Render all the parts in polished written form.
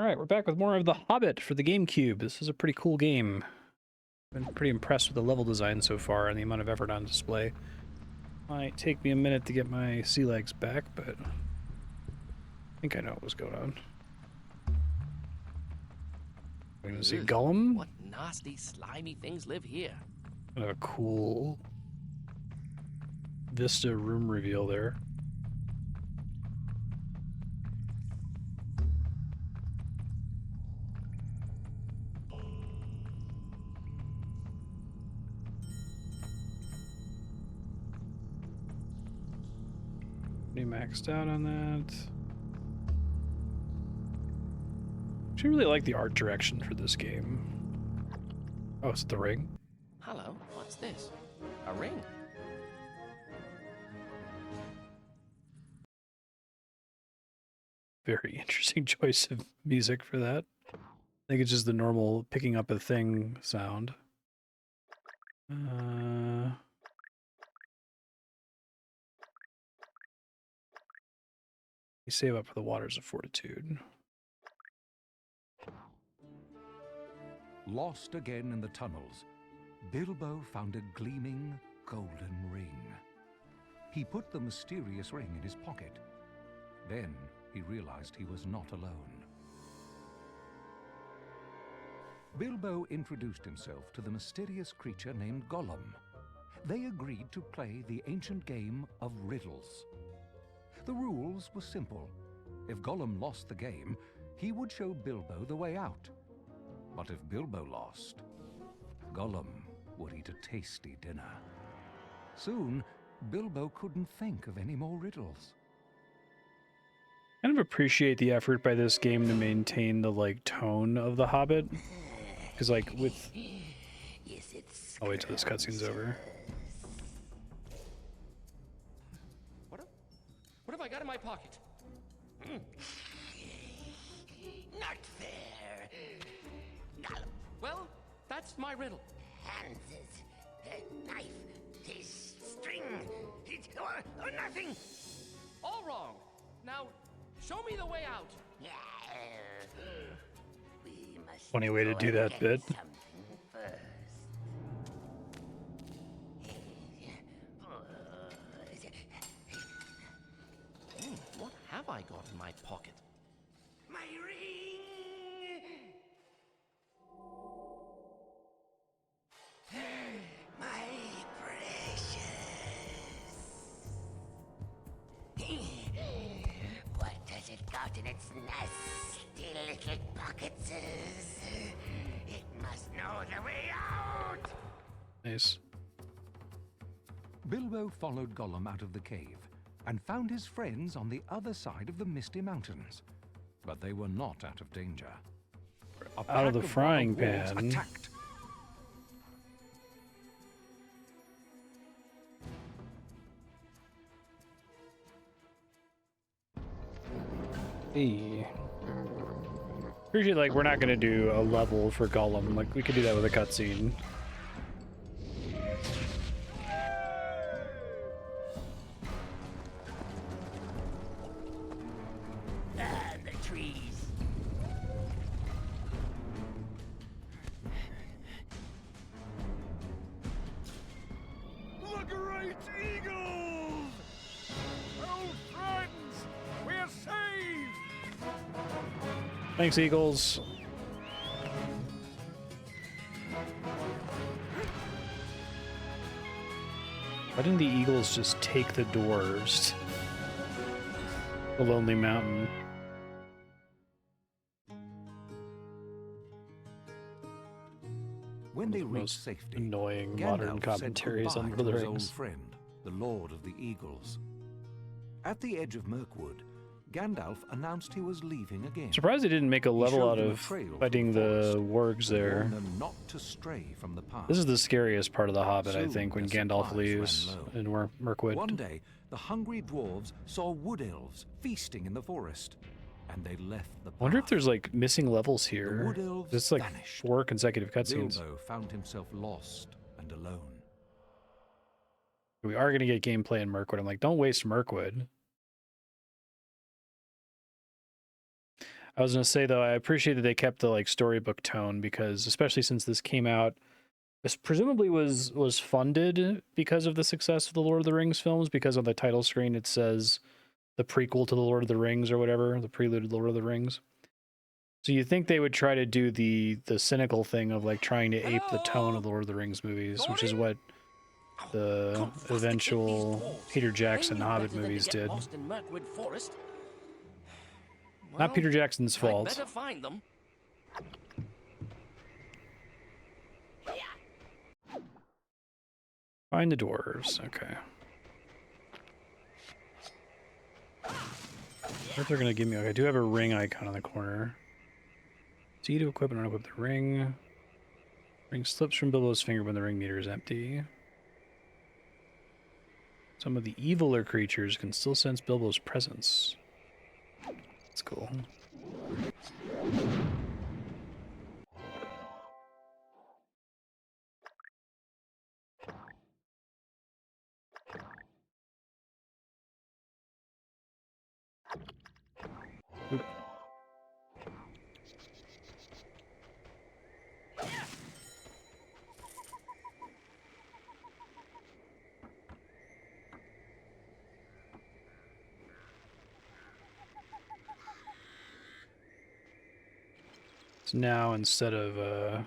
All right, we're back with more of The Hobbit for the GameCube. This is a pretty cool game. Been pretty impressed with the level design so far and the amount of effort on display. Might take me a minute to get my sea legs back, but I think I know what's going on. We're gonna see Gollum. What nasty, slimy things live here. Kind of a cool Vista room reveal there. Pretty maxed out on that. I really like the art direction for this game. Oh, it's the ring. Hello, what's this? A ring? Very interesting choice of music for that. I think it's just the normal picking up a thing sound. You save up for the Waters of Fortitude. Lost again in the tunnels, Bilbo found a gleaming golden ring. He put the mysterious ring in his pocket. Then he realized he was not alone. Bilbo introduced himself to the mysterious creature named Gollum. They agreed to play the ancient game of Riddles. The rules were simple. If Gollum lost the game, he would show Bilbo the way out. But if Bilbo lost, Gollum would eat a tasty dinner. Soon, Bilbo couldn't think of any more riddles. Kind of appreciate the effort by this game to maintain the tone of The Hobbit. Because with... I'll wait till this cutscene's over. What have I got in my pocket? Not fair. Gollum. Well, that's my riddle. Hands, the knife, his string, or nothing. All wrong. Now, show me the way out. We must Funny way to do that bit. something first. What have I got in my pocket? My ring! My precious! What has it got in its nasty little pockets? It must know the way out! Nice. Bilbo followed Gollum out of the cave and found his friends on the other side of the Misty Mountains. But they were not out of danger. Out of the frying dwarves pan. attacked. Hey. Appreciate we're not gonna do a level for Gollum. We could do that with a cutscene. And the trees. The great eagles! Old friends, we're saved! Thanks, Eagles. Why didn't the Eagles just take the dwarves? The Lonely Mountain. When they The reached most safety, annoying Gandalf modern said commentaries on goodbye Lord of to the his old Rings. friend, the Lord of the Eagles. At the edge of Mirkwood, Gandalf announced he was leaving again. Surprised they didn't make a He level showed out them a of trail through fighting the the wargs to warn there. them not to stray from the path. This is the scariest part of The Hobbit, I Soon think, when their Gandalf supplies leaves ran low. in Mirkwood. One day, the hungry dwarves saw wood elves feasting in the forest, and they left the path. I wonder if there's missing levels The here. wood elves It's vanished. 4 consecutive cutscenes. Bilbo found himself lost and alone. We are going to get gameplay in Mirkwood. I'm don't waste Mirkwood. I was gonna say though, I appreciate that they kept the like storybook tone because especially since this came out, this presumably was funded because of the success of the Lord of the Rings films, because on the title screen it says the prequel to the Lord of the Rings or whatever, the prelude to the Lord of the Rings. So you think they would try to do the cynical thing of like trying to ape the tone of the Lord of the Rings movies, which is what the eventual Peter Jackson Hobbit movies did. Lost in Mirkwood Forest. Not Peter Jackson's I'd fault. better find them. Find the dwarves. Okay. What they're gonna give me? Okay, I do have a ring icon on the corner. See to equip and unequip the ring. Ring slips from Bilbo's finger when the ring meter is empty. Some of the eviler creatures can still sense Bilbo's presence. That's cool. Oop. So now instead of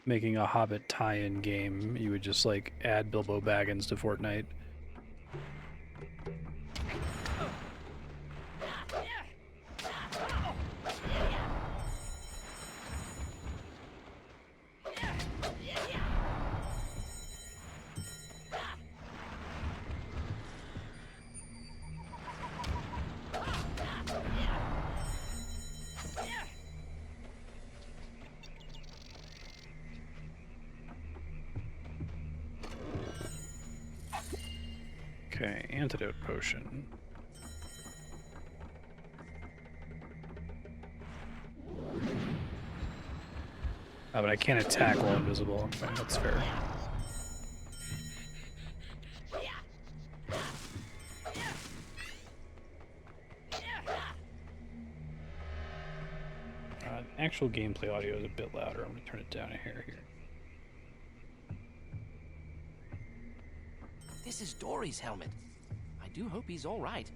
making a Hobbit tie-in game, you would just like add Bilbo Baggins to Fortnite. Okay, antidote potion. Oh, but I can't attack while invisible. Okay, that's fair. Actual gameplay audio is a bit louder. I'm going to turn it down a hair here. This is Dory's helmet. I do hope he's all right.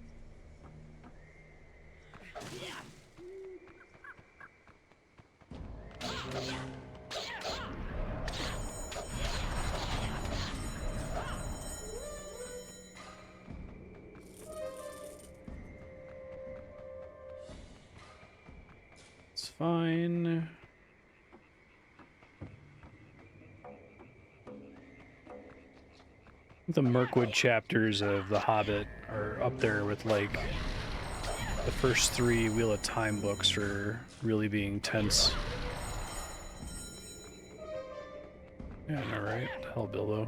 It's fine. The Mirkwood chapters of The Hobbit are up there with like the first 3 Wheel of Time books for really being tense. Yeah, I know, right? The hell, Bilbo.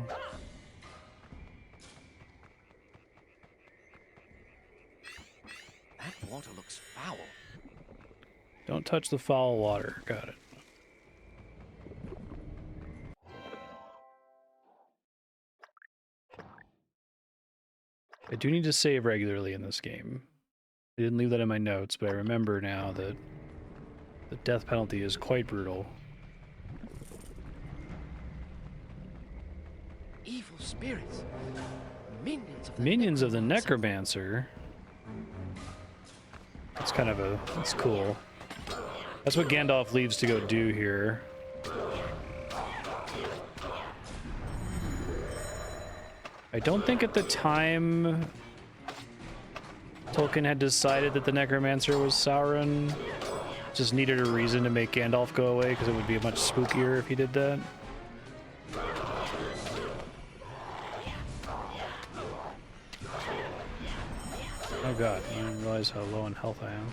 That water looks foul. Don't touch the foul water. Got it. I do need to save regularly in this game. I didn't leave that in my notes, but I remember now that the death penalty is quite brutal. Evil spirits. Minions of the Necromancer. That's kind of a... that's cool. That's what Gandalf leaves to go do here. I don't think at the time Tolkien had decided that the Necromancer was Sauron. Just needed a reason to make Gandalf go away because it would be much spookier if he did that. Oh god, I didn't realize how low in health I am.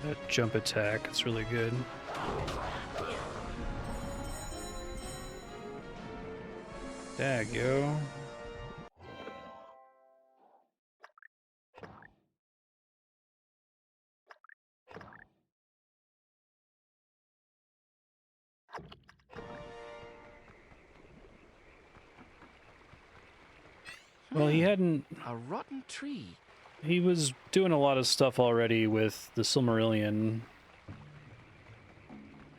That jump attack, it's really good. Dag, yo. Well, he hadn't. A rotten tree. He was doing a lot of stuff already with the Silmarillion.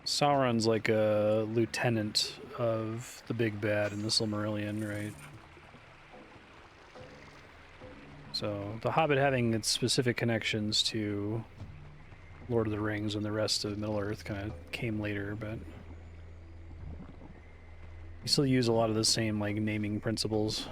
Sauron's like a lieutenant of the big bad in the Silmarillion, right? So the Hobbit having its specific connections to Lord of the Rings and the rest of Middle-earth kind of came later, but you still use a lot of the same like naming principles.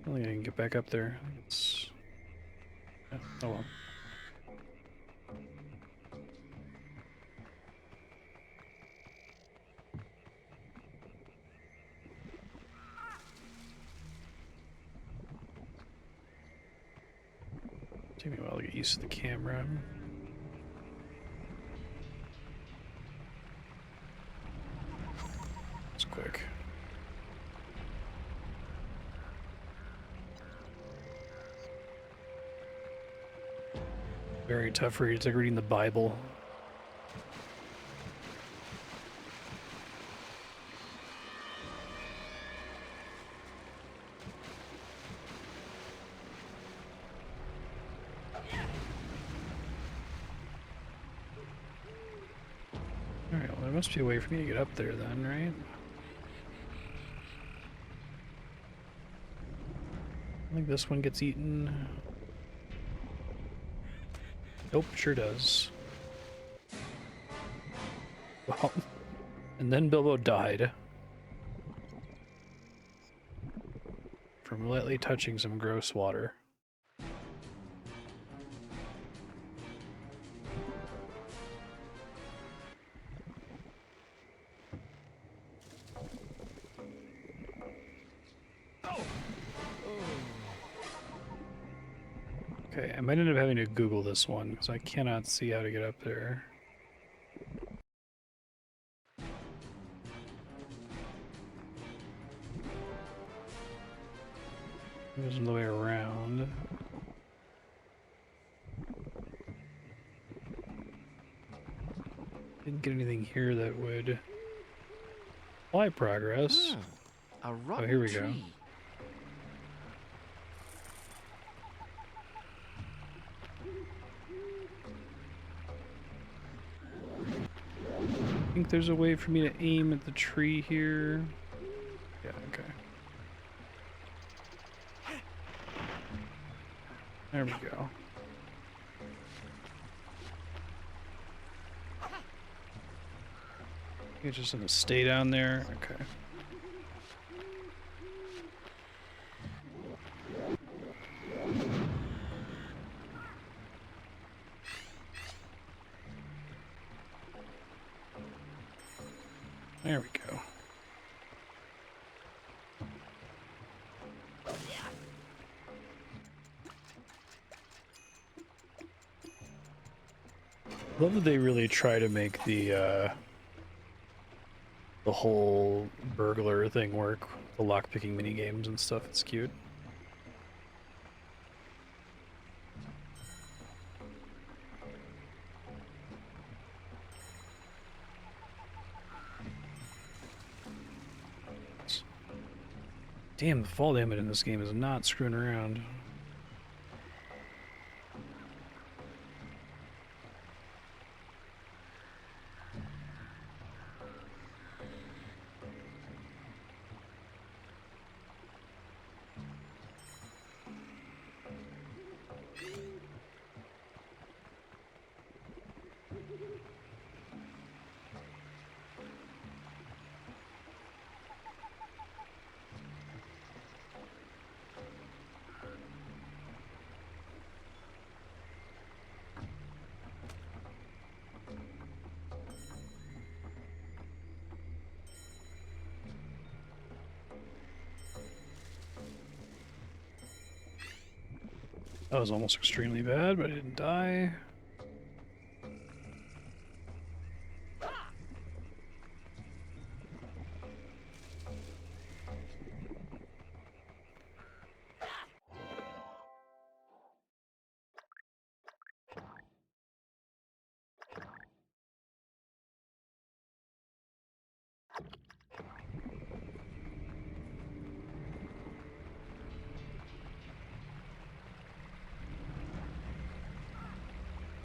I don't think I can get back up there. I think it's... yeah, oh well. Take me a while to get used to the camera. It's quick. Very tough for you. It's like reading the Bible. Alright, well there must be a way for me to get up there then, right? I think this one gets eaten. Nope, sure does. Well, and then Bilbo died. From lightly touching some gross water. Okay, I might end up having to Google this one because I cannot see how to get up there. There's another way around. Didn't get anything here that would apply progress. A rotten Oh, here we tree. go. I think there's a way for me to aim at the tree here. Yeah, okay. There we go. It's just gonna stay down there. Okay. There we go. Love that they really try to make the whole burglar thing work, the lockpicking mini games and stuff. It's cute. Damn, the fall damage in this game is not screwing around. That was almost extremely bad, but I didn't die.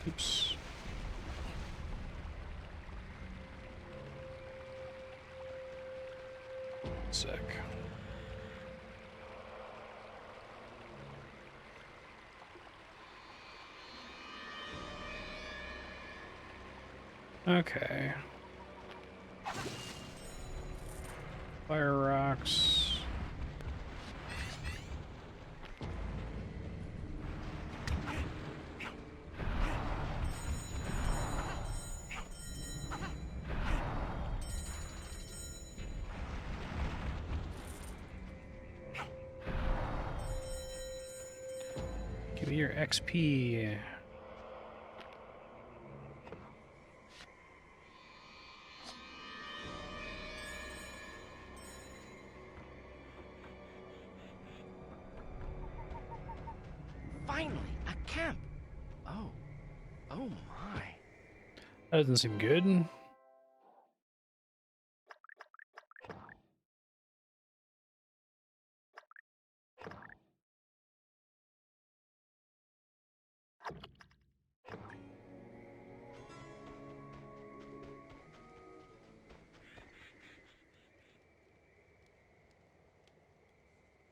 Oops. Sick. Okay. Fire rocks. Give me your XP. Finally, a camp. Oh. Oh my. That doesn't seem good.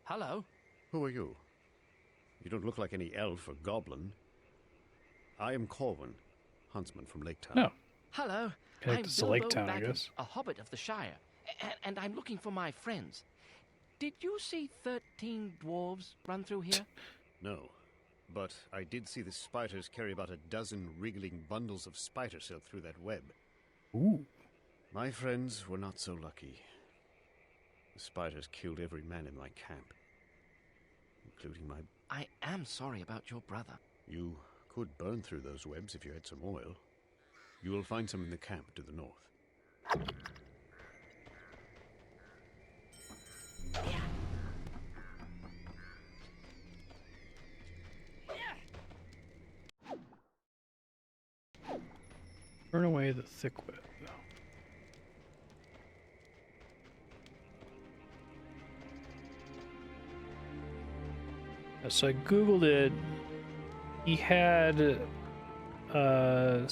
Hello. Who are you? You don't look like any elf or goblin. I am Corwin, huntsman from Lake Town. No. Hello. Okay, I'm this is a lake Bilbo town, I Baggins, guess. a hobbit of the Shire, and I'm looking for my friends. Did you see 13 dwarves run through here? No, but I did see the spiders carry about a dozen wriggling bundles of spider silk through that web. Ooh. My friends were not so lucky. The spiders killed every man in my camp, including my... I am sorry about your brother. You could burn through those webs if you had some oil. You will find some in the camp to the north. Burn away the thick web. So I googled it. He had a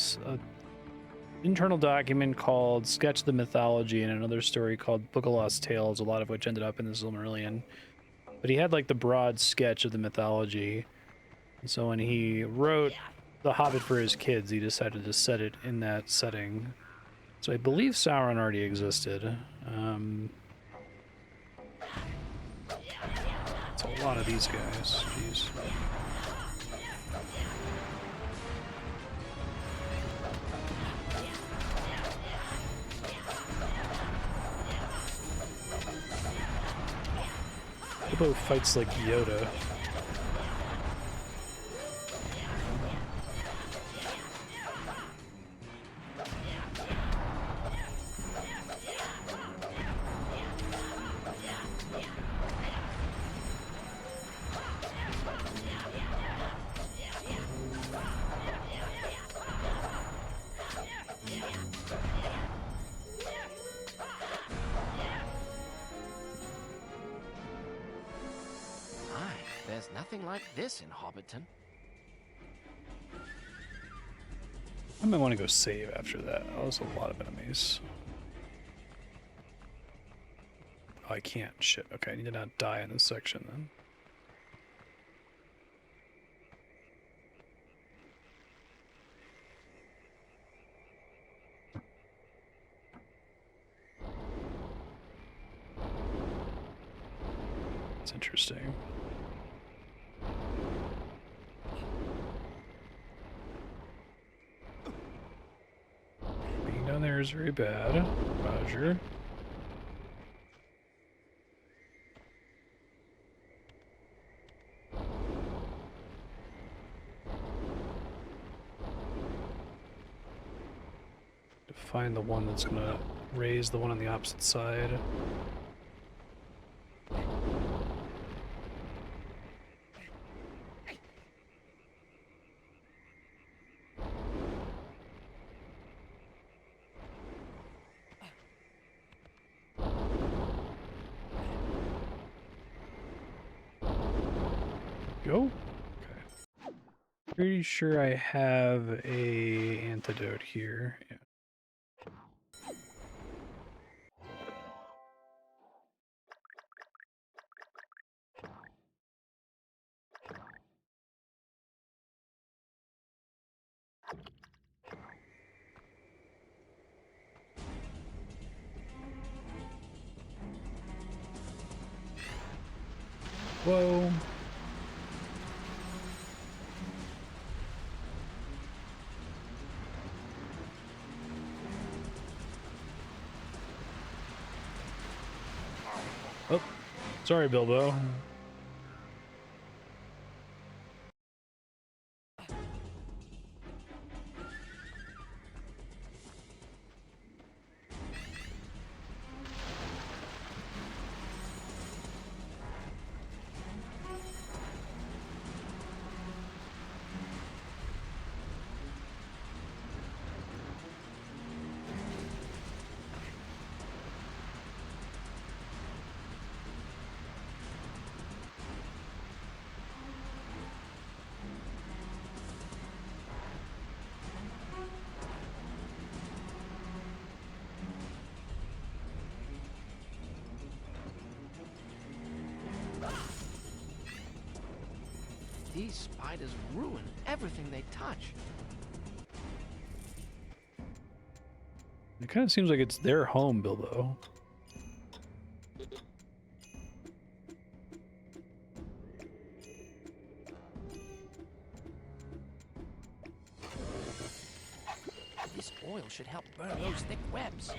internal document called Sketch of the Mythology and another story called Book of Lost Tales, a lot of which ended up in the Silmarillion. But he had like the broad sketch of the mythology. And so when he wrote The Hobbit for his kids, he decided to set it in that setting. So I believe Sauron already existed. It's a lot of these guys. Jeez. Bilbo fights like Yoda. There's nothing like this in Hobbiton. I might want to go save after that. Oh, there's a lot of enemies. Oh, I can't. Shit. Okay, I need to not die in this section then. It's interesting. Being down there is very bad. Roger. To find the one that's gonna raise the one on the opposite side. Go. Okay. Pretty sure I have a antidote here. Yeah. Whoa. Oh, sorry, Bilbo. These spiders ruin everything they touch. It kind of seems like it's their home, Bilbo. This oil should help burn those thick webs.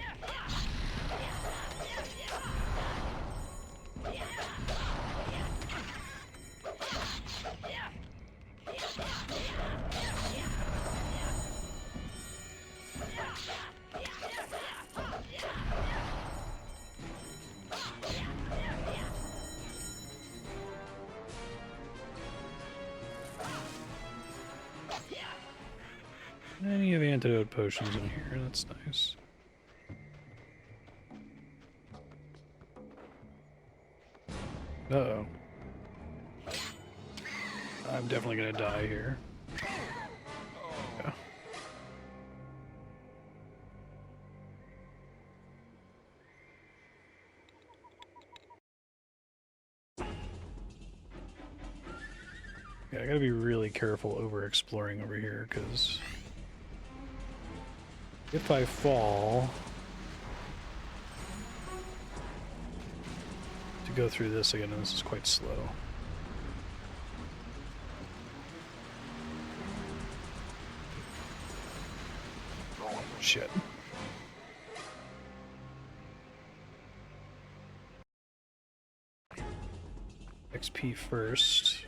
Any of the antidote potions in here, that's nice. Uh-oh. I'm definitely gonna die here. Yeah. Yeah, I gotta be really careful over exploring over here, because if I fall to go through this again, and this is quite slow. Shit. XP first.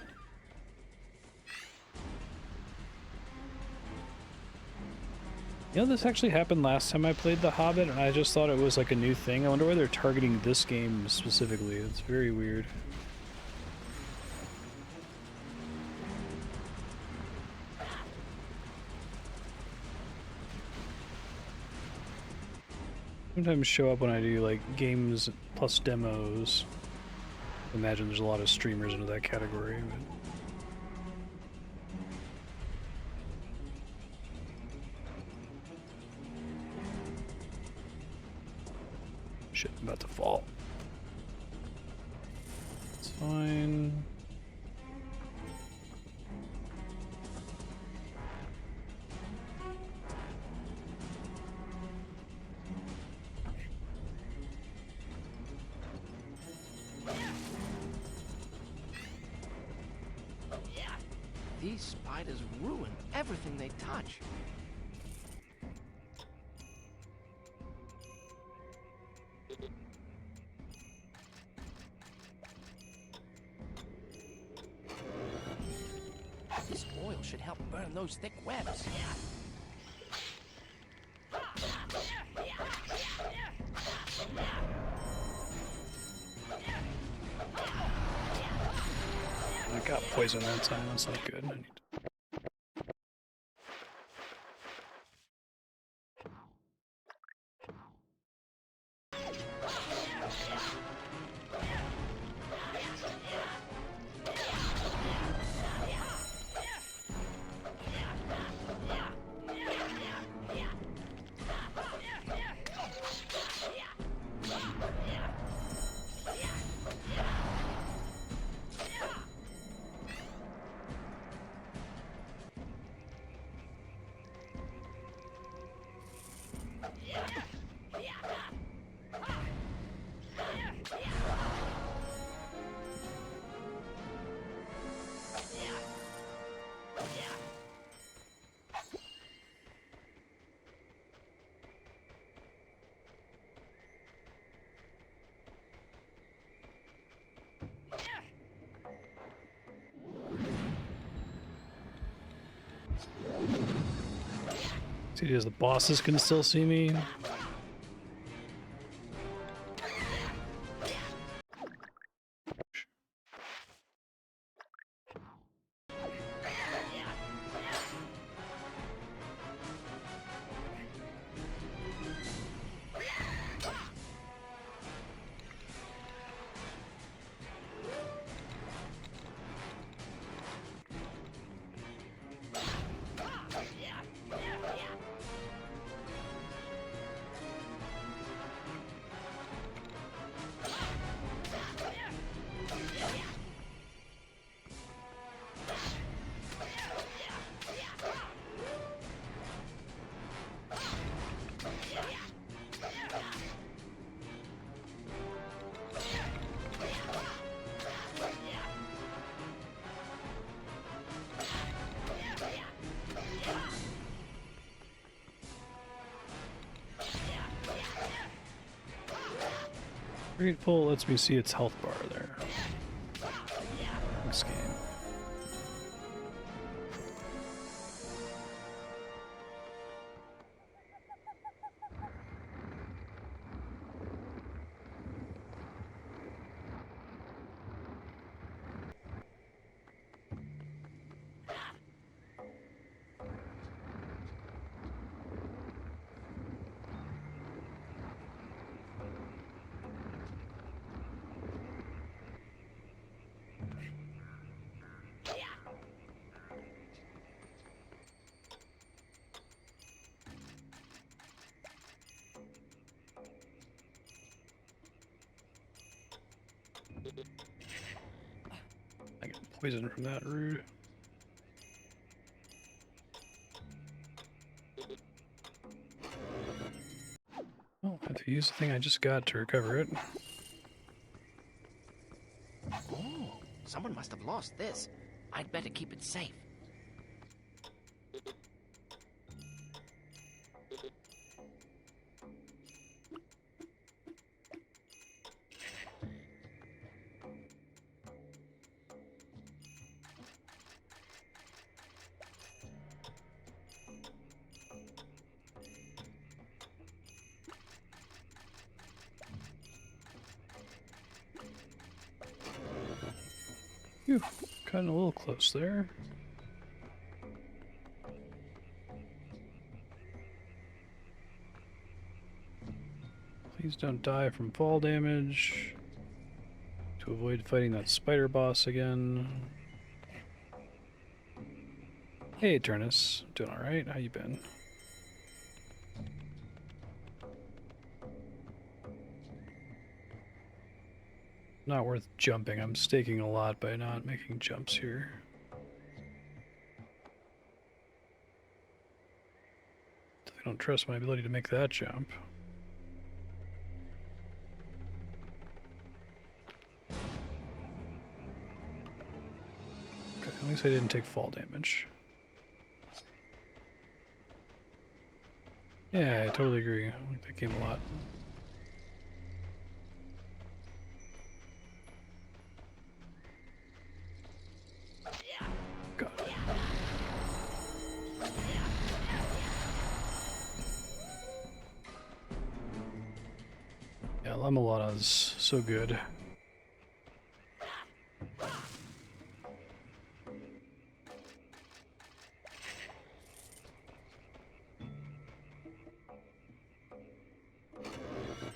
You know, this actually happened last time I played The Hobbit, and I just thought it was like a new thing. I wonder why they're targeting this game specifically. It's very weird. Sometimes show up when I do like games plus demos. I imagine there's a lot of streamers into that category. But... shit, I'm about to fall. It's fine. These spiders ruin everything they touch. This oil should help burn those thick webs. I got poison that time, that's not good. I need to... See, as the bosses can still see me. Grateful lets me see its health bar there. This game. I get poison from that, rude. Oh, I have to use the thing I just got to recover it. Oh, someone must have lost this. I'd better keep it safe. Phew, cutting a little close there. Please don't die from fall damage. To avoid fighting that spider boss again. Hey, Turnus. Doing alright? How you been? Not worth jumping. I'm staking a lot by not making jumps here. I don't trust my ability to make that jump. Okay, at least I didn't take fall damage. Yeah, I totally agree. I like that game a lot. Got it. Yeah, Lemelada's so good.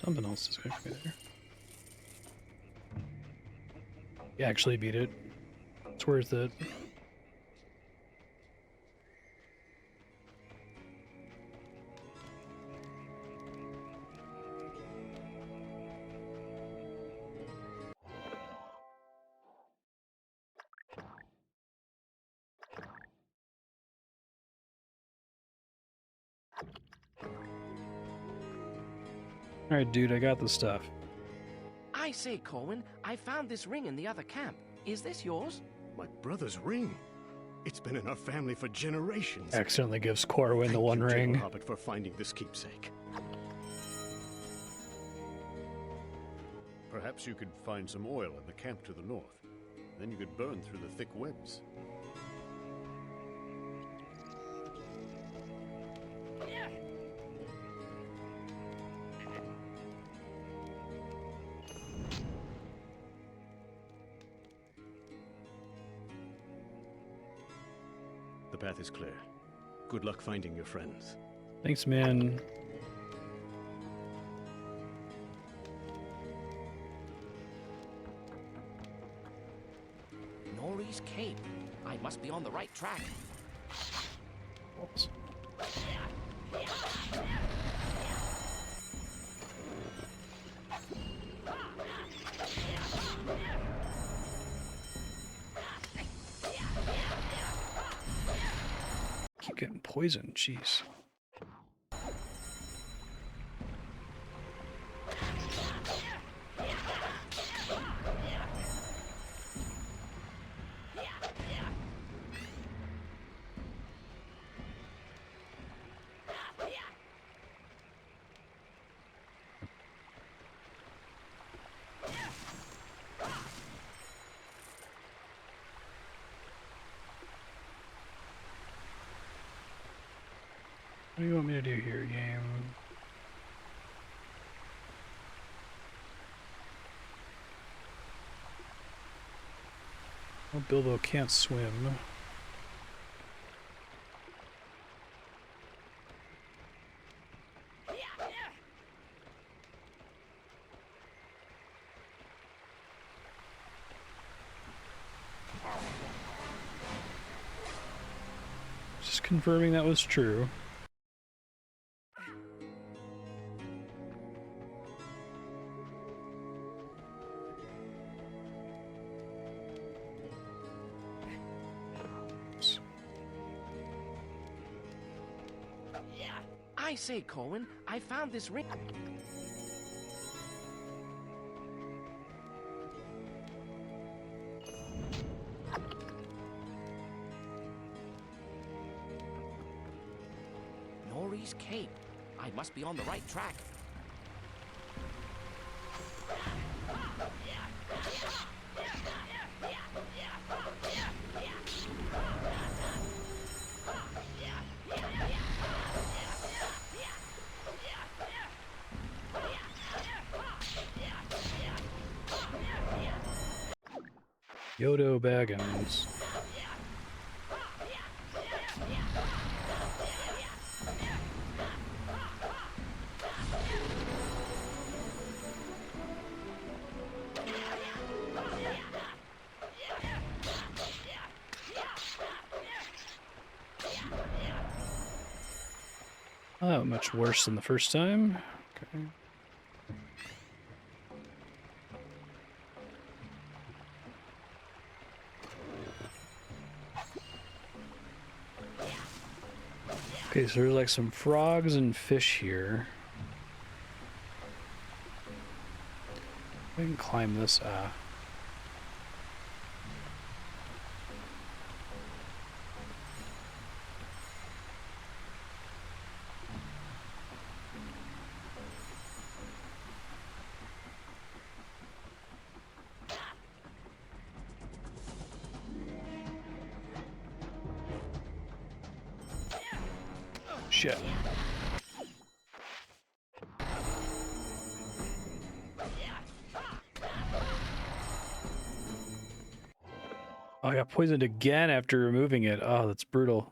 Something else is going to be there. You actually beat it. It's worth it. Alright, dude, I got the stuff. I say, Corwin, I found this ring in the other camp. Is this yours? My brother's ring. It's been in our family for generations. Accidentally gives Corwin the Thank one you, ring. Gentle Hobbit, for finding this keepsake. Perhaps you could find some oil in the camp to the north. Then you could burn through the thick webs. The path is clear. Good luck finding your friends. Thanks, man. Nori's Cape. I must be on the right track. Oops. Keep getting poisoned, jeez. What do you want me to do here, game? Well, Bilbo can't swim. Just confirming that was true. I say, Cohen, I found this ring. Nori's Cape. I must be on the right track. Yodo Baggins. Oh, much worse than the first time. Okay. Okay, so there's like some frogs and fish here. I can climb this, shit. Oh, I got poisoned again after removing it. Oh, that's brutal.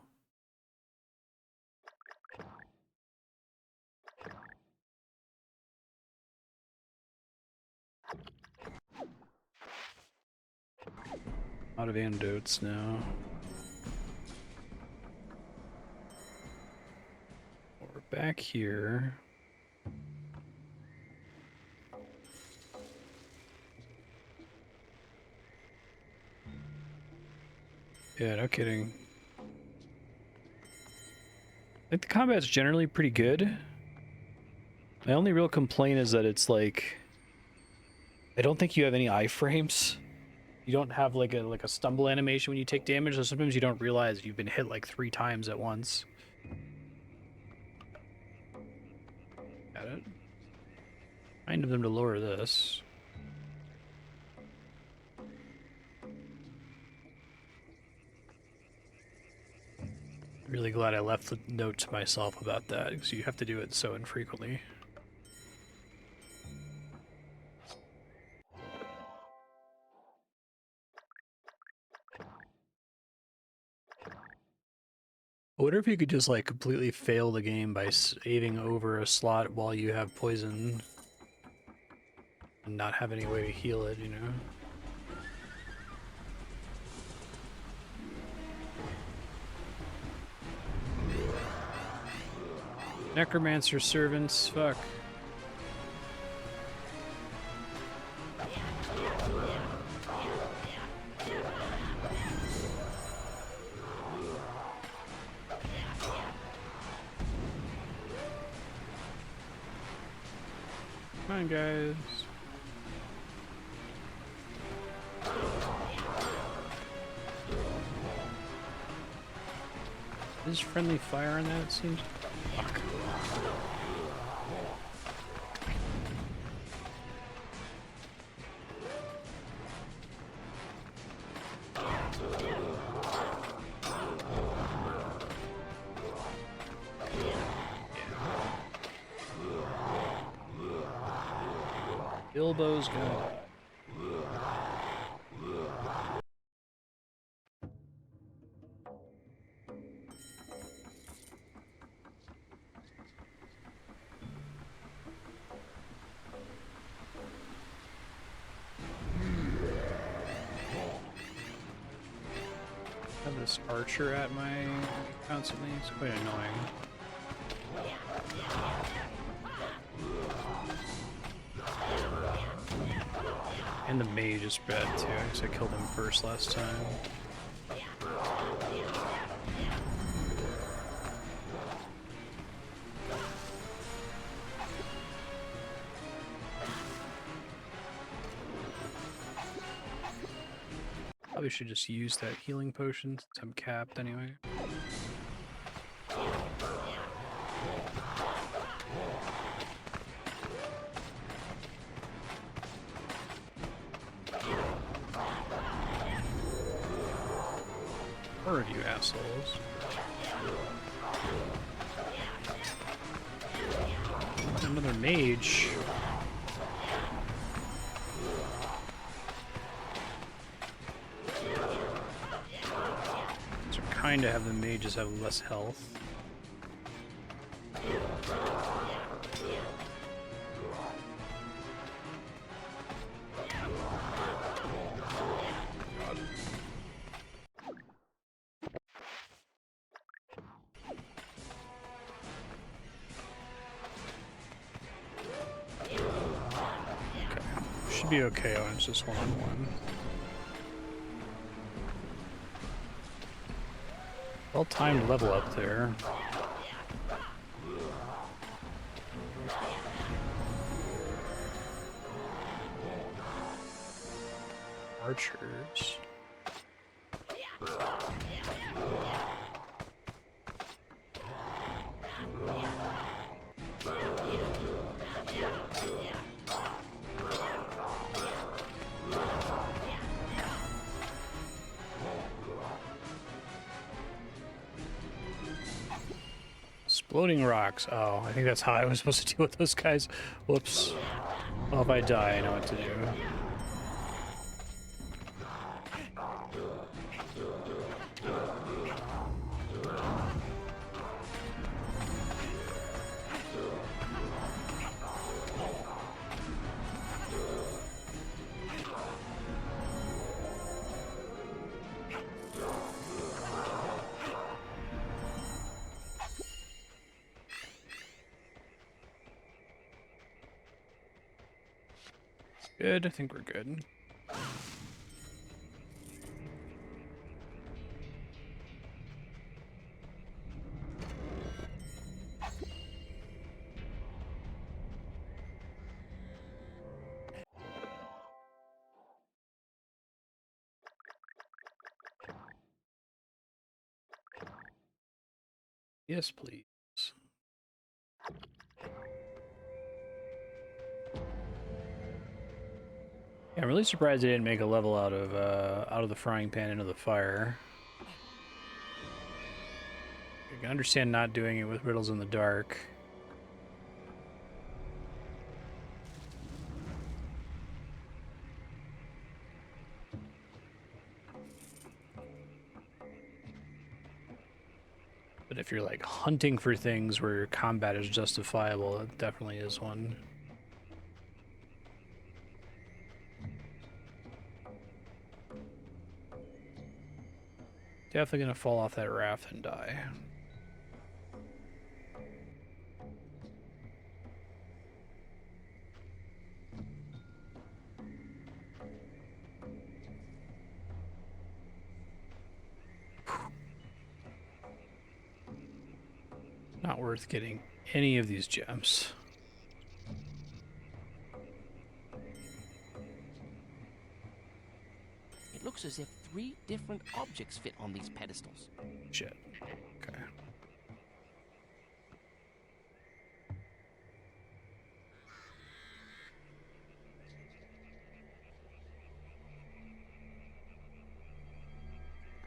Out of antidotes now. We're back here. Yeah, no kidding. I think the combat's generally pretty good. My only real complaint is that it's like, I don't think you have any iframes. You don't have like a stumble animation when you take damage, so sometimes you don't realize you've been hit like 3 times at once. Got it. Kind of them to lower this. Really glad I left the note to myself about that, because you have to do it so infrequently. wonder if you could just like completely fail the game by saving over a slot while you have poison and not have any way to heal it, you know? Necromancer servants, fuck. Come on, guys. Is friendly fire on that, it seems? Fuck. Bilbo's gonna... have this archer at my constantly. It's quite annoying. And the mage is bad too. I guess I killed him first last time. Probably should just use that healing potion since I'm capped anyway. Or of you assholes. Another mage. So kind of have the mages have less health. Should be okay on it's just one-on-one. Well-timed level up there. Archers. Exploding rocks. Oh, I think that's how I was supposed to deal with those guys. Whoops. Well, if I die, I know what to do. Good, I think we're good. Yes, please. Yeah, I'm really surprised they didn't make a level out of the frying pan into the fire. I can understand not doing it with riddles in the dark. But But if you're like hunting for things where your combat is justifiable, it definitely is one. Definitely gonna fall off that raft and die. Not worth getting any of these gems. It looks as if 3 different objects fit on these pedestals. Shit. Okay.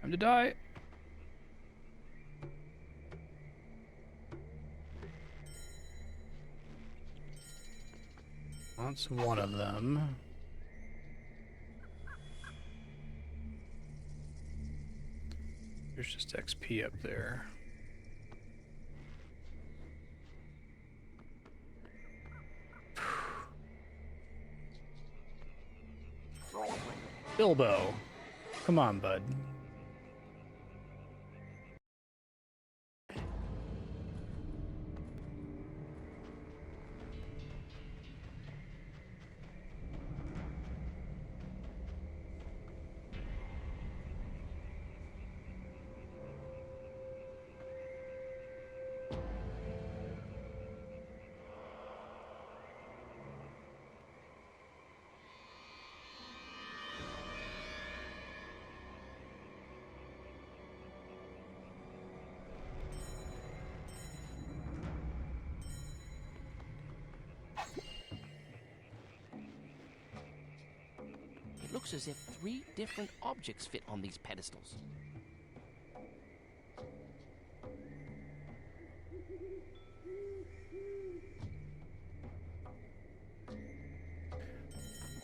Time to die. That's one of them. There's just XP up there. Bilbo. Come on, bud. It looks as if 3 different objects fit on these pedestals.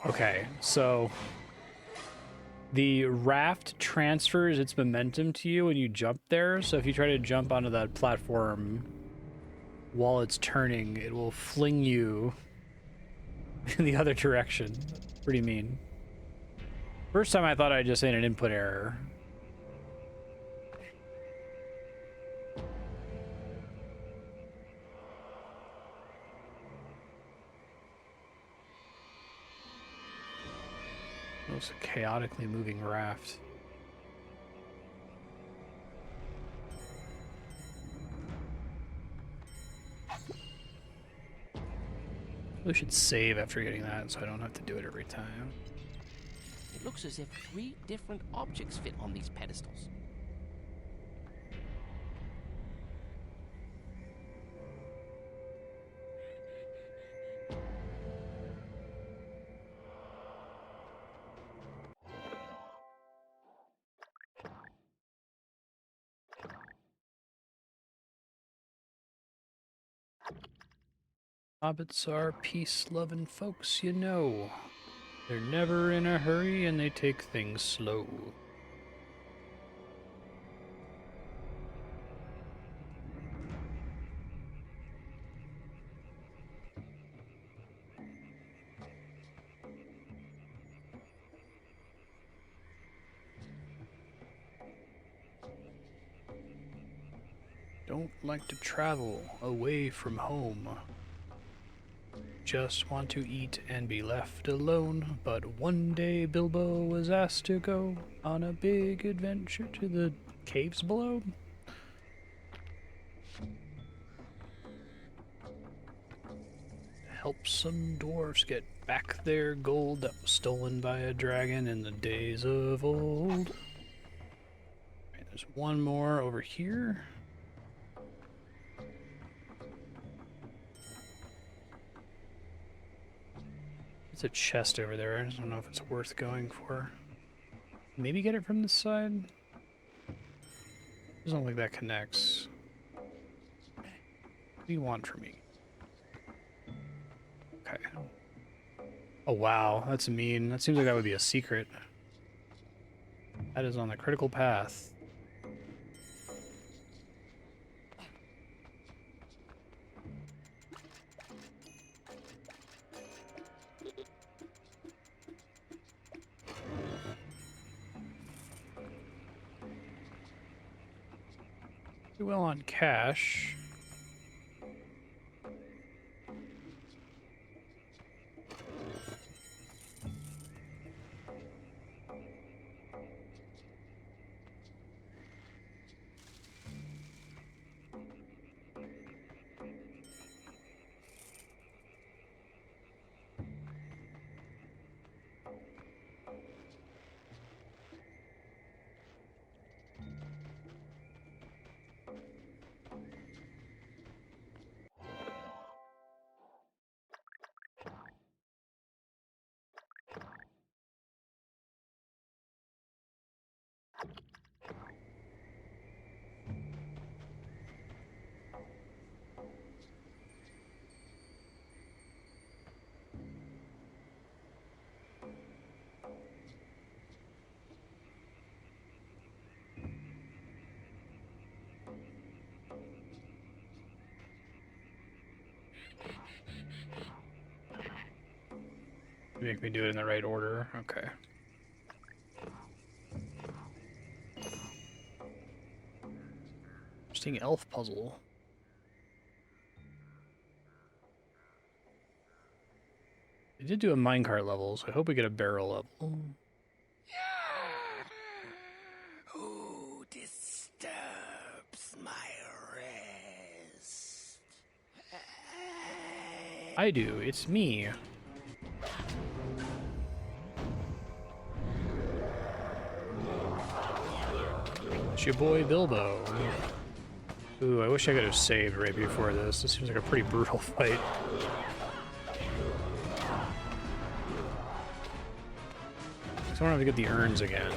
Okay, so the raft transfers its momentum to you when you jump there. So if you try to jump onto that platform while it's turning, it will fling you in the other direction. Pretty mean. First time I thought I just made an input error. It's a chaotically moving raft. We should save after getting that so I don't have to do it every time. It looks as if 3 different objects fit on these pedestals. Hobbits are peace-loving folks, you know. They're never in a hurry and they take things slow. Don't like to travel away from home. Just want to eat and be left alone. But one day Bilbo was asked to go on a big adventure to the caves below. Help some dwarves get back their gold that was stolen by a dragon in the days of old. Right, there's one more over here. There's a chest over there. I just don't know if it's worth going for. Maybe get it from this side? Doesn't look like that connects. What do you want from me? Okay. Oh wow, that's mean. That seems like that would be a secret. That is on the critical path. Do well on cash. Make me do it in the right order. Okay. Interesting elf puzzle. They did do a minecart level, so I hope we get a barrel level. Who disturbs my rest? I do. It's me. It's your boy Bilbo. Ooh, I wish I could have saved right before this. This seems like a pretty brutal fight. So I don't have to get the urns again.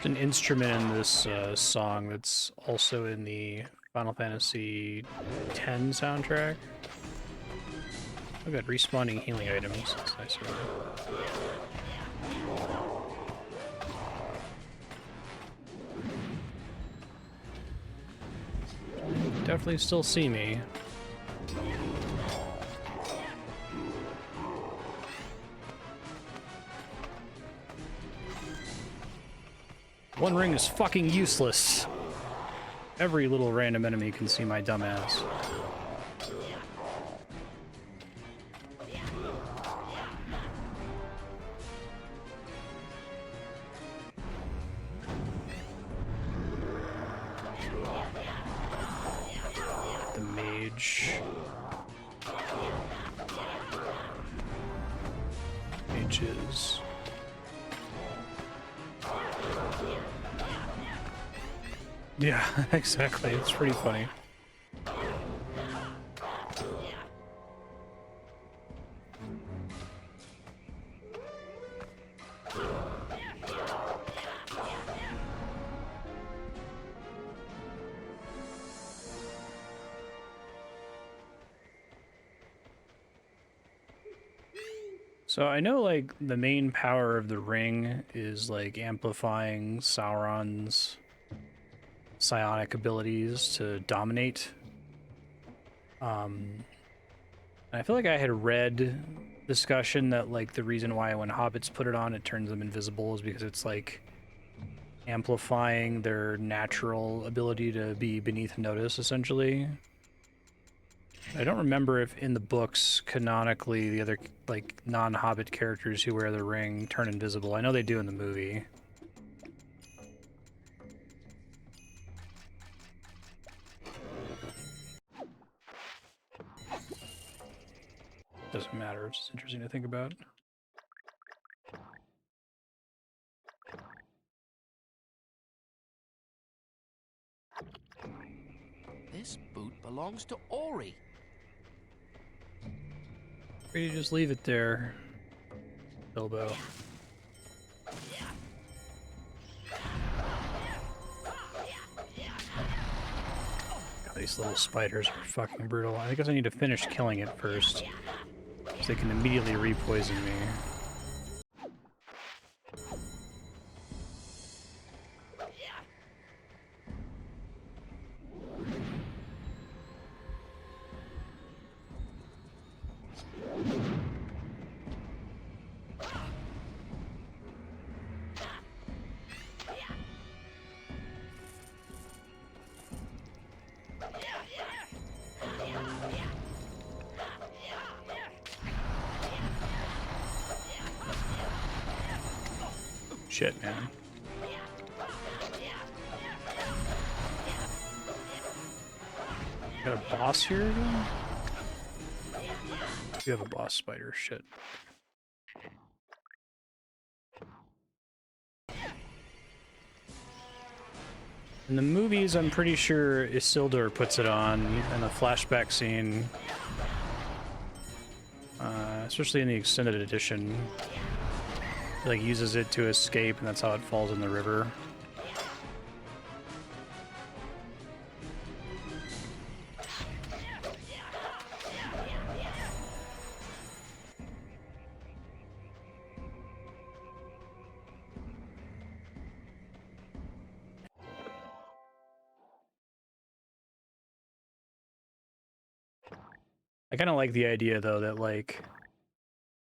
There's an instrument in this song that's also in the Final Fantasy X soundtrack. Look at respawning healing items. That's nice of them. Definitely still see me. One ring is fucking useless. Every little random enemy can see my dumbass. The mage. Mages. Yeah, exactly. It's pretty funny. So I know, like, the main power of the ring is, like, amplifying Sauron's psionic abilities to dominate. And I feel like I had read discussion that, like, the reason why when hobbits put it on, it turns them invisible is because it's, like, amplifying their natural ability to be beneath notice, essentially. I don't remember if in the books, canonically, the other, like, non-hobbit characters who wear the ring turn invisible. I know they do in the movie. Doesn't matter, it's just interesting to think about. This boot belongs to Ori. Free to just leave it there, Bilbo. God, these little spiders are fucking brutal. I guess I need to finish killing it first, so they can immediately re-poison me. Shit, man. Got a boss here again? You have a boss spider, shit. In the movies, I'm pretty sure Isildur puts it on in the flashback scene. Especially in the extended edition. He, like, uses it to escape, and that's how it falls in the river. I kind of like the idea, though, that, like,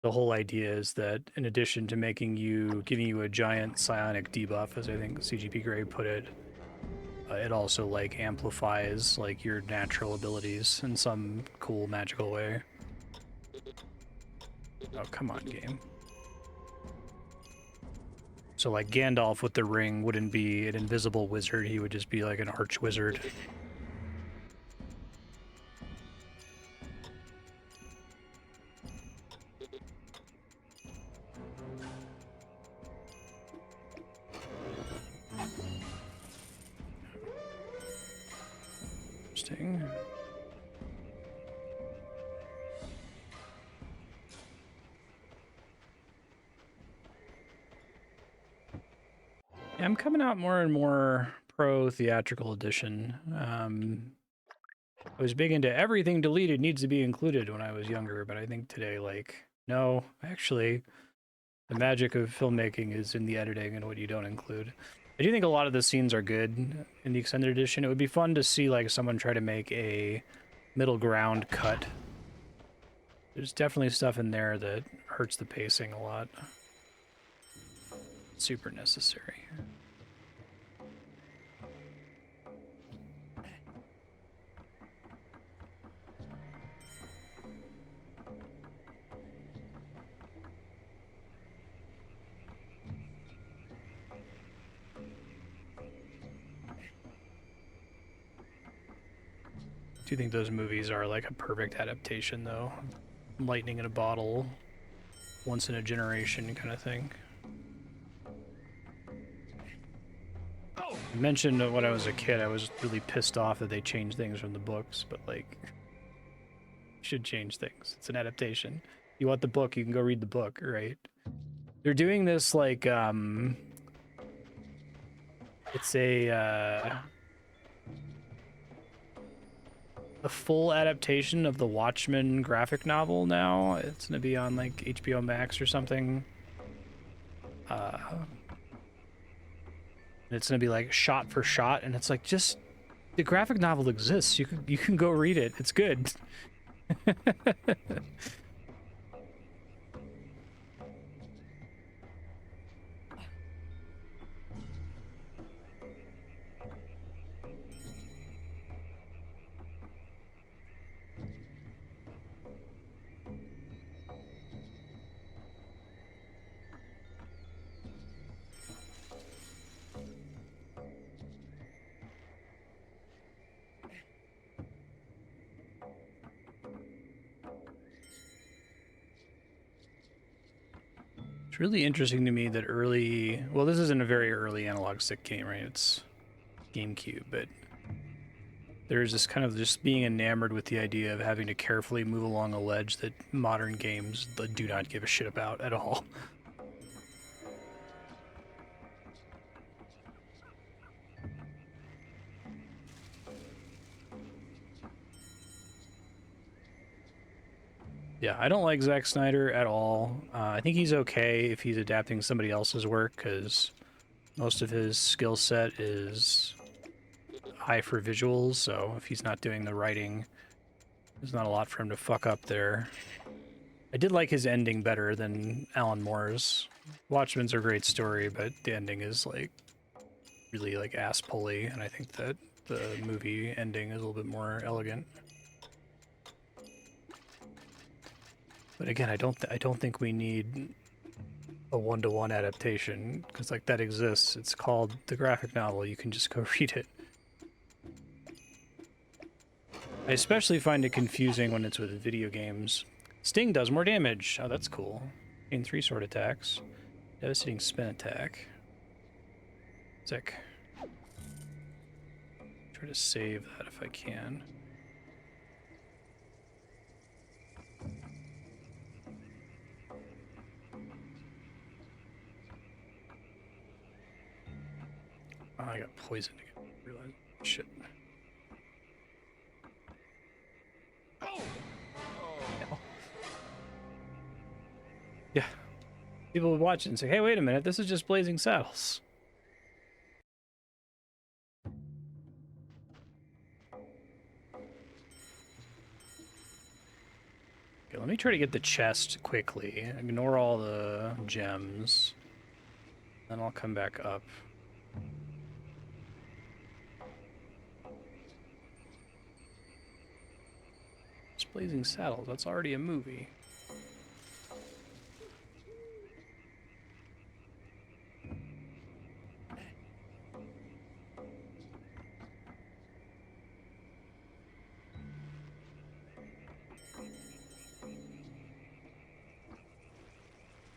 the whole idea is that in addition to giving you a giant psionic debuff, as I think CGP Grey put it, it also, like, amplifies, like, your natural abilities in some cool, magical way. Oh, come on, game. So, like, Gandalf with the ring wouldn't be an invisible wizard, he would just be, like, an arch wizard. Interesting. Yeah, I'm coming out more and more pro theatrical edition. I was big into everything deleted needs to be included when I was younger, but I think today, like, no, actually, the magic of filmmaking is in the editing and what you don't include. I do think a lot of the scenes are good in the extended edition. It would be fun to see, like, someone try to make a middle ground cut. There's definitely stuff in there that hurts the pacing a lot. Super necessary. Do you think those movies are like a perfect adaptation, though? Lightning in a bottle, once in a generation kind of thing. I mentioned that when I was a kid, I was really pissed off that they changed things from the books, but, like, should change things. It's an adaptation. You want the book, you can go read the book, right? They're doing this, like, it's a full adaptation of the Watchmen graphic novel now. It's gonna be on, like, HBO Max or something. It's gonna be, like, shot for shot, and it's like, just, the graphic novel exists. You can go read it. It's good. It's really interesting to me that well, this isn't a very early analog stick game, right? It's GameCube, but there's this kind of just being enamored with the idea of having to carefully move along a ledge that modern games do not give a shit about at all. Yeah, I don't like Zack Snyder at all. I think he's okay if he's adapting somebody else's work, because most of his skill set is high for visuals, so if he's not doing the writing, there's not a lot for him to fuck up there. I did like his ending better than Alan Moore's. Watchmen's a great story, but the ending is, like, really, like, ass-pulley, and I think that the movie ending is a little bit more elegant. But again, I don't think we need a one-to-one adaptation, because like that exists. It's called the graphic novel. You can just go read it. I especially find it confusing when it's with video games. Sting does more damage. Oh, that's cool. Gain 3 sword attacks. Devastating spin attack. Sick. Try to save that if I can. Oh, I got poisoned again. Realize shit. Yeah. People would watch it and say, hey, wait a minute, this is just Blazing Saddles. Okay, let me try to get the chest quickly. Ignore all the gems. Then I'll come back up. It's Blazing Saddles, that's already a movie.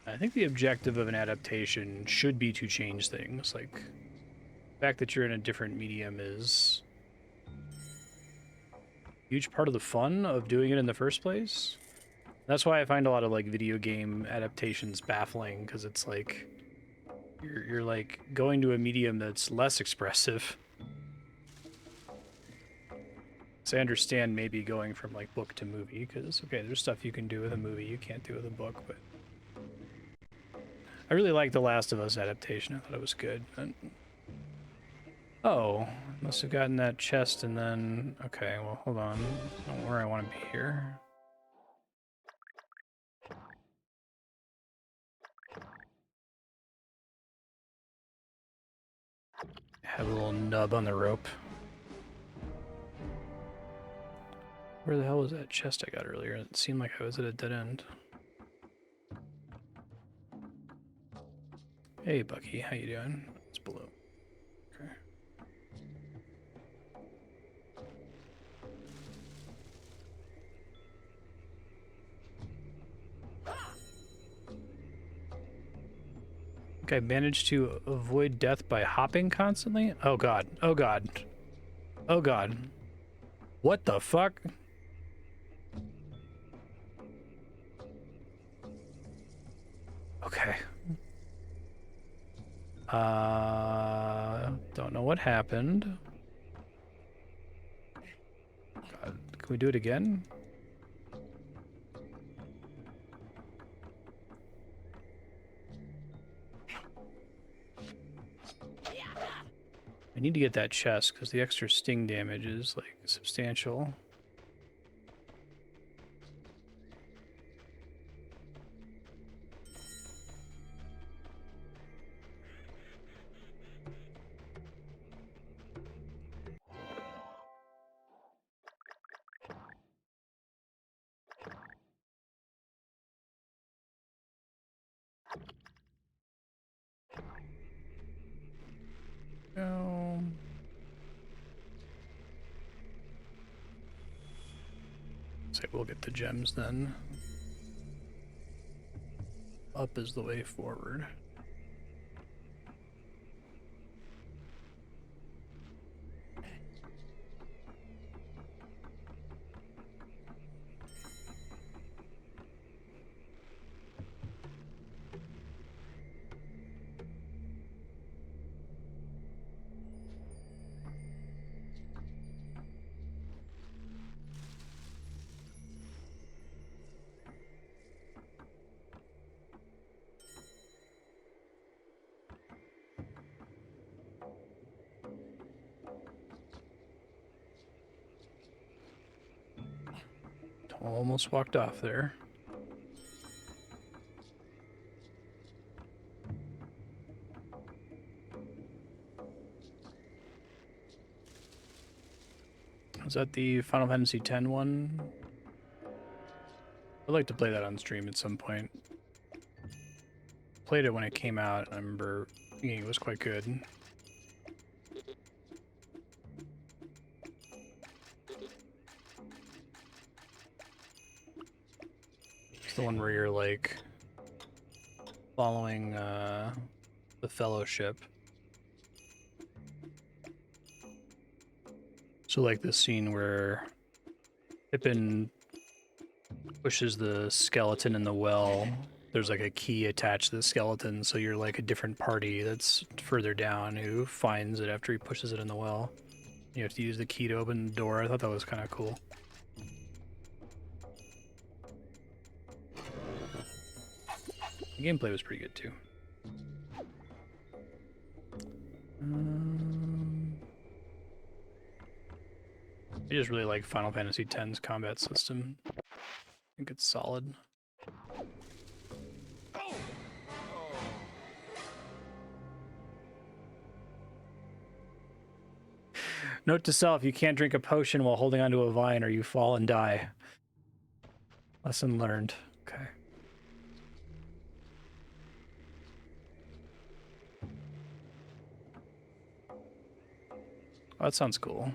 I think the objective of an adaptation should be to change things. Like, the fact that you're in a different medium is a huge part of the fun of doing it in the first place. That's why I find a lot of like video game adaptations baffling, because it's like you're like going to a medium that's less expressive. So I understand maybe going from like book to movie, because okay, there's stuff you can do with a movie you can't do with a book, but I really liked the Last of Us adaptation. I thought it was good. But... oh, must have gotten that chest and then... okay, well, hold on. That's not where I want to be here. Have a little nub on the rope. Where the hell was that chest I got earlier? It seemed like I was at a dead end. Hey, Bucky, how you doing? It's below. Okay. Okay, I managed to avoid death by hopping constantly? Oh god. Oh god. Oh god. What the fuck? Okay. Don't know what happened. God, can we do it again? I need to get that chest because the extra sting damage is like substantial. No. So we'll get the gems then. Up is the way forward. Almost walked off there. Was that the Final Fantasy X one? I'd like to play that on stream at some point. played it when it came out. I remember thinking it was quite good. It's the one where you're like following the Fellowship. So like this scene where Pippin pushes the skeleton in the well. There's like a key attached to the skeleton, so you're like a different party that's further down who finds it after he pushes it in the well. You have to use the key to open the door. I thought that was kind of cool. The gameplay was pretty good too. I just really like Final Fantasy X's combat system. I think it's solid. Note to self, you can't drink a potion while holding onto a vine or you fall and die. Lesson learned. Okay. Oh, that sounds cool.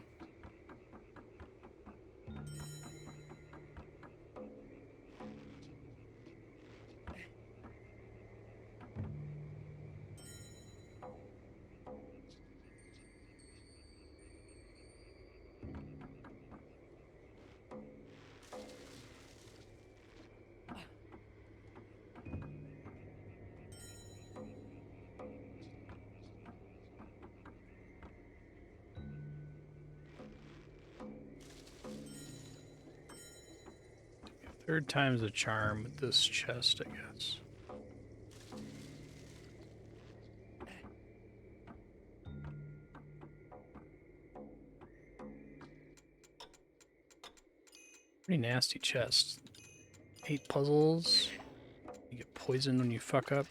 Third time's a charm with this chest, I guess. Pretty nasty chest. 8 puzzles. You get poisoned when you fuck up.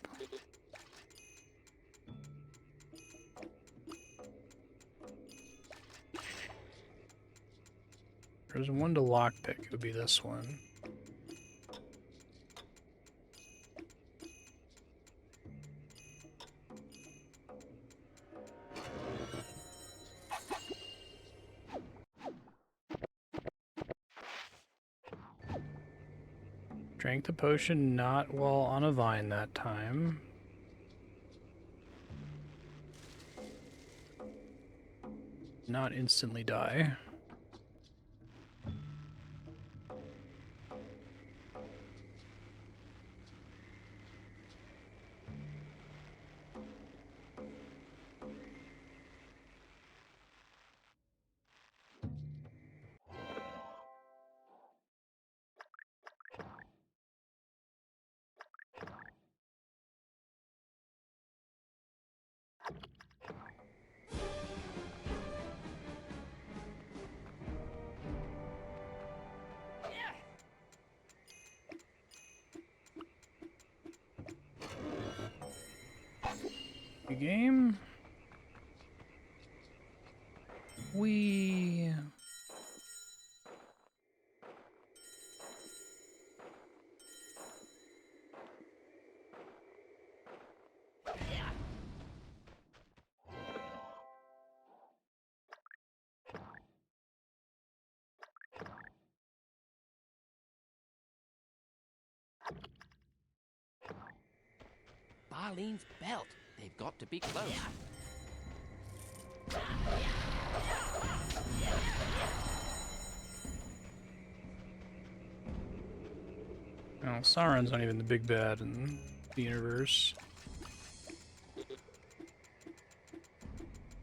There's one to lockpick. It would be this one. Drank the potion not while on a vine that time. Not instantly die. Game. We Barlene's belt. They've got to be close. Oh, Sauron's not even the big bad in the universe.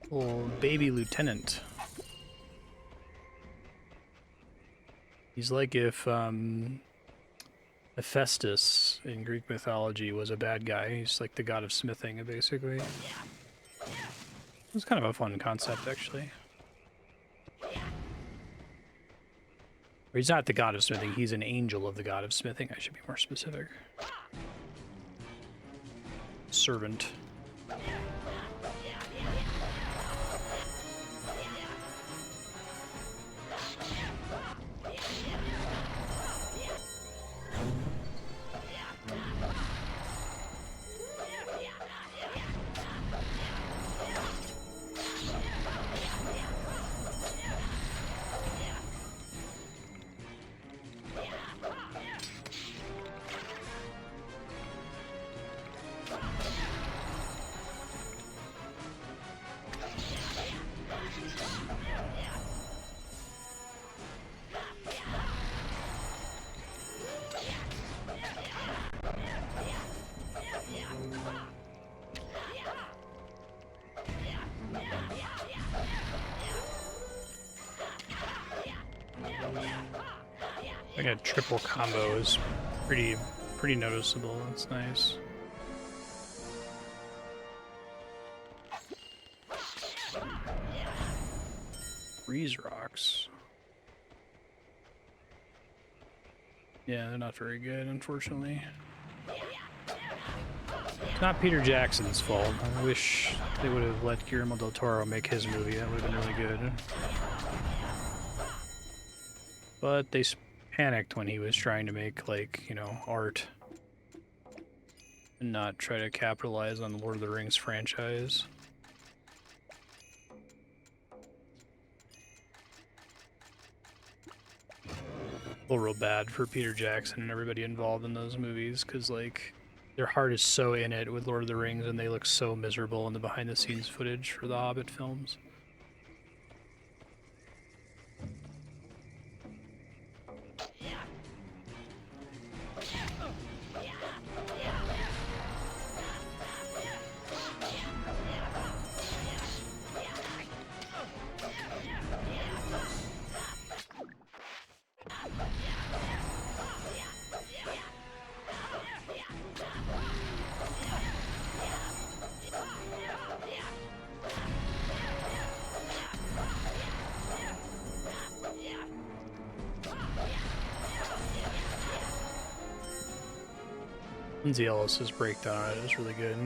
Little baby lieutenant. He's like if Hephaestus in Greek mythology was a bad guy. He's like the god of smithing, basically. It's kind of a fun concept, actually. Or he's not the god of smithing, he's an angel of the god of smithing. I should be more specific. Servant. I got a triple combo is pretty noticeable. That's nice. Freeze rocks. Yeah, they're not very good, unfortunately. It's not Peter Jackson's fault. I wish they would have let Guillermo del Toro make his movie. That would have been really good. But they panicked when he was trying to make, like, you know, art. And not try to capitalize on the Lord of the Rings franchise. Feel real bad for Peter Jackson and everybody involved in those movies, because, like, their heart is so in it with Lord of the Rings, and they look so miserable in the behind-the-scenes footage for the Hobbit films. Lindsay Ellis's breakdown on it is really good.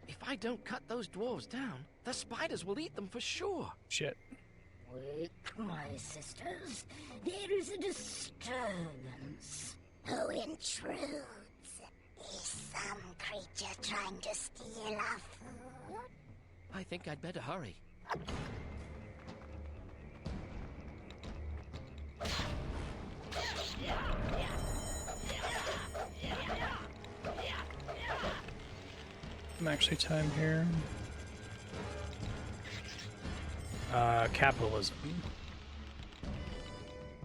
If I don't cut those dwarves down, the spiders will eat them for sure. Shit. Wake, my sisters. There is a disturbance. Who intrudes? Is some creature trying to steal our food? I think I'd better hurry. Actually, time here. Capitalism.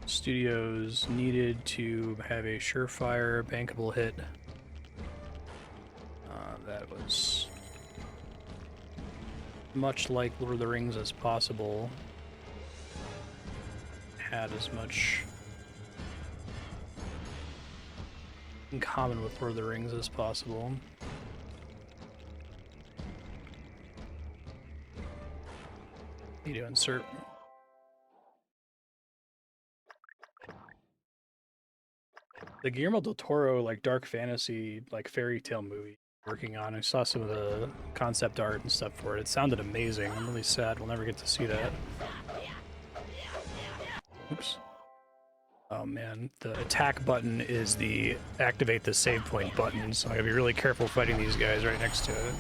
Studios needed to have a surefire, bankable hit. That was much like Lord of the Rings as possible. Had as much in common with Lord of the Rings as possible. Need to insert. The Guillermo del Toro, like, dark fantasy, like, fairy tale movie working on. I saw some of the concept art and stuff for it. It sounded amazing. I'm really sad we'll never get to see that. Oops. Oh man, the attack button is the activate the save point button, so I gotta be really careful fighting these guys right next to it.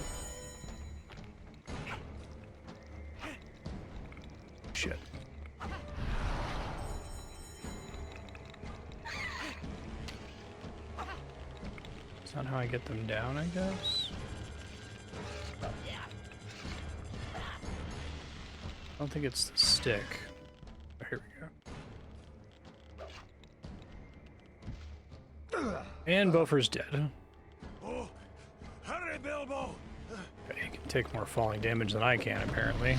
Shit. That's not how I get them down, I guess. I don't think it's the stick. Oh, here we go. And Bofur's dead. Oh, hurry, Bilbo! Okay, he can take more falling damage than I can, apparently.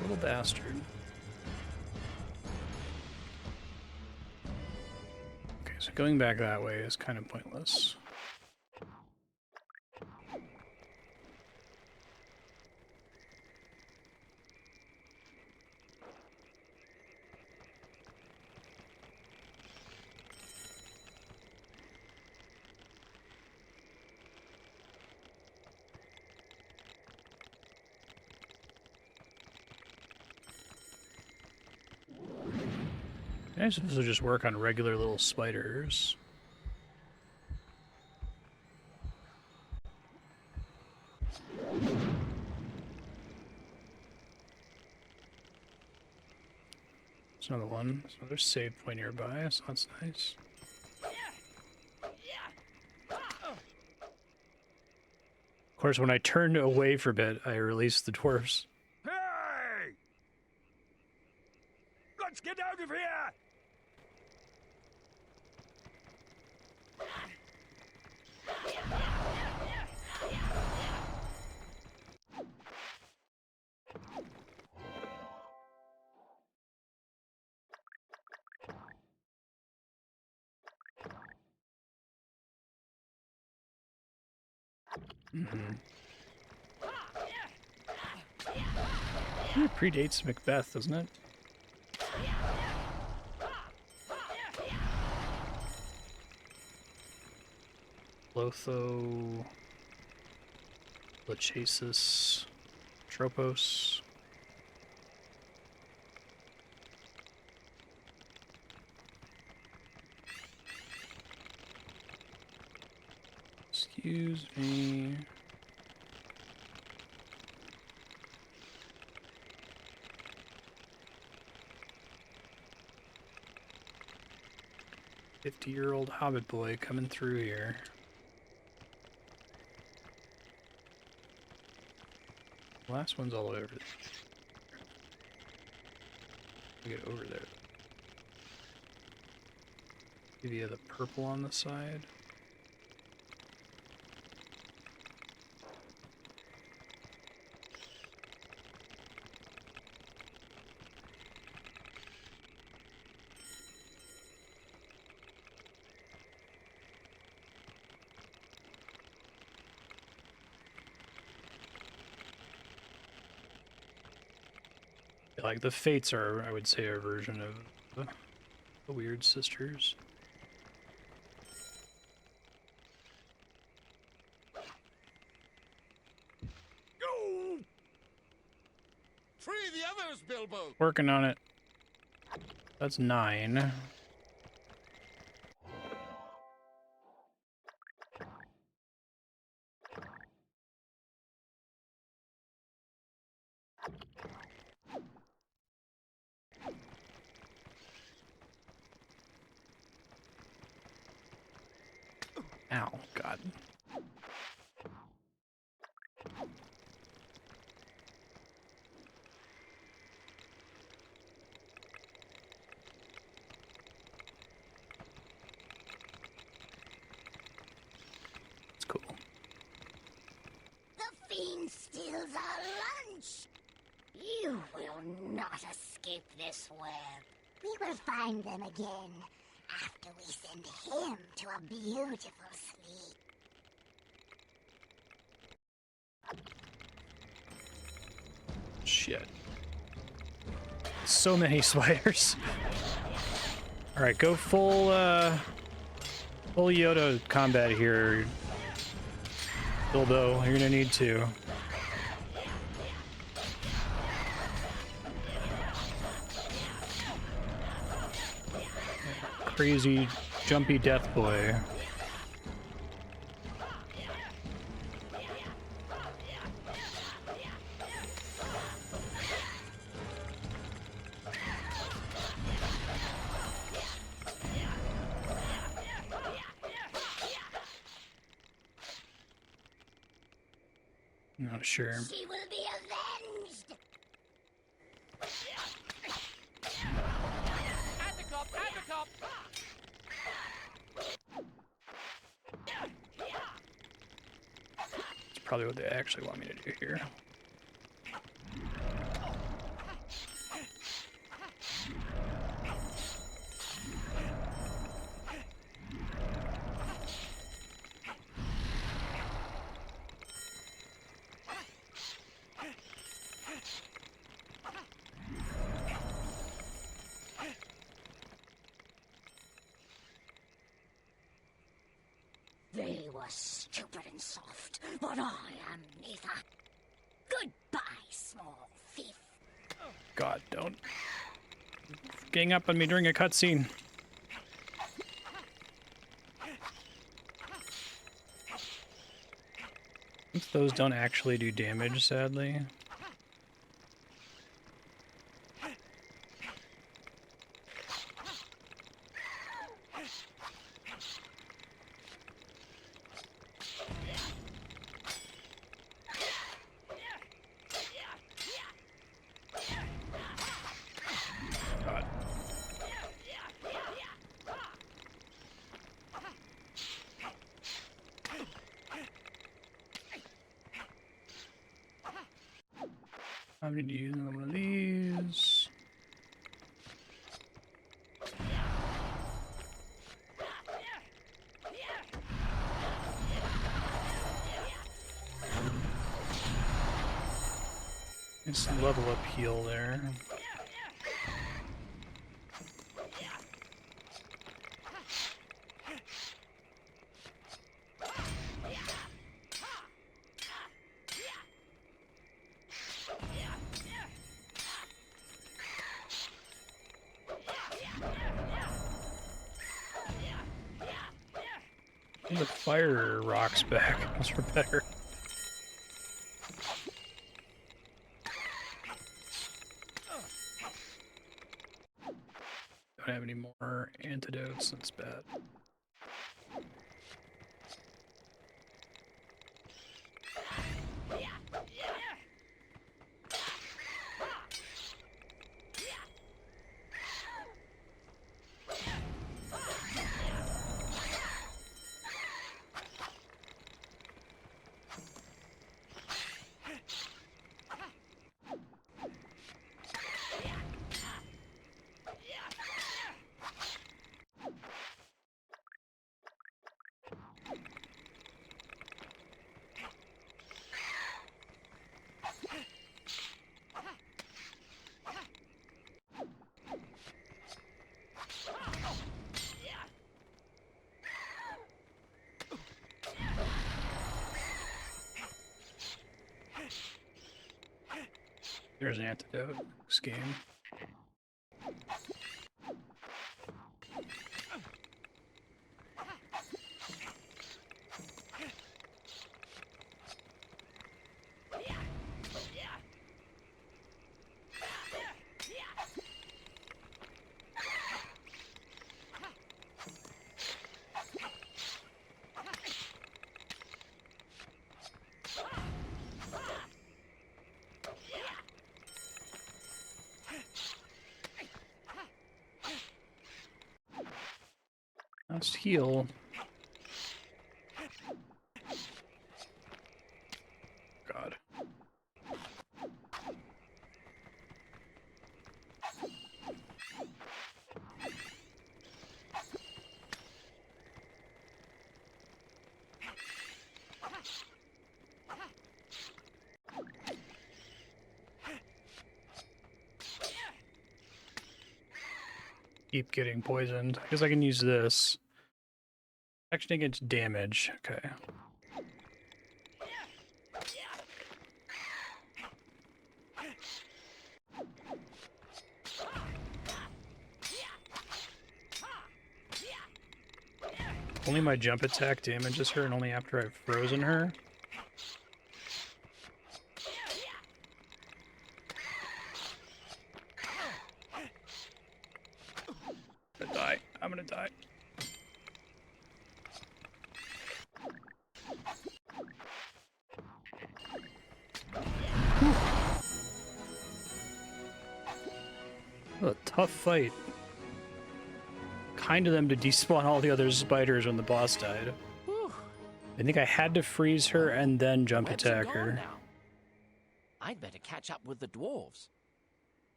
Little bastard. Okay, so going back that way is kind of pointless. I suppose we'll just work on regular little spiders. There's another one. There's another save point nearby, so that's nice. Of course, when I turned away for a bit, I released the dwarves. Hey! Let's get out of here! It predates Macbeth, doesn't it? Lotho, Lachesis, Tropos. Excuse me. "50-year-old Hobbit boy coming through here." The last one's all the way over there. Get over there. Give you the purple on the side. Like, the Fates are, I would say, a version of the Weird Sisters. Go! Free the others, Bilbo! Working on it. That's 9. Ow, God. It's cool. The fiend steals our lunch! You will not escape this web. We will find them again after we send him to a beautiful sleep. Shit. So many spiders. Alright, go full Yoda combat here, Bilbo. You're gonna need to. Crazy, jumpy death boy. Not sure. She will be avenged! At the cop! At the cop! probably what they actually want me to do here. They were stupid and soft, but I am neither. Goodbye, small thief. God, don't gang up on me during a cutscene. Those don't actually do damage, sadly. God. I'm going to use one of these. It's level up heal there. The fire rocks back. Those were better. Don't have any more antidotes. That's bad. There's an antidote. This game. Let's heal. God. Keep getting poisoned. I guess I can use this. Action against damage. Okay. Only my jump attack damages her, and only after I've frozen her. I'm gonna die. I'm gonna die. What a tough fight. Kind of them to despawn all the other spiders when the boss died. Whew. I think I had to freeze her and then jump Webs are attack gone her. now. I'd better catch up with the dwarves.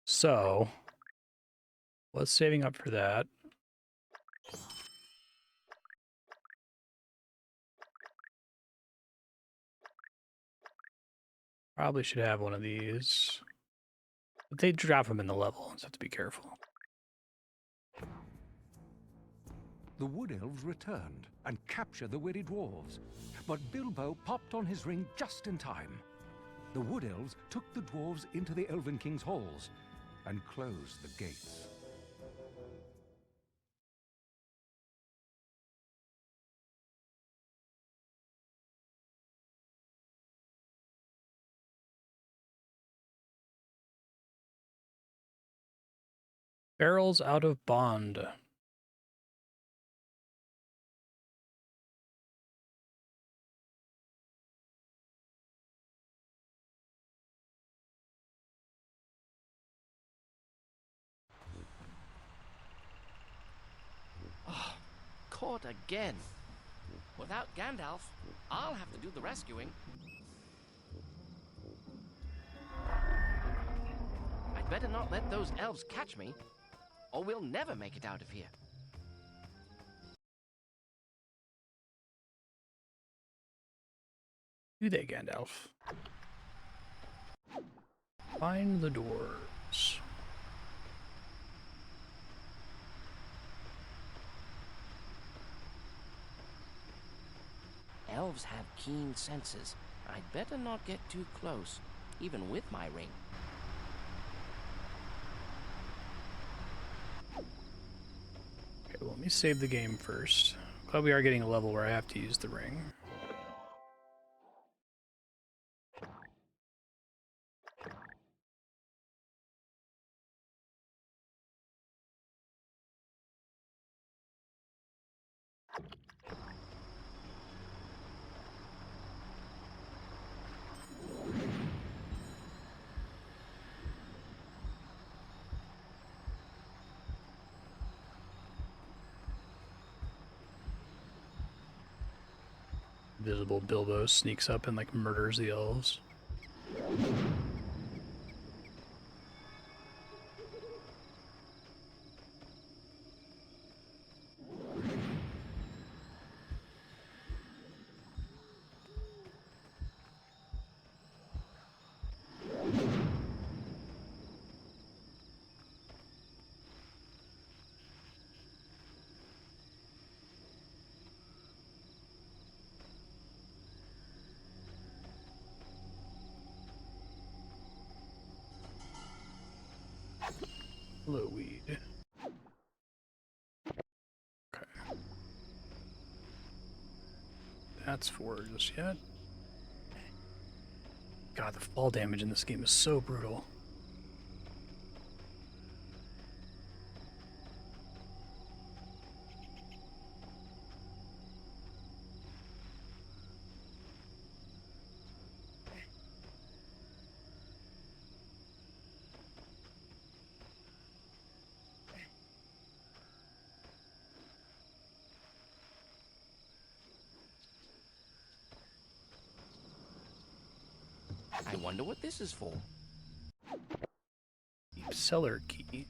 So, was saving up for that. Probably should have one of these. But they drop them in the level, so have to be careful. The wood elves returned and captured the weary dwarves, but Bilbo popped on his ring just in time. The wood elves took the dwarves into the Elven King's halls and closed the gates. Barrels out of bond. Caught again. Without Gandalf, I'll have to do the rescuing. I'd better not let those elves catch me, or we'll never make it out of here. Do they, Gandalf? Find the dwarves. Elves have keen senses. I'd better not get too close, even with my ring. Okay, well, let me save the game first. Glad we are getting a level where I have to use the ring. Visible Bilbo sneaks up and like murders the elves. Hello, weed. Okay. That's 4 just yet. God, the fall damage in this game is so brutal. I wonder what this is for. Deep cellar key.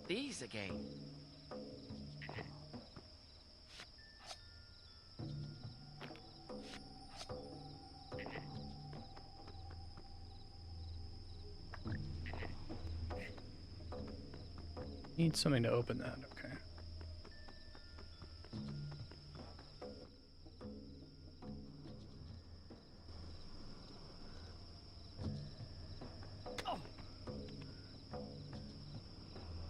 These again. Need something to open that, okay.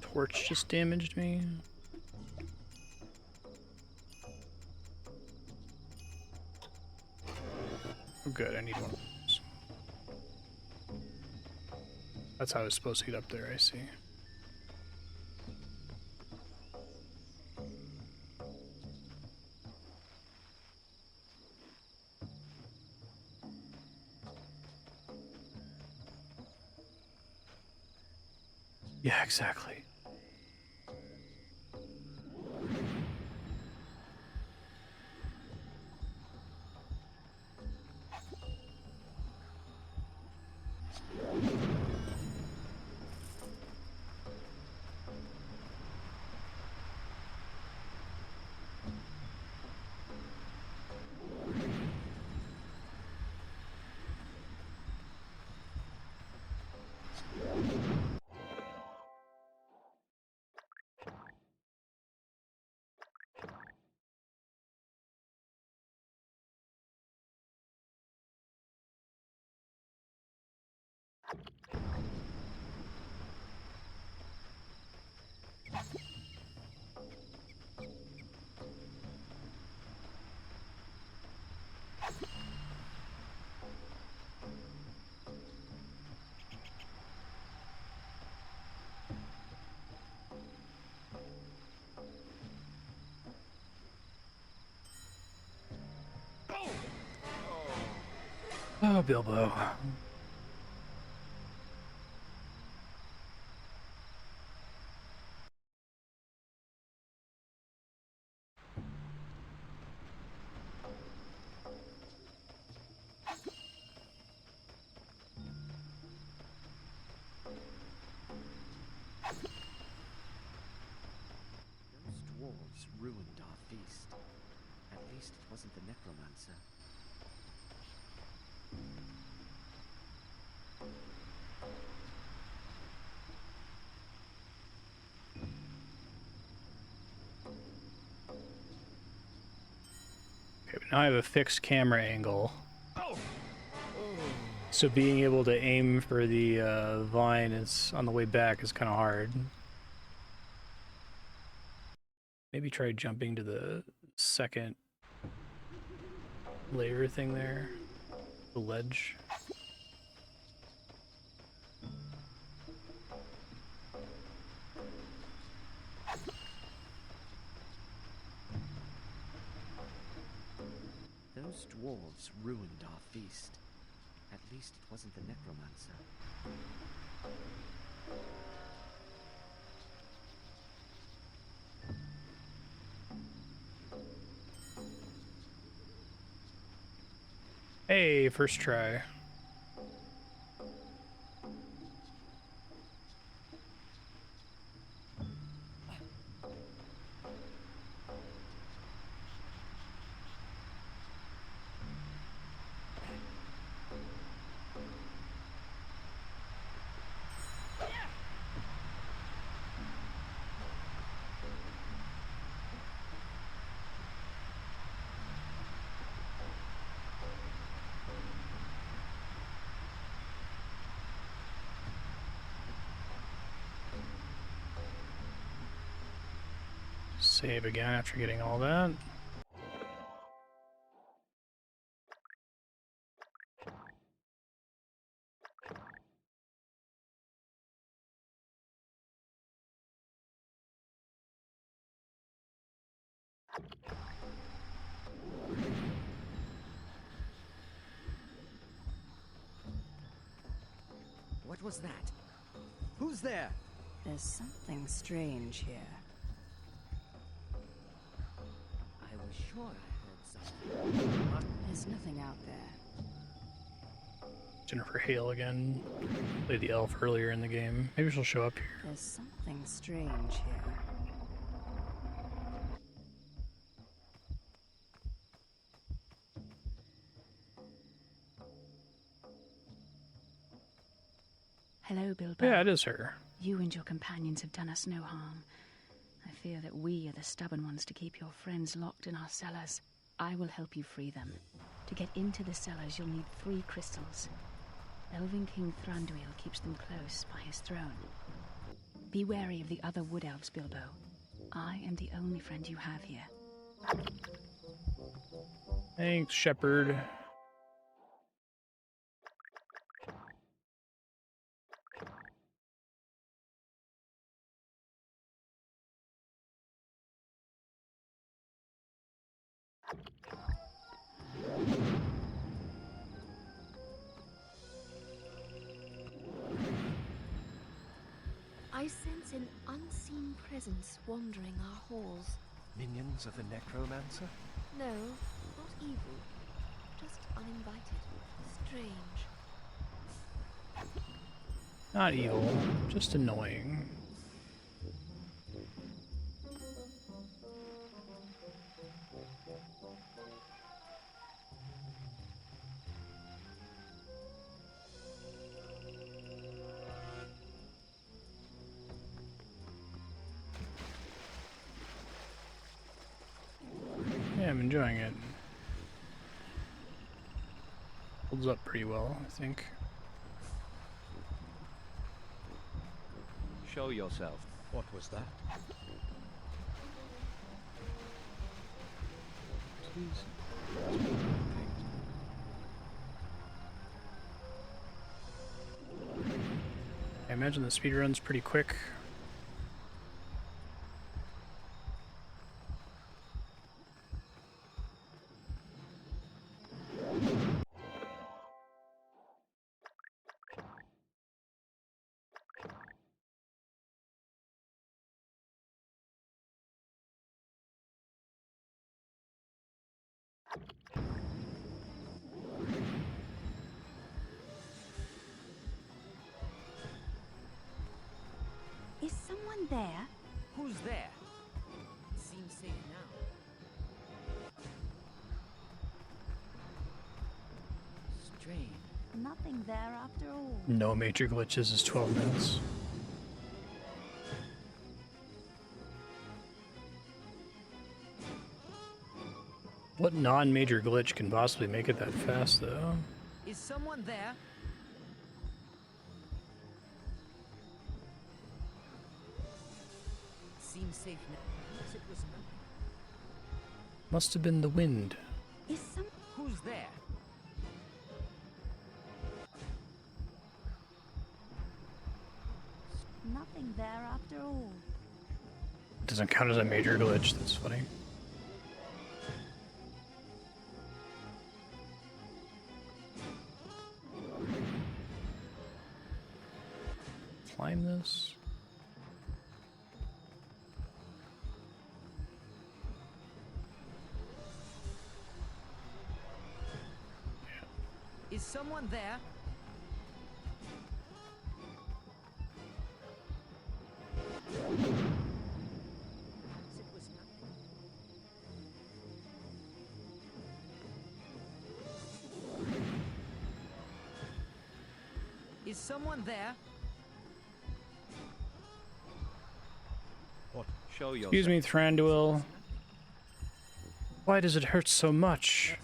Torch just damaged me. Oh good, I need one of those. That's how I was supposed to get up there, I see. Yeah, exactly. Oh, Bilbo. Those dwarves ruined our feast. At least it wasn't the Necromancer. Okay, but now I have a fixed camera angle. So being able to aim for the vine is on the way back is kind of hard. Maybe try jumping to the second layer thing there, the ledge. Those dwarves ruined our feast. At least it wasn't the Necromancer. Hey, first try. Save again after getting all that. What was that? Who's there? There's something strange here. I was sure I heard something. There's nothing out there. Jennifer Hale again. Played the elf earlier in the game. Maybe she'll show up here. There's something strange here. Hello, Bilbo. Yeah, it is her. You and your companions have done us no harm. I fear that we are the stubborn ones to keep your friends locked in our cellars. I will help you free them. To get into the cellars, you'll need 3 crystals. Elven King Thranduil keeps them close by his throne. Be wary of the other wood elves, Bilbo. I am the only friend you have here. Thanks, Shepherd. I I sense an unseen presence wandering our halls. Minions of the Necromancer? No, not evil. Just uninvited. Strange. Not evil, just annoying. Yeah, I'm enjoying it. Holds up pretty well, I think. Show yourself. What was that? I imagine the speedrun's pretty quick. Is someone there? Who's there? Seems safe now. Strange. Nothing there after all. No major glitches is 12 minutes. What non-major glitch can possibly make it that fast, though? Is someone there? Seems safe now. Perhaps it was nothing. Must have been the wind. Is some... Who's there? Nothing there after all. Doesn't count as a major glitch, that's funny. Climb this. Is someone there? It was nothing. Is someone there? What? Show yourself. Excuse me, Thranduil. Why does it hurt so much?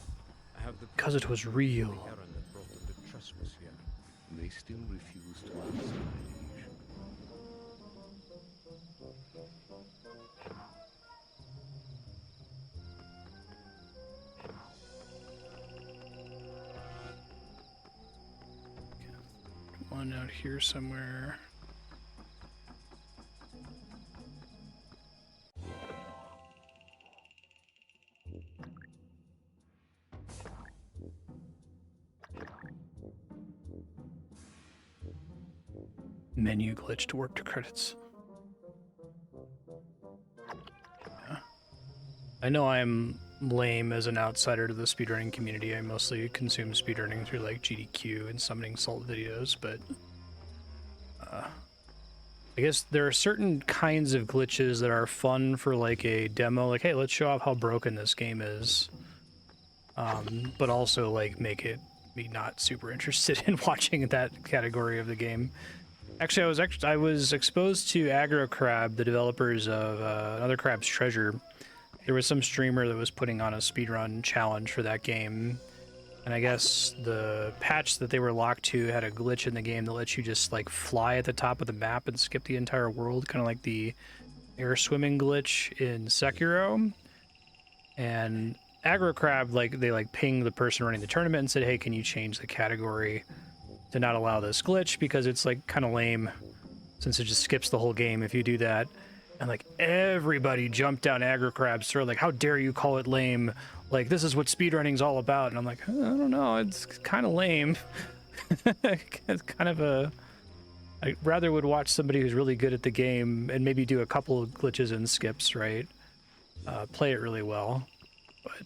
Because it was real. The errand that brought them to trespass here. They still refuse to answer, my liege. One out here somewhere. Menu glitch to work to credits. Yeah. I know I'm lame as an outsider to the speedrunning community. I mostly consume speedrunning through like GDQ and summoning salt videos, but I guess there are certain kinds of glitches that are fun for like a demo, like, hey, let's show off how broken this game is. But also like make it me not super interested in watching that category of the game. Actually, I was exposed to Aggro Crab, the developers of Another Crab's Treasure. There was some streamer that was putting on a speedrun challenge for that game, and I guess the patch that they were locked to had a glitch in the game that lets you just like fly at the top of the map and skip the entire world, kind of like the air swimming glitch in Sekiro. And Aggro Crab, like, they like pinged the person running the tournament and said, hey, can you change the category to not allow this glitch, because it's like kind of lame since it just skips the whole game if you do that. And like everybody jumped down Aggro Crab's throat, like, how dare you call it lame, like this is what speedrunning's all about. And I'm like, I don't know, it's kind of lame. It's kind of I rather would watch somebody who's really good at the game and maybe do a couple of glitches and skips, right? Play it really well. But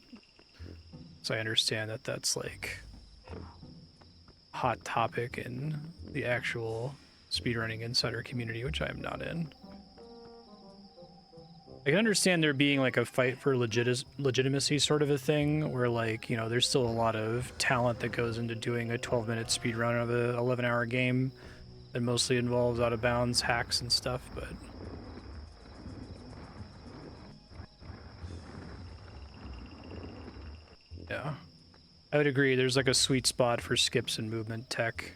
so I understand that that's like a hot topic in the actual speedrunning insider community, which I am not in. I can understand there being like a fight for legitimacy sort of a thing where like, you know, there's still a lot of talent that goes into doing a 12-minute speedrun of a 11-hour game that mostly involves out of bounds hacks and stuff, but yeah. I would agree there's like a sweet spot for skips and movement tech.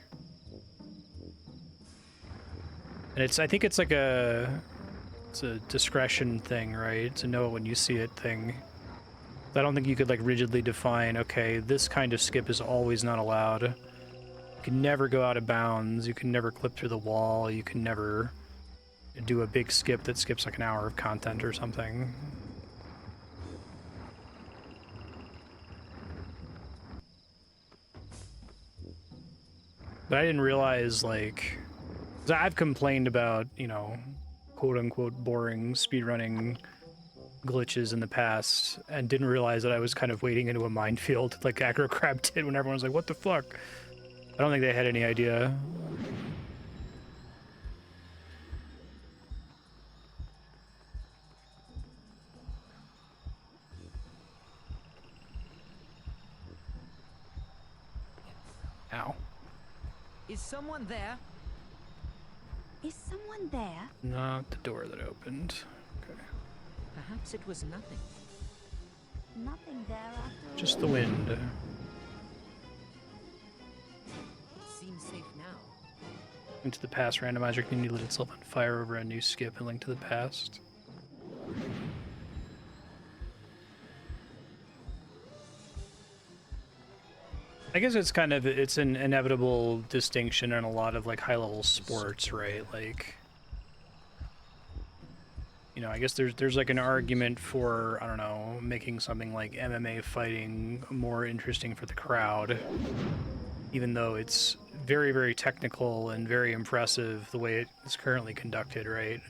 And I think it's like it's a discretion thing, right? It's a know it when you see it thing. I don't think you could like rigidly define, okay, this kind of skip is always not allowed. You can never go out of bounds, you can never clip through the wall, you can never do a big skip that skips like an hour of content or something. But I didn't realize, like, 'cause I've complained about, you know, quote-unquote boring speedrunning glitches in the past and didn't realize that I was kind of wading into a minefield like Aggro Crab did when everyone was like, what the fuck? I don't think they had any idea. Ow. Is someone there? Is someone there? Not the door that opened. Okay. Perhaps it was nothing. Nothing there after Just the wind. It seems safe now. Into the past randomizer community lit itself on fire over a new skip and link to the past. I guess it's kind of, it's an inevitable distinction in a lot of like high-level sports, right? Like, you know, I guess there's like an argument for, I don't know, making something like MMA fighting more interesting for the crowd, even though it's very, very technical and very impressive the way it is currently conducted, right?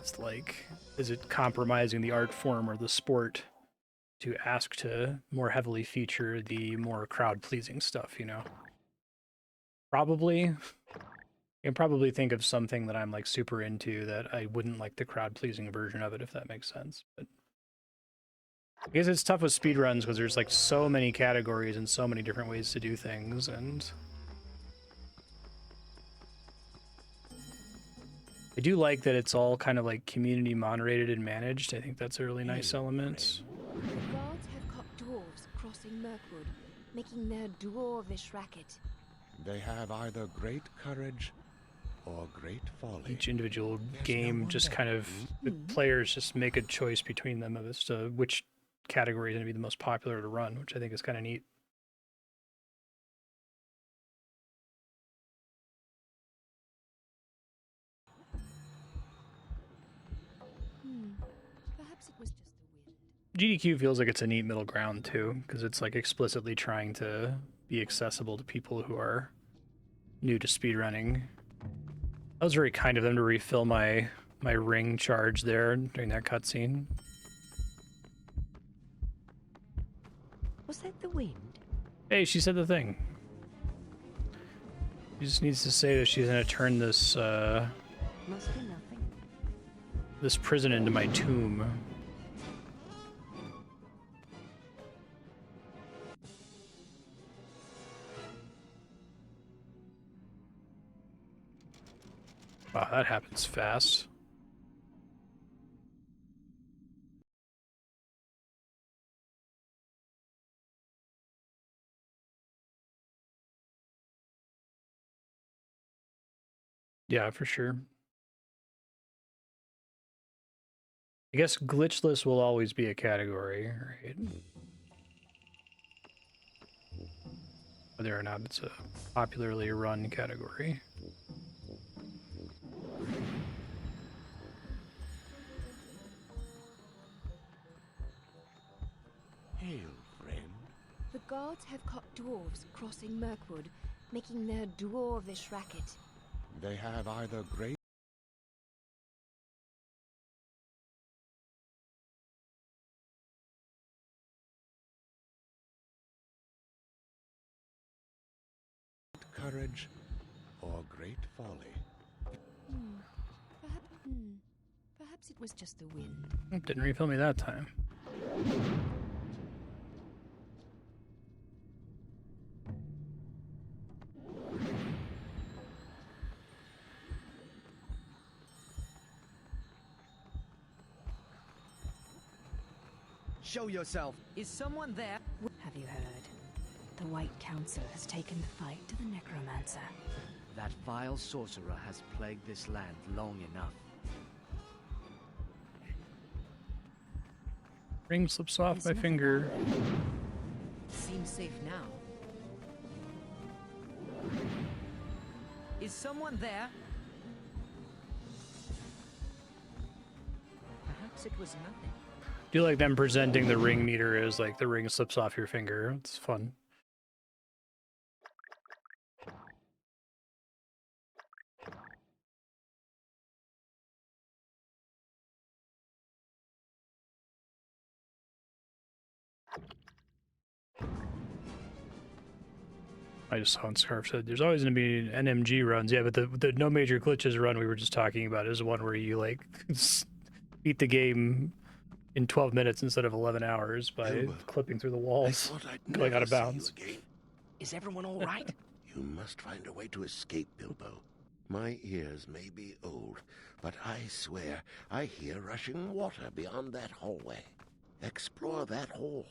It's like, is it compromising the art form or the sport to ask to more heavily feature the more crowd-pleasing stuff, you know? Probably. I can probably think of something that I'm like super into that I wouldn't like the crowd-pleasing version of it, if that makes sense. But I guess it's tough with speedruns because there's like so many categories and so many different ways to do things, and I do like that it's all kind of like community moderated and managed. I think that's a really nice element. The guards have caught dwarves crossing Mirkwood, making their dwarvish racket. They have either great courage or great folly. Each individual There's game no one just there. kind of, the players just make a choice between them as to which category is going to be the most popular to run, which I think is kind of neat. Perhaps it was just the wind. GDQ feels like it's a neat middle ground too, because it's like explicitly trying to be accessible to people who are new to speedrunning. That was very kind of them to refill my ring charge there during that cutscene. Was that the wind? Hey, she said the thing. She just needs to say that she's gonna turn this Must be nothing. this prison into my tomb. Wow, that happens fast. Yeah, for sure. I guess glitchless will always be a category, right? Whether or not it's a popularly run category. Hail, friend. The guards have caught dwarves crossing Mirkwood, making their dwarvish racket. They have either great courage or great folly. Perhaps it was just the wind. It didn't refill me that time. Show yourself. Is someone there? Have you heard? The White Council has taken the fight to the Necromancer. That vile sorcerer has plagued this land long enough. Ring slips off my finger. Seems safe now. Is someone there? Perhaps it was nothing. Do you like them presenting the ring meter as like the ring slips off your finger? It's fun. I just saw on Scarf said there's always going to be NMG runs. Yeah, but the no major glitches run we were just talking about is one where you like beat the game in 12 minutes instead of 11 hours by clipping through the walls, going out of bounds. Is everyone all right? You must find a way to escape, Bilbo. My ears may be old, but I swear I hear rushing water beyond that hallway. Explore that hole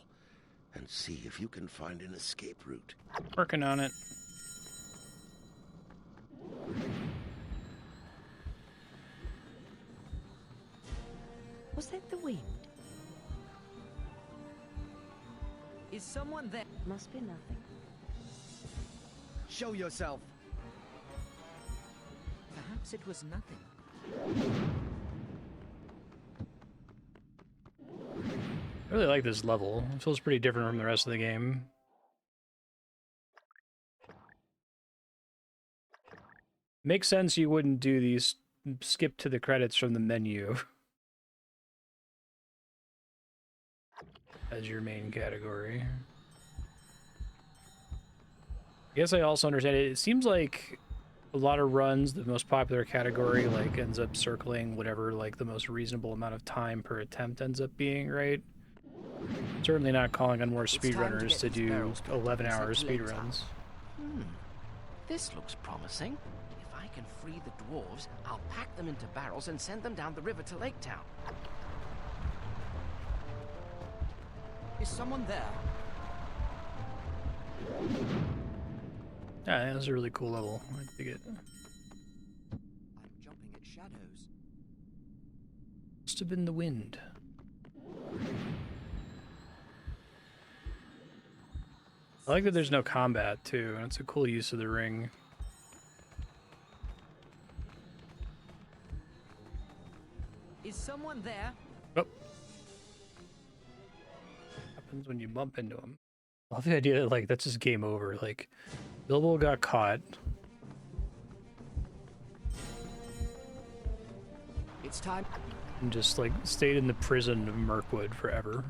and see if you can find an escape route. Working on it. Was that the wind? Is someone there? Must be nothing. Show yourself. Perhaps it was nothing. I really like this level. It feels pretty different from the rest of the game. Makes sense you wouldn't do these skip to the credits from the menu as your main category. I guess I also understand it. It seems like a lot of runs, the most popular category like ends up circling whatever like the most reasonable amount of time per attempt ends up being, right? Certainly not calling on more speedrunners to do 11-hour speedruns. This looks promising. If I can free the dwarves, I'll pack them into barrels and send them down the river to Lake Town. Is someone there? Yeah, that's a really cool level. I dig it. I'm jumping at shadows. Must have been the wind. I like that there's no combat, too, and it's a cool use of the ring. Is someone there? Oh. Happens when you bump into him. I love the idea that, like, that's just game over. Like, Bilbo got caught. It's time. And just, like, stayed in the prison of Mirkwood forever.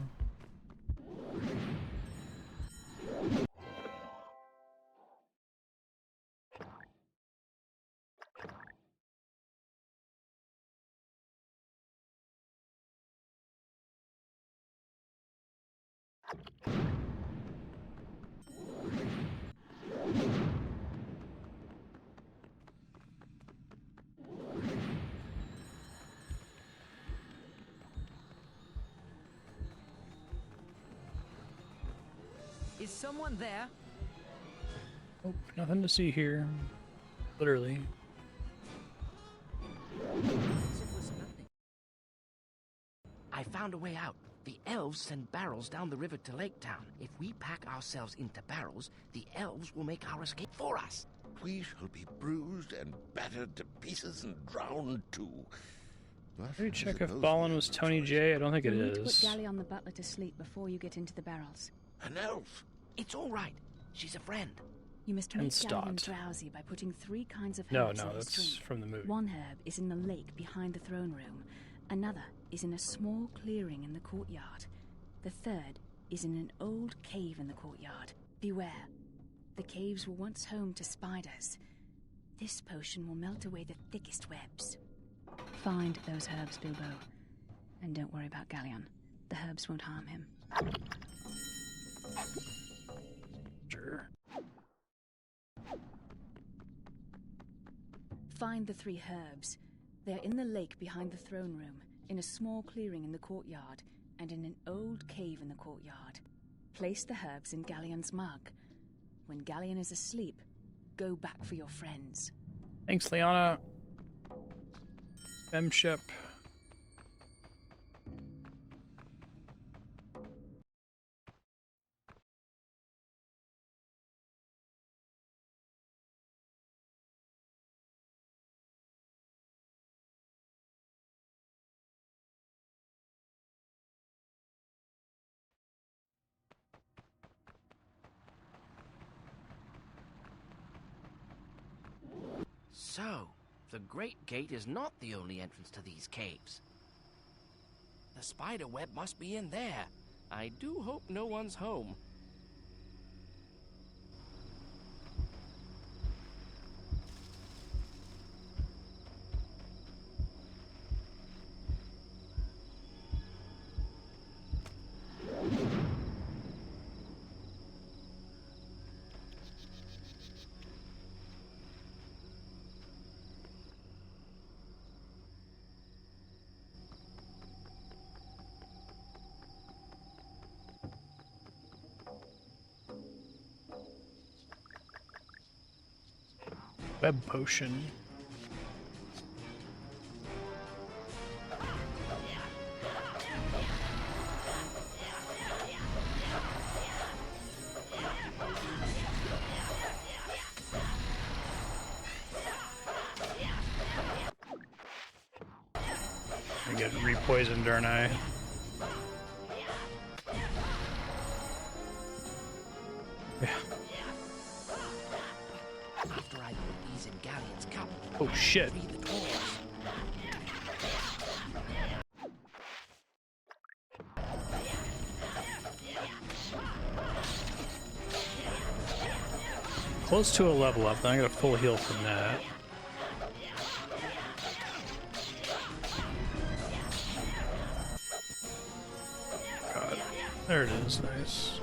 Is someone there? Oh, nothing to see here. Literally. I found a way out. The elves send barrels down the river to Lake Town. If we pack ourselves into barrels, the elves will make our escape for us. We shall be bruised and battered to pieces and drowned too. But Let me check if Balin was Tony J. I don't think it You need to put is. Galleon the butler to sleep before you get into the barrels. an elf. It's all right. She's a friend. You must And make Gallion Stott. drowsy by putting 3 kinds of No, herbs no, in his that's drink. from the movie. One herb is in the lake behind the throne room. Another is in a small clearing in the courtyard. The third is in an old cave in the courtyard. Beware. The caves were once home to spiders. This potion will melt away the thickest webs. Find those herbs, Bilbo. And don't worry about Gallion. The herbs won't harm him. Sure. Find the 3 herbs. They're in the lake behind the throne room, in a small clearing in the courtyard, and in an old cave in the courtyard. Place the herbs in Gallion's mug. When Gallion is asleep, go back for your friends. Thanks, Liana. Femship. So, the Great Gate is not the only entrance to these caves. The spider web must be in there. I do hope no one's home. Web potion. I get repoisoned, aren't I? Yeah. After I put these in Gallion's cup, Oh shit. free the dwarves. Close to a level up, then I got a full heal from that. God, there it is, nice.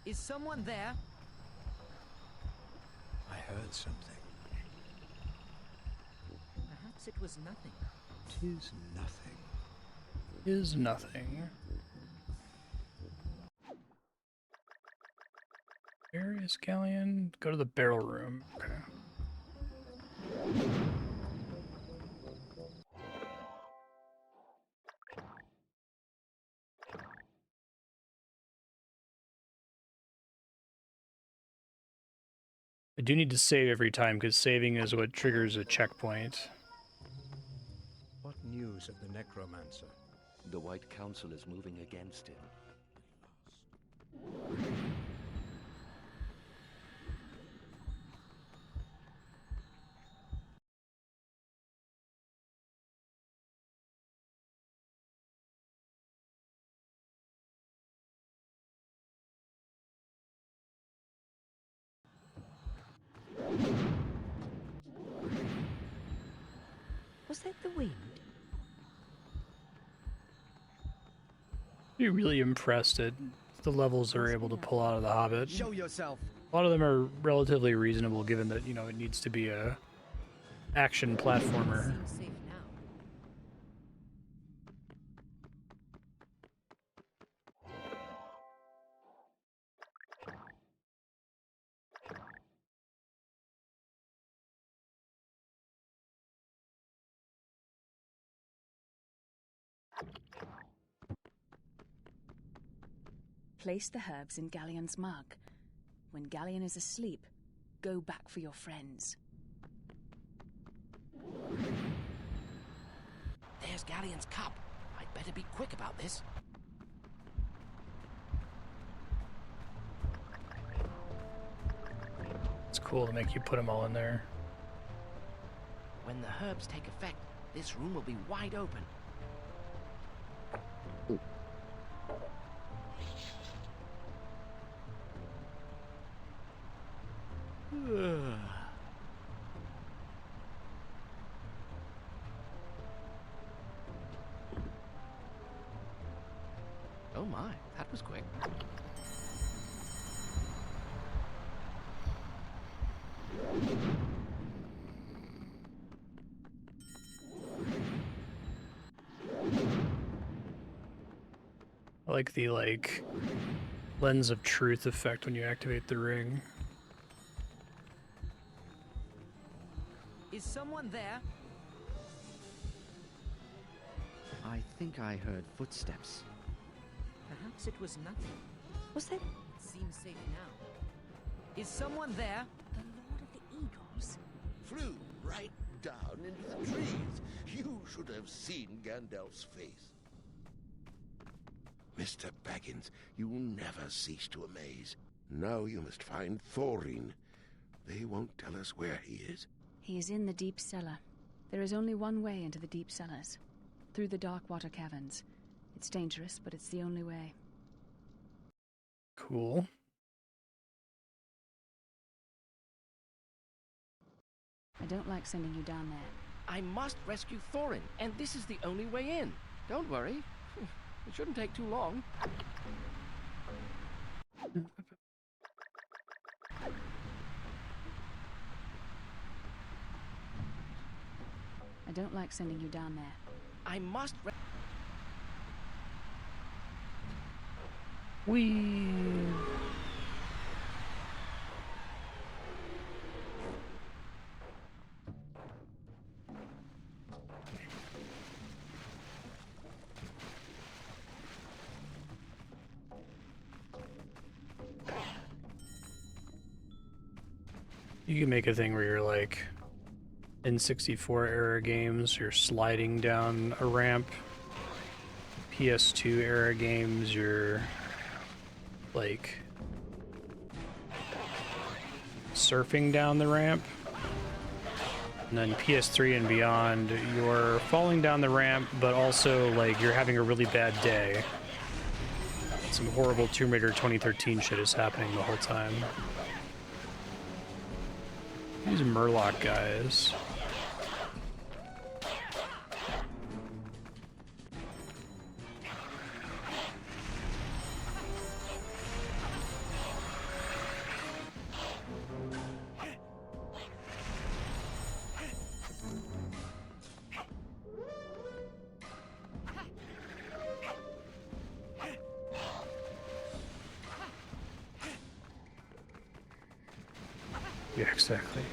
Is someone there? I heard something. Perhaps it was nothing. Tis nothing. Is nothing. Where is Gallion? Go to the barrel room. Okay. I do need to save every time, because saving is what triggers a checkpoint. What news of the Necromancer? The White Council is moving against him. Was that the wind? Be really impressed at the levels they're able to pull out of the Hobbit. Show yourself. A lot of them are relatively reasonable, given that, you know, it needs to be a action platformer. Seems safe now. Place the herbs in Galleon's mug. When Galleon is asleep, go back for your friends. There's Galleon's cup. I'd better be quick about this. It's cool to make you put them all in there. When the herbs take effect, this room will be wide open. Oh my, that was quick. I like the, lens of truth effect when you activate the ring. Is someone there? I think I heard footsteps. Perhaps it was nothing. Was that It seems safe now. Is someone there? the Lord of the Eagles? Flew right down into the trees. You should have seen Gandalf's face. Mr. Baggins, you never cease to amaze. Now you must find Thorin. They won't tell us where he is. He is in the deep cellar. There is only one way into the deep cellars. Through the dark water caverns. It's dangerous, but it's the only way. Cool. I don't like sending you down there. I must rescue Thorin, and this is the only way in. Don't worry. It shouldn't take too long. I don't like sending you down there. I must Whee! You can make a thing where you're like N64 era games, you're sliding down a ramp. PS2 era games, you're like surfing down the ramp. And then PS3 and beyond, you're falling down the ramp, but also like you're having a really bad day. Some horrible Tomb Raider 2013 shit is happening the whole time. These Murloc guys. Yeah, exactly.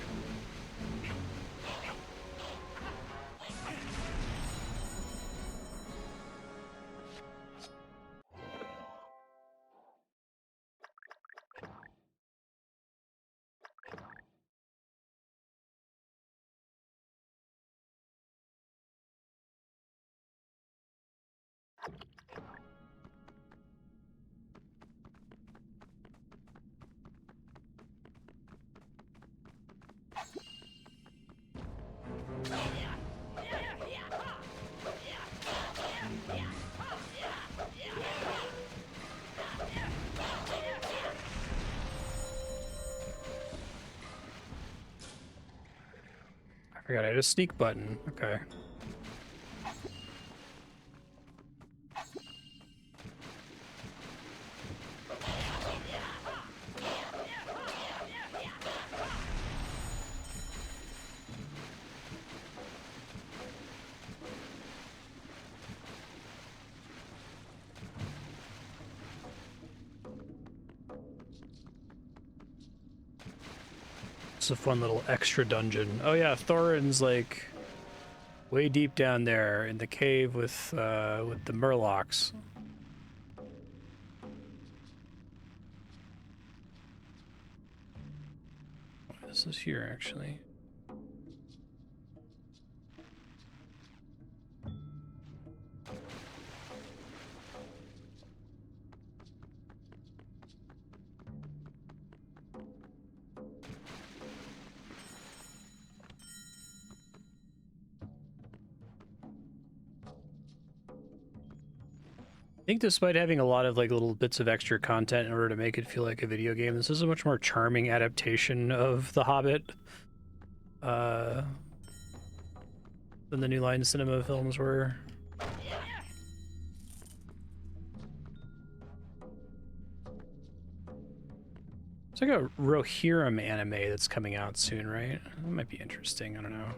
I got a sneak button. Okay. It's a fun little extra dungeon. Oh yeah, Thorin's like way deep down there in the cave with the murlocs. This is here actually. I think despite having a lot of like little bits of extra content in order to make it feel like a video game, this is a much more charming adaptation of The Hobbit than the New Line Cinema films were. It's like a Rohirrim anime that's coming out soon, right? That might be interesting, I don't know.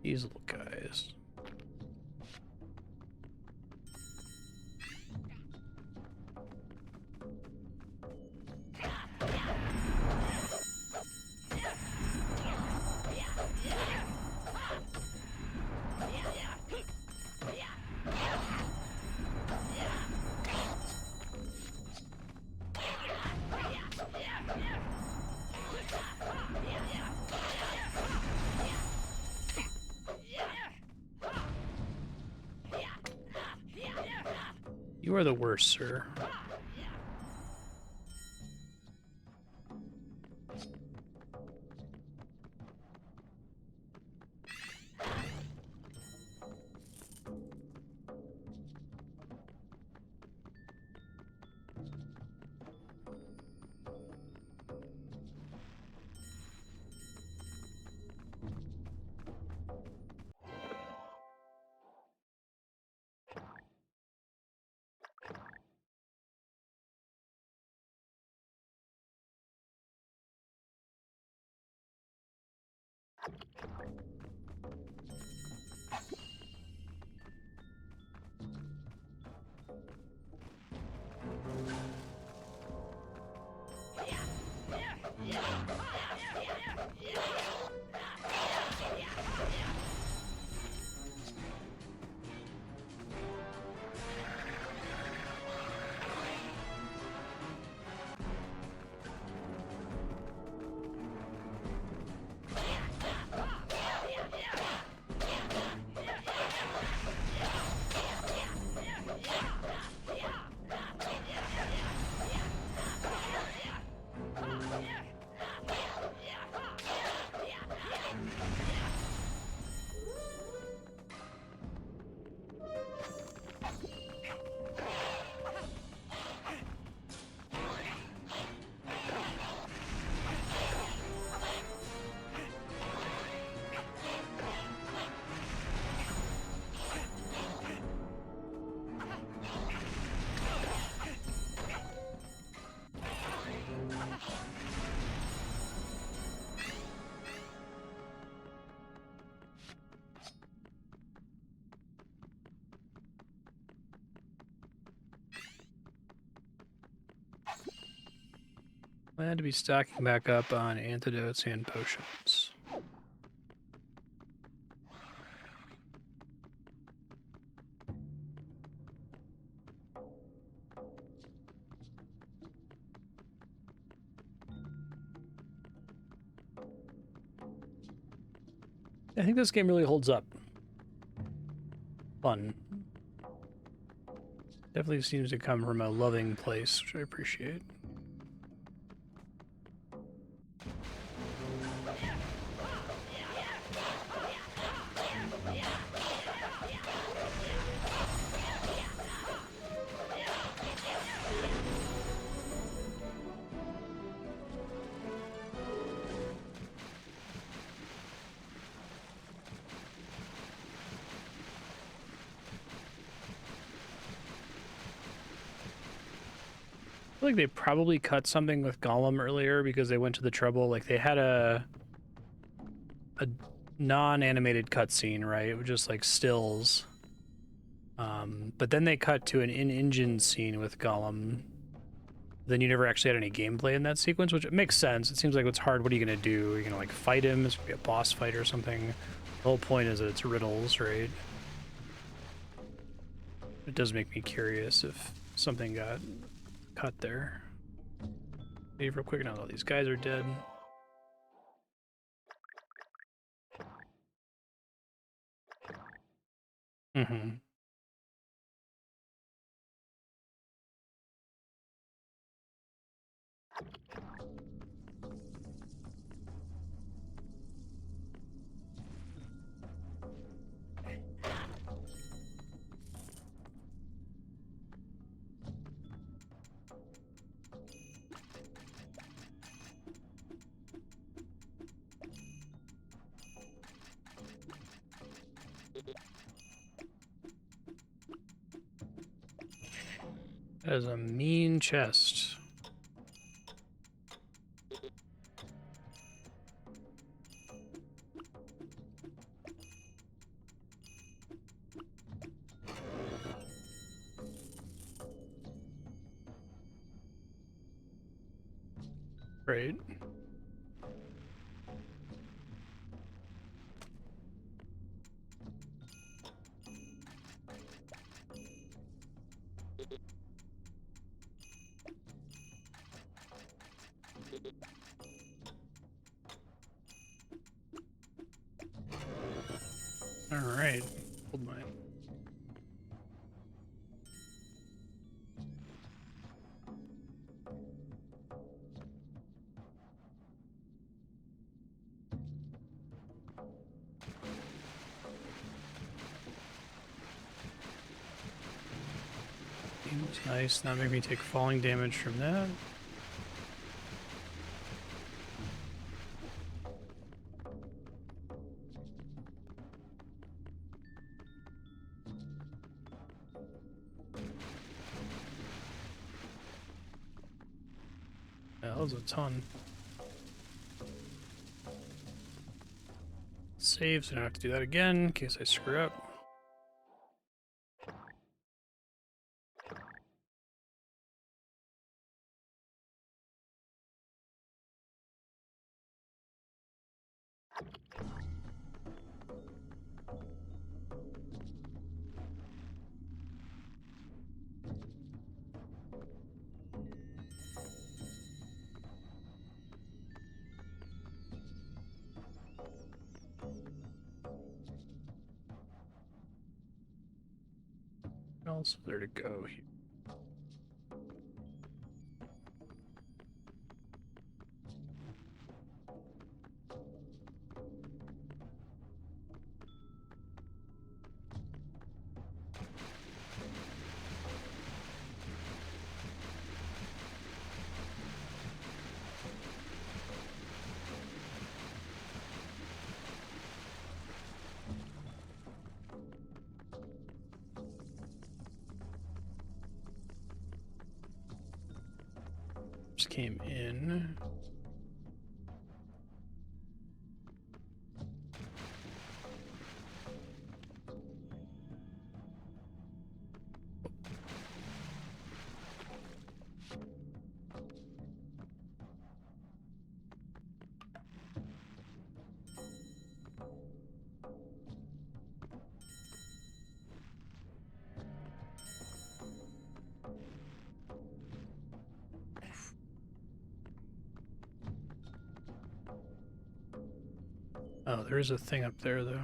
These little guys. You are the worst, sir. Glad to be stocking back up on antidotes and potions. I think this game really holds up. Fun. Definitely seems to come from a loving place, which I appreciate. I feel like they probably cut something with Gollum earlier because they went to the trouble. Like they had a non-animated cutscene, right? It was just like stills. But then they cut to an in-engine scene with Gollum. Then you never actually had any gameplay in that sequence, which makes sense. It seems like what's hard. What are you gonna do? Are you gonna like fight him? It's gonna be a boss fight or something. The whole point is that it's riddles, right? It does make me curious if something got cut there. Leave real quick now. All these guys are dead. Mm-hmm. That is a mean chest. Right. All right. Hold mine. Nice. Not make me take falling damage from that. Yeah, that was a ton. Save, so I don't have to do that again in case I screw up. What else is there to go here? Just came in. Oh, there is a thing up there, though.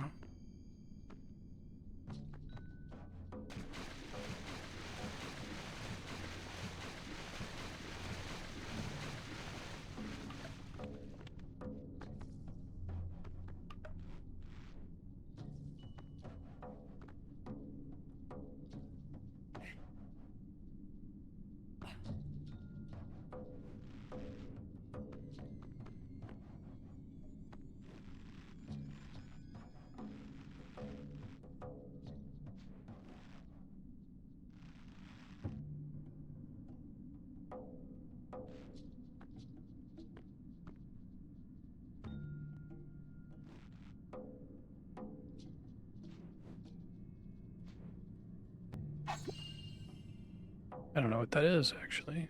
I don't know what that is, actually.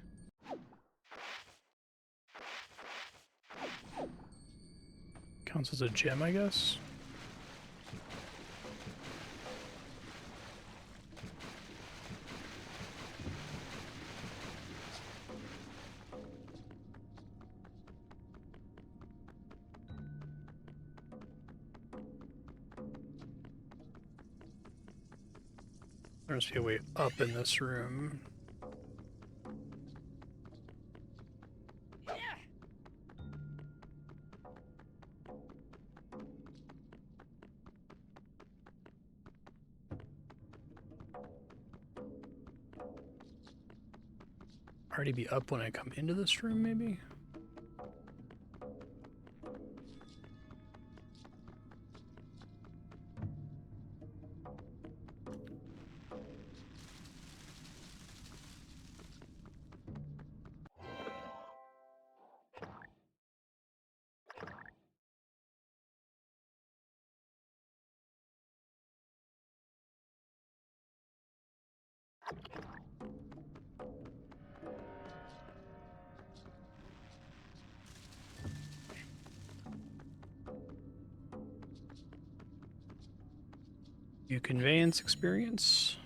Counts as a gem, I guess? There must be a way up in this room. Already be up when I come into this room, maybe? You conveyance experience.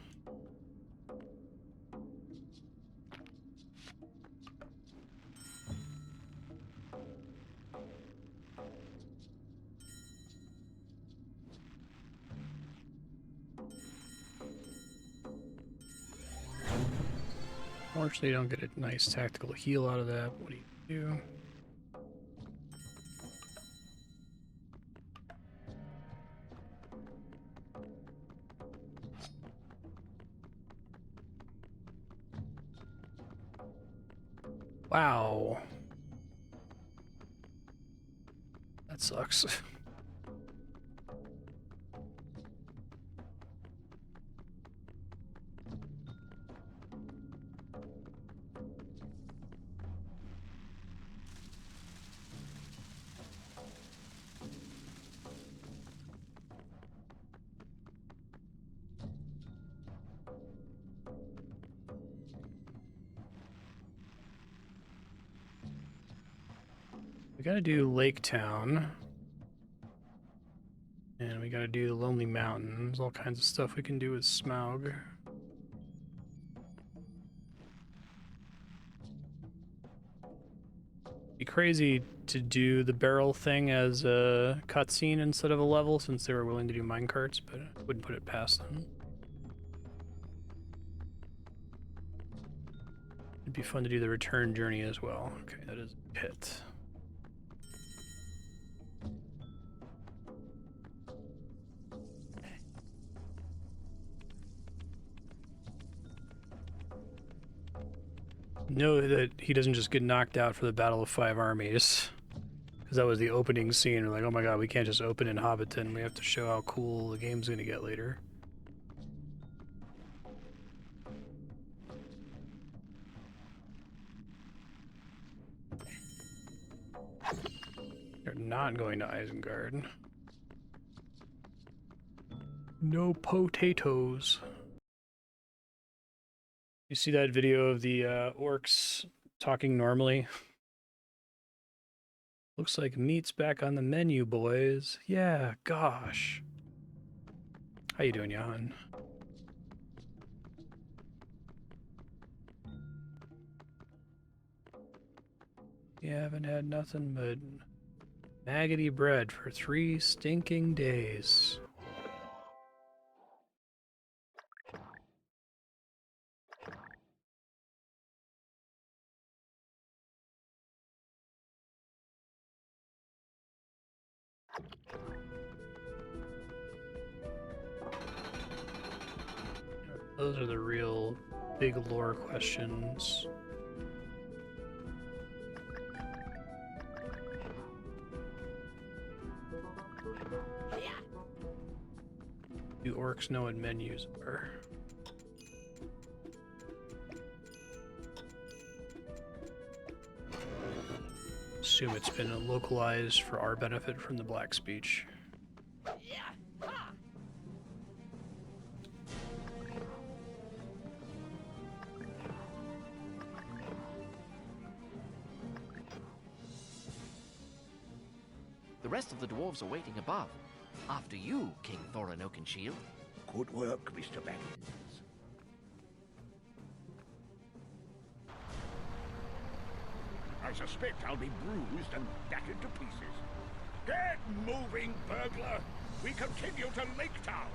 Unfortunately, you don't get a nice tactical heal out of that. What do you do? Wow. That sucks. We gotta do Lake Town. And we gotta do the Lonely Mountains. All kinds of stuff we can do with Smaug. Be crazy to do the barrel thing as a cutscene instead of a level, since they were willing to do minecarts, but I wouldn't put it past them. It'd be fun to do the return journey as well. Okay, that is a pit. Know that he doesn't just get knocked out for the Battle of Five Armies. Because that was the opening scene. We're like, oh my god, we can't just open in Hobbiton. We have to show how cool the game's gonna get later. You're not going to Isengard. No potatoes. You see that video of the orcs talking normally? Looks like meat's back on the menu, boys. Yeah, gosh. How you doing, Johan? You haven't had nothing but Maggoty bread for 3 stinking days. Those are the real big lore questions. Do orcs know what menus are? Assume it's been localized for our benefit from the Black speech. The rest of the dwarves are waiting above. After you, King Thorin Oakenshield. Good work, Mr. Baggins. I suspect I'll be bruised and battered to pieces. Get moving, burglar! We continue to Lake Town!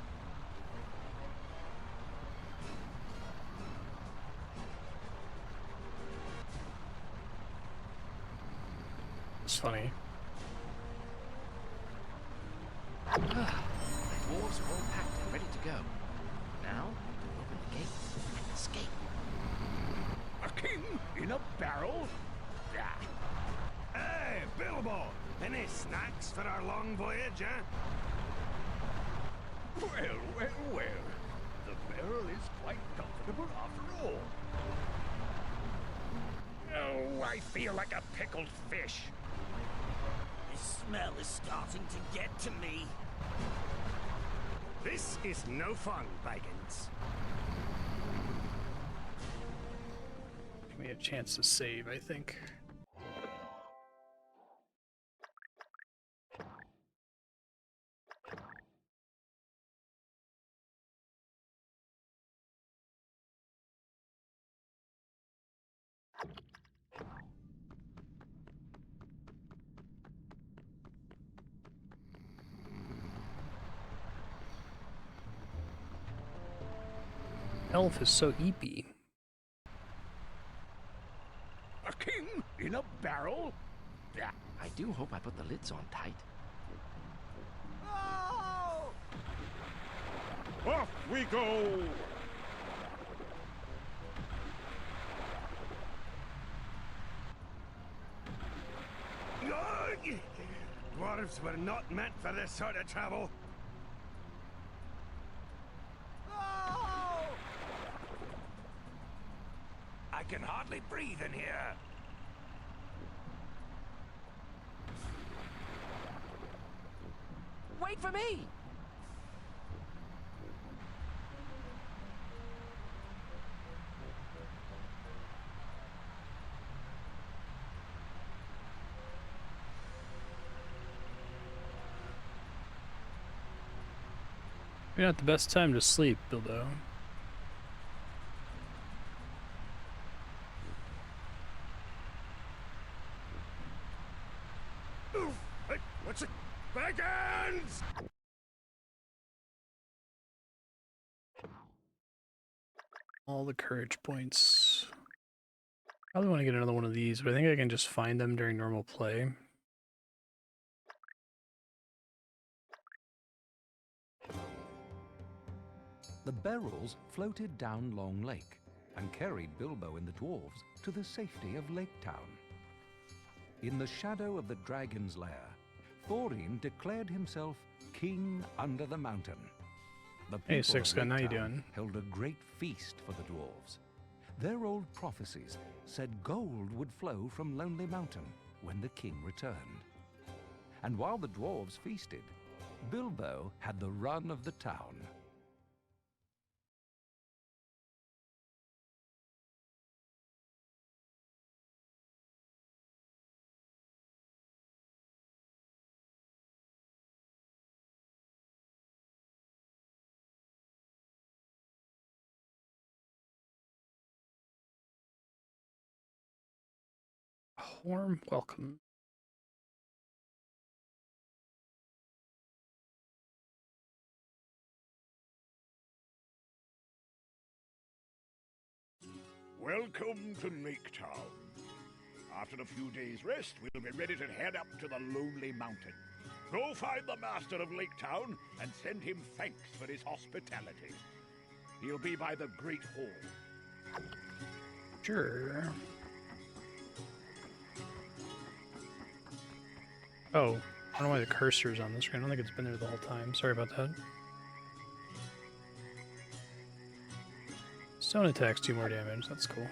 It's funny. The dwarves are all packed and ready to go. Now, open the gates and escape. A king in a barrel? Hey, Bilbo! Any snacks for our long voyage, eh? Well, well, well. The barrel is quite comfortable after all. Oh, I feel like a pickled fish. This smell is starting to get to me. This is no fun, Baggins. Give me a chance to save, I think. Elf is so eepy. A king in a barrel? I do hope I put the lids on tight. Oh! Off we go! Dwarves were not meant for this sort of travel. I can hardly breathe in here. Wait for me! Maybe not the best time to sleep, Bilbo. Hey, what's it? Baggins! All the courage points. Probably want to get another one of these, but I think I can just find them during normal play. The barrels floated down Long Lake and carried Bilbo and the dwarves to the safety of Lake Town. In the shadow of the dragon's lair, Thorin declared himself king under the mountain. The people Hey, of Six Gun, Lake how you Town doing? held a great feast for the dwarves. Their old prophecies said gold would flow from Lonely Mountain when the king returned. And while the dwarves feasted, Bilbo had the run of the town. Warm welcome. Welcome to Lake Town. After a few days' rest, we'll be ready to head up to the Lonely Mountain. Go find the master of Lake Town and send him thanks for his hospitality. He'll be by the Great Hall. Sure. Oh, I don't know why the cursor's on the screen. I don't think it's been there the whole time. Sorry about that. Stone attacks 2 more damage. That's cool.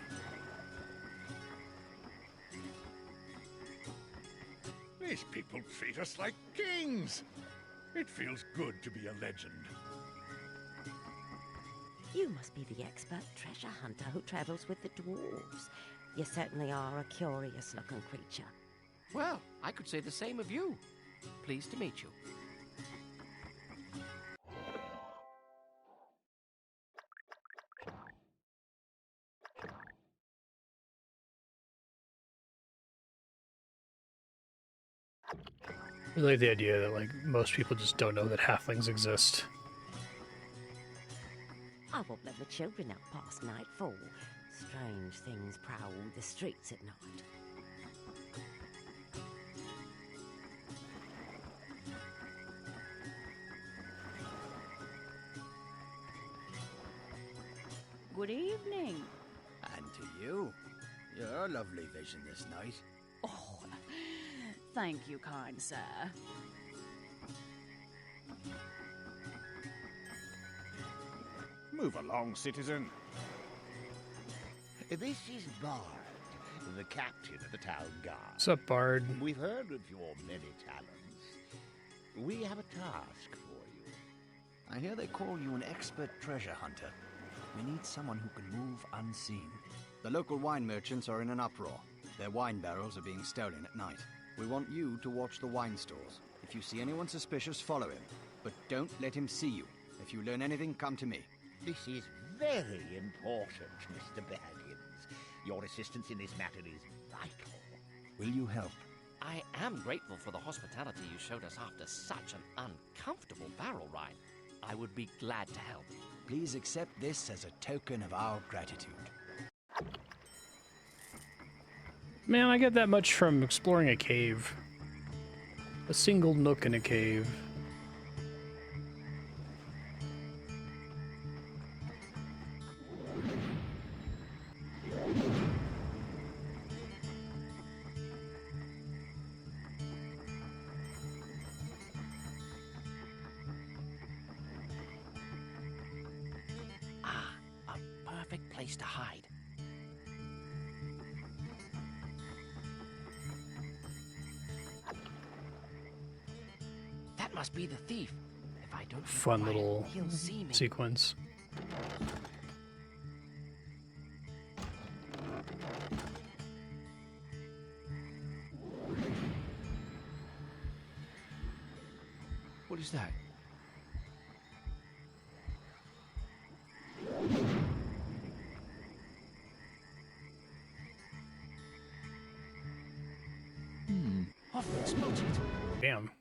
These people treat us like kings. It feels good to be a legend. You must be the expert treasure hunter who travels with the dwarves. You certainly are a curious-looking creature. Well, I could say the same of you. Pleased to meet you. I like the idea that like most people just don't know that halflings exist. I won't let the children out past nightfall. Strange things prowl the streets at night. Good evening. And to you. You're a lovely vision this night. Oh, thank you, kind sir. Move along, citizen. This is Bard, the captain of the town guard. What's up, Bard? We've heard of your many talents. We have a task for you. I hear they call you an expert treasure hunter. We need someone who can move unseen. The local wine merchants are in an uproar. Their wine barrels are being stolen at night. We want you to watch the wine stores. If you see anyone suspicious, follow him. But don't let him see you. If you learn anything, come to me. This is very important, Mr. Baggins. Your assistance in this matter is vital. Will you help? I am grateful for the hospitality you showed us after such an uncomfortable barrel ride. I would be glad to help. Please accept this as a token of our gratitude. Man, I get that much from exploring a cave. A single nook in a cave. Place to hide. That must be the thief. If I don't Fun little he'll see me. sequence. What is that? Damn.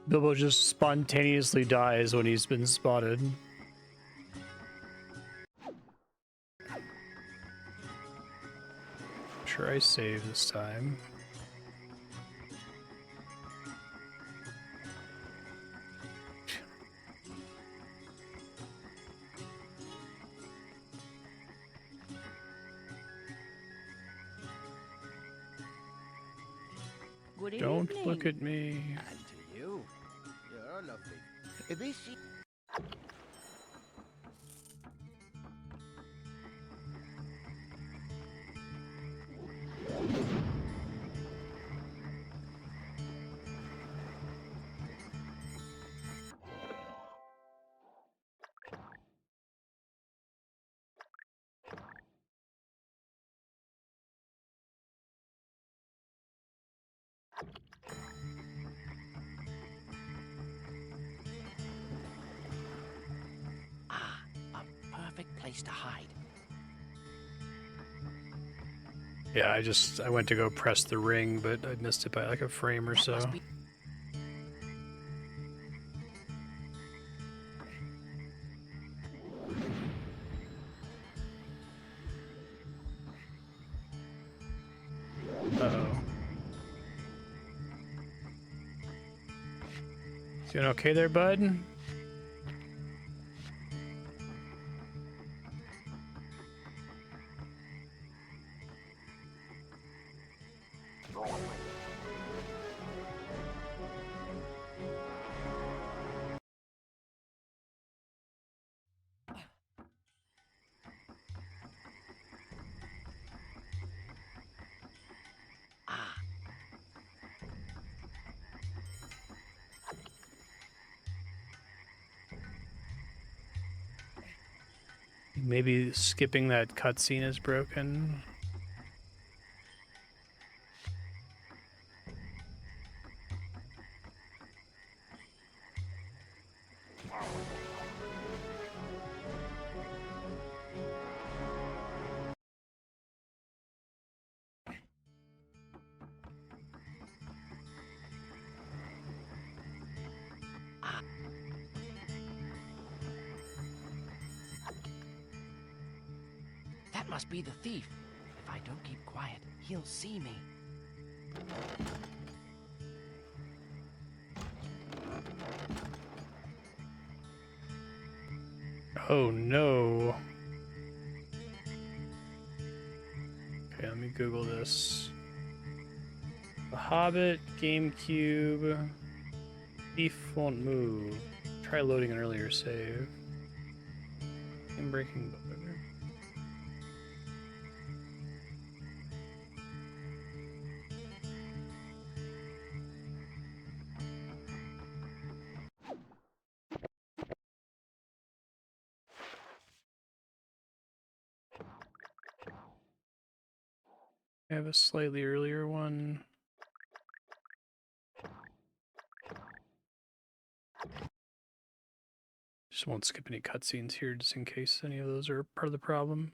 Bilbo just spontaneously dies when he's been spotted. Sure, I save this time. Good Don't evening. look at me. And to you. You're lovely. This Perfect place to hide. Yeah, I went to go press the ring, but I missed it by like a frame or so. Doing okay there, bud? Maybe skipping that cutscene is broken. That must be the thief. If I don't keep quiet, he'll see me. Oh no. Okay, let me Google this. The Hobbit, GameCube. Thief won't move. Try loading an earlier save. Game breaking bug. I have a slightly earlier one. Just won't skip any cutscenes here just in case any of those are part of the problem.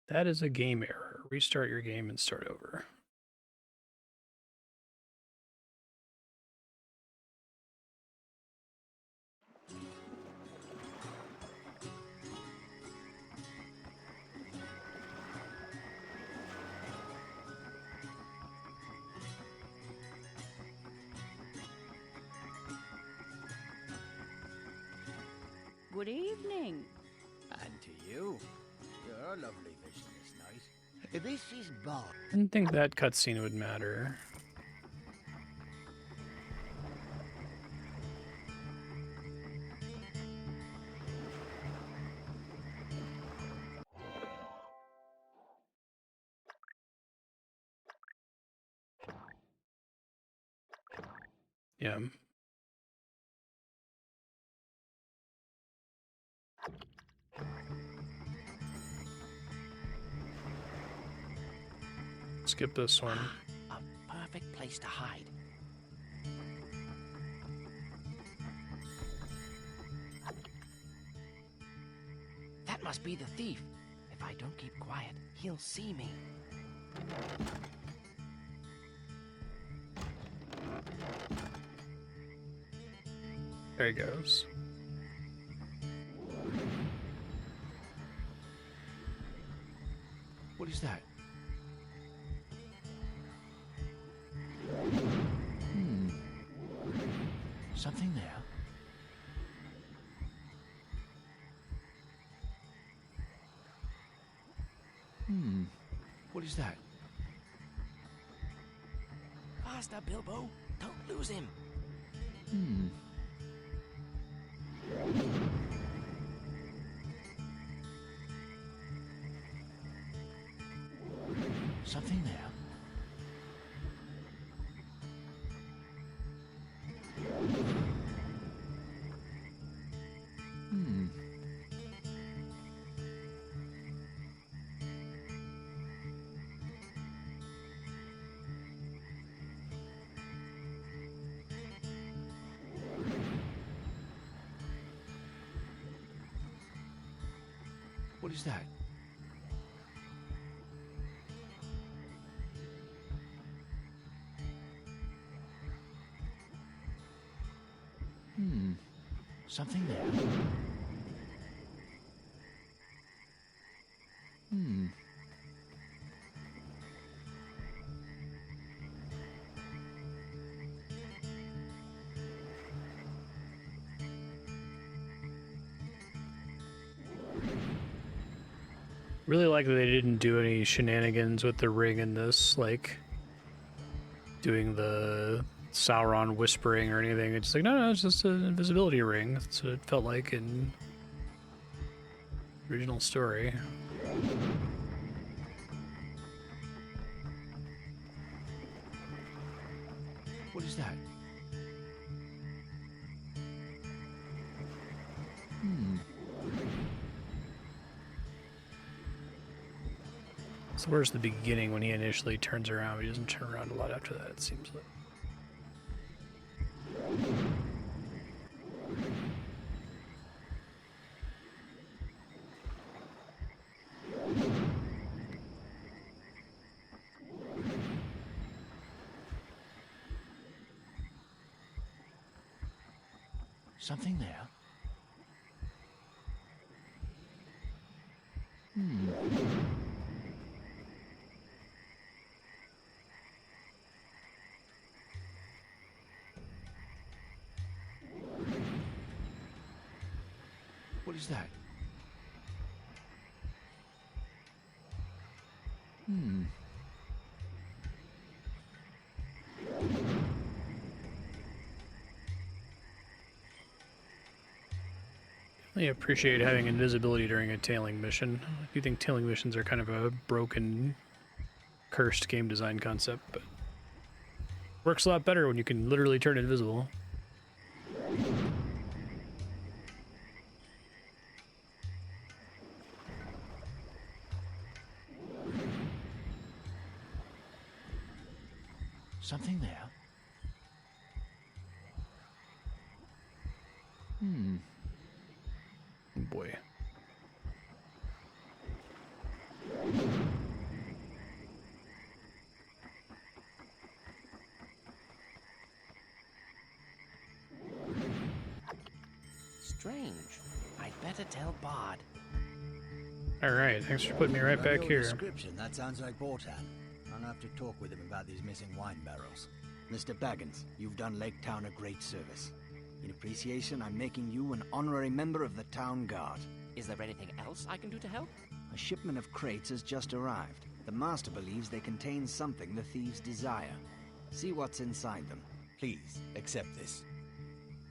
That is a game error. Restart your game and start over. Good evening. And to you. Your lovely vision this night. This is Bob. I didn't think that cutscene would matter. Yeah. Skip this one. A perfect place to hide. That must be the thief. If I don't keep quiet, he'll see me. There he goes. What is that? Something there. What is that? Faster, Bilbo. Don't lose him. Something there. What is that? Something there. Really like that they didn't do any shenanigans with the ring in this, like doing the Sauron whispering or anything. It's like, no, it's just an invisibility ring. That's what it felt like in the original story. What is that? So where's the beginning when he initially turns around? He doesn't turn around a lot after that, it seems like. Something there. What is that? I appreciate having invisibility during a tailing mission. I do think tailing missions are kind of a broken, cursed game design concept, but works a lot better when you can literally turn invisible. Something there. Boy. Strange. I'd better tell Bard. Alright, thanks for putting me right back here. Description, that sounds like Bortan. I'll have to talk with him about these missing wine barrels. Mr. Baggins, you've done Lake Town a great service. In appreciation, I'm making you an honorary member of the Town Guard. Is there anything else I can do to help? A shipment of crates has just arrived. The Master believes they contain something the thieves desire. See what's inside them. Please, accept this.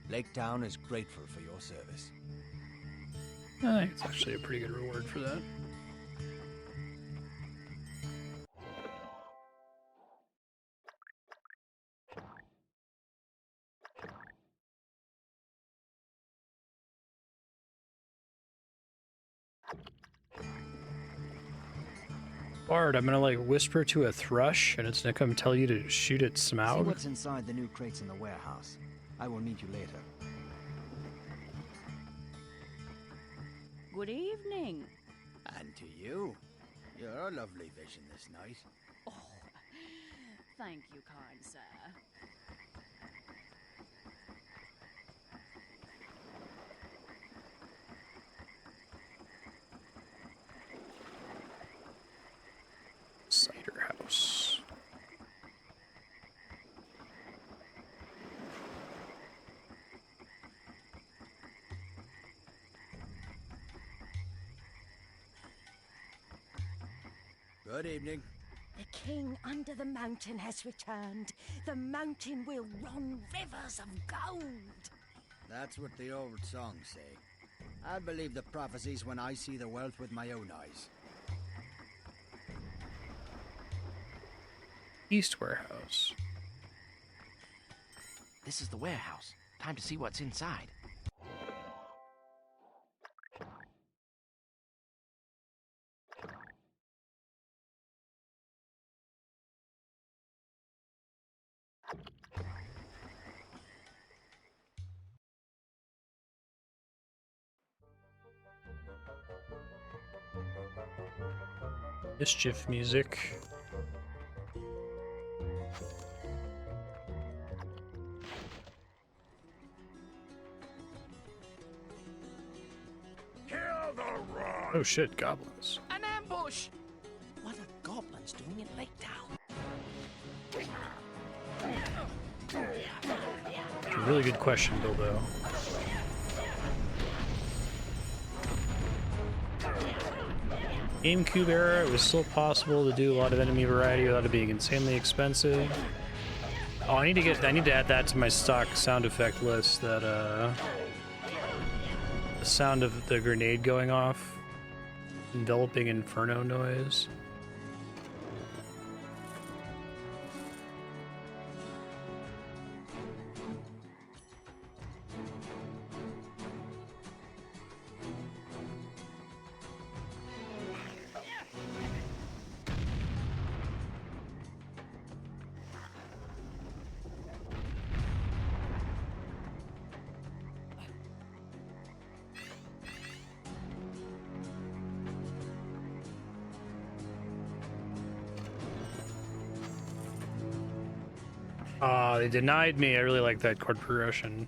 Lake Town is grateful for your service. I think it's actually a pretty good reward for that. Bard, I'm gonna like whisper to a thrush and it's gonna come tell you to shoot at Smaug. See what's inside the new crates in the warehouse. I will meet you later. Good evening. And to you. You're a lovely vision this night. Oh, thank you, kind sir. Cider house. Good evening. The king under the mountain has returned. The mountain will run rivers of gold. That's what the old songs say. I believe the prophecies when I see the wealth with my own eyes. East warehouse. This is the warehouse. Time to see what's inside. Mischief music. Oh shit, goblins. An ambush! What are goblins doing in Lake Town? It's a really good question, Bilbo. GameCube era, it was still possible to do a lot of enemy variety without it being insanely expensive. Oh, I need to add that to my stock sound effect list, that the sound of the grenade going off, enveloping inferno noise. They denied me. I really like that chord progression.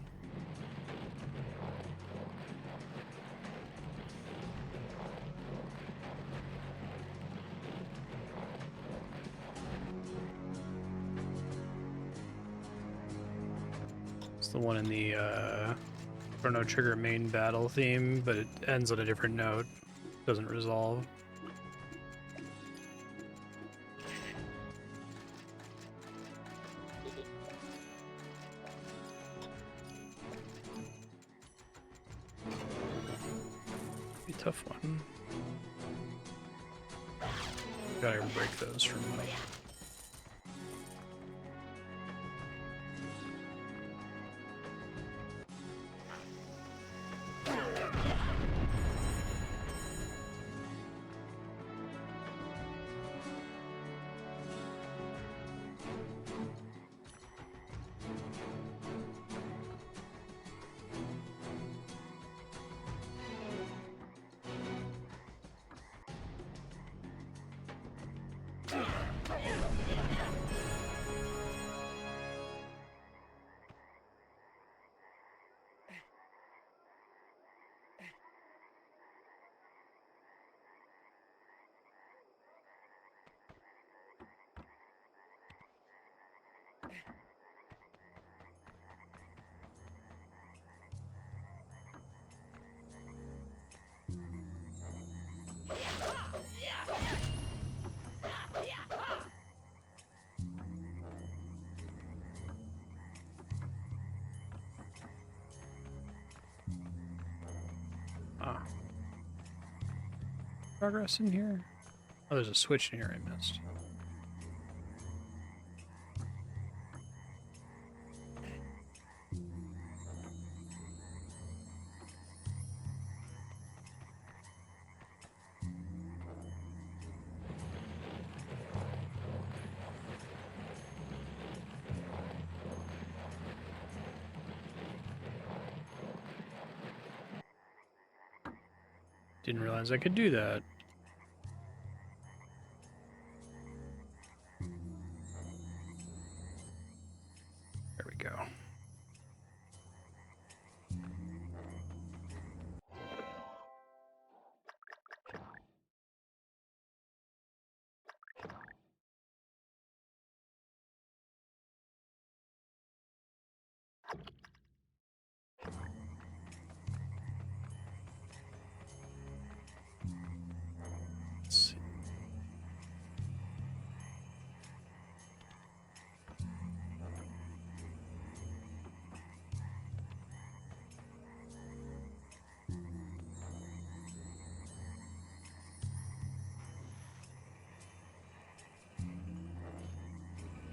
It's the one in the Chrono Trigger main battle theme, but it ends on a different note. Doesn't resolve. Tough one. Gotta break those from me. Progress in here? Oh, there's a switch in here I missed. Didn't realize I could do that. There we go.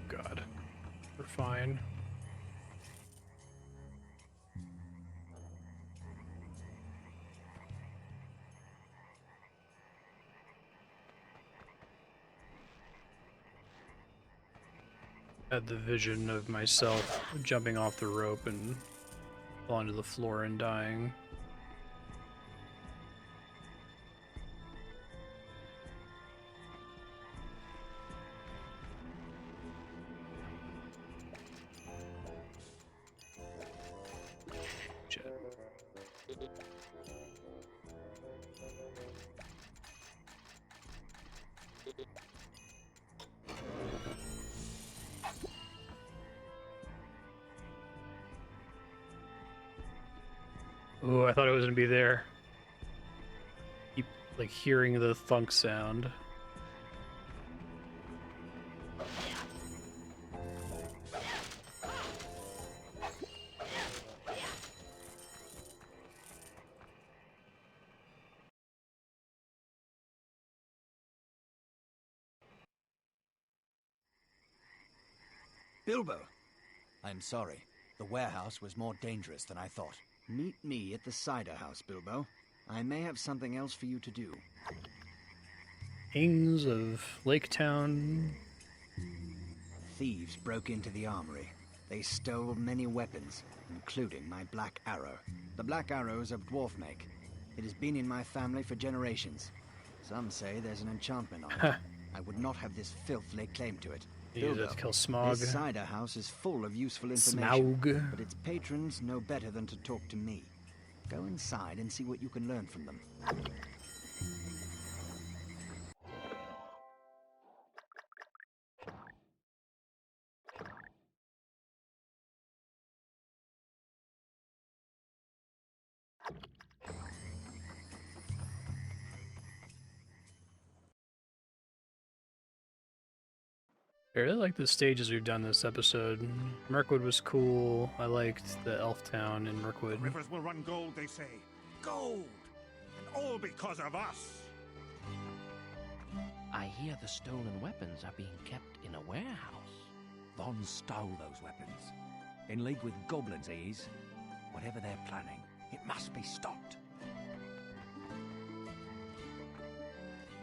God, we're fine. Had the vision of myself jumping off the rope and onto the floor and dying. Oh, I thought it was gonna be there. Keep like hearing the thunk sound. Bilbo! I'm sorry. The warehouse was more dangerous than I thought. Meet me at the cider house, Bilbo. I may have something else for you to do. Kings of Lake Town. Thieves broke into the armory. They stole many weapons, including my black arrow. The black arrow is of dwarf make. It has been in my family for generations. Some say there's an enchantment on it. I would not have this filth lay claim to it. Use it to kill Smaug. This cider house is full of useful information, Smaug. but its patrons know better than to talk to me. Go inside and see what you can learn from them. I really like the stages we've done this episode. Mirkwood was cool. I liked the elf town in Mirkwood. Rivers will run gold, they say. Gold! And all because of us! I hear the stolen weapons are being kept in a warehouse. Von stole those weapons. In league with goblins, he is. Whatever they're planning, it must be stopped.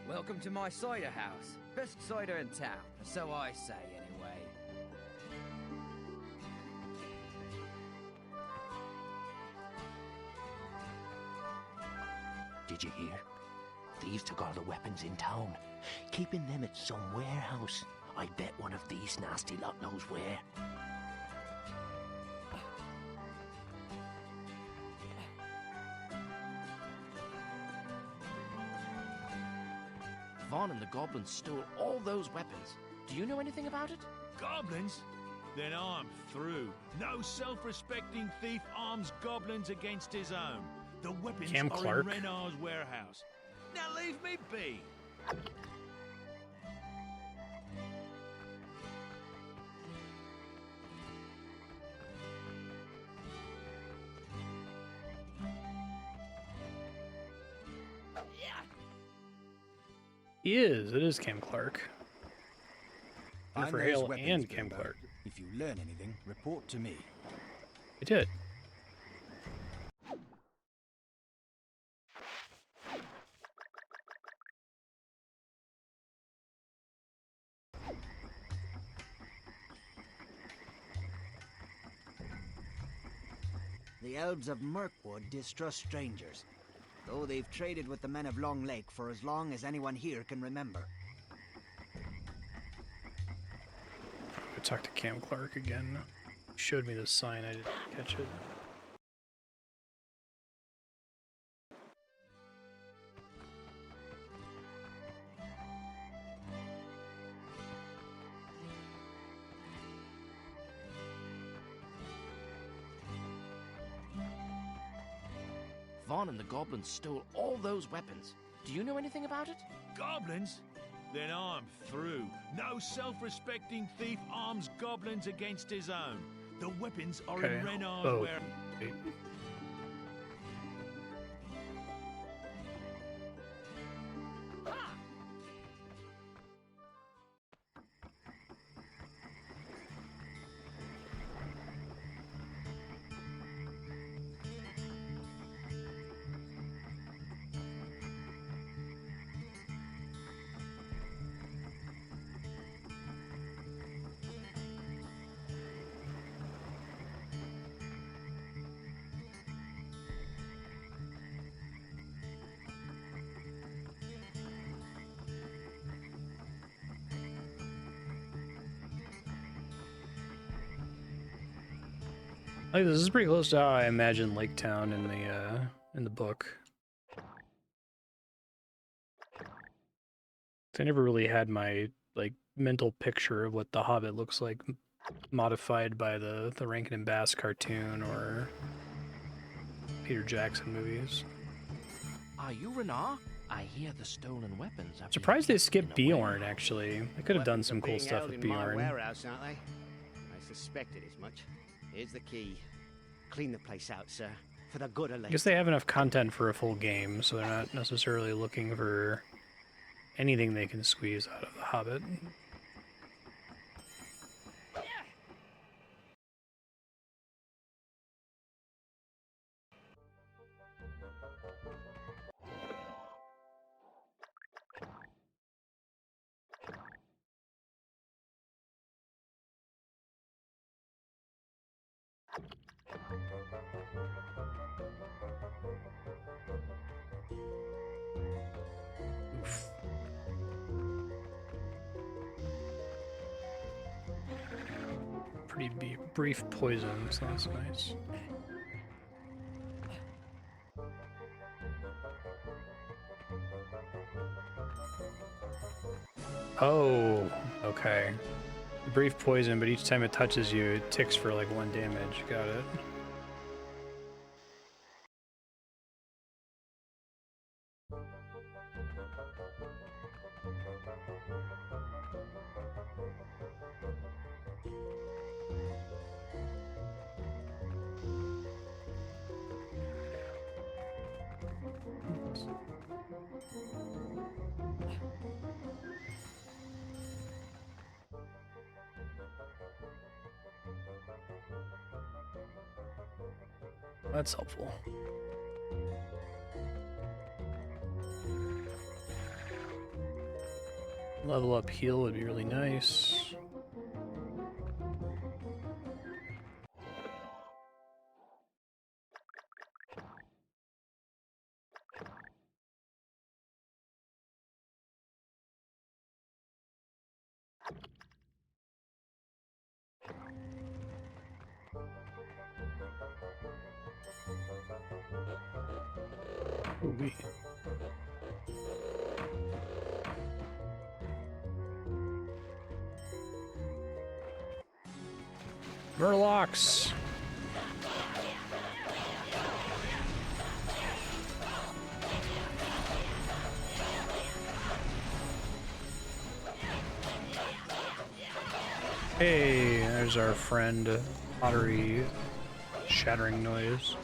Welcome to my cider house. Best cider in town, so I say anyway. Did you hear? Thieves took all the weapons in town, keeping them at some warehouse. I bet one of these nasty lot knows where. Vaughn and the goblins stole all those weapons. Do you know anything about it? Goblins? Then I'm through. No self-respecting thief arms goblins against his own. The weapons Cam are Clark. in Renar's warehouse. Now leave me be. He is. It is Cam Clark. Find For those Hale weapons, and Cam Bilbo. Clark. If you learn anything, report to me. I did. The elves of Mirkwood distrust strangers, though they've traded with the men of Long Lake for as long as anyone here can remember. I talked to Cam Clark again. He showed me this sign. I didn't catch it. Vaughn and the goblins stole all those weapons. Do you know anything about it? Goblins? Then I'm through. No self-respecting thief arms goblins against his own. The weapons are in Renar's warehouse. Like, this is pretty close to how I imagine Lake Town in the book. I never really had my like mental picture of what the Hobbit looks like, modified by the Rankin and Bass cartoon or Peter Jackson movies. Are you Renar? I hear the stolen weapons have Surprised they skipped Bjorn, actually. They could have done some cool stuff with in my Bjorn. warehouse, aren't they? I suspected as much. Here's the key. Clean the place out, sir, for the good of I guess they have enough content for a full game, so they're not necessarily looking for anything they can squeeze out of the Hobbit. Oof. Pretty brief poison, so that's nice. Oh, okay. Brief poison, but each time it touches you, it ticks for like 1 damage. Got it. That's helpful. Level up heal would be really nice. Ooh-wee. Murlocs! Hey, there's our friend, pottery shattering noise.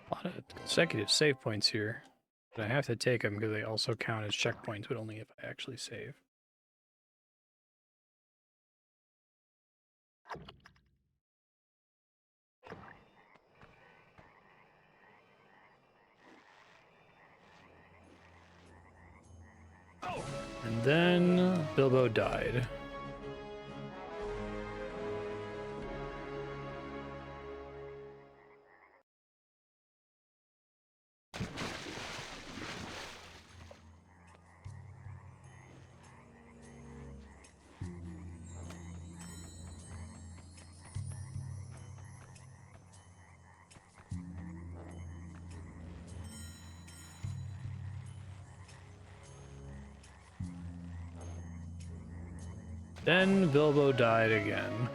A lot of consecutive save points here. But I have to take them because they also count as checkpoints, but only if I actually save. And then Bilbo died. Then Bilbo died again.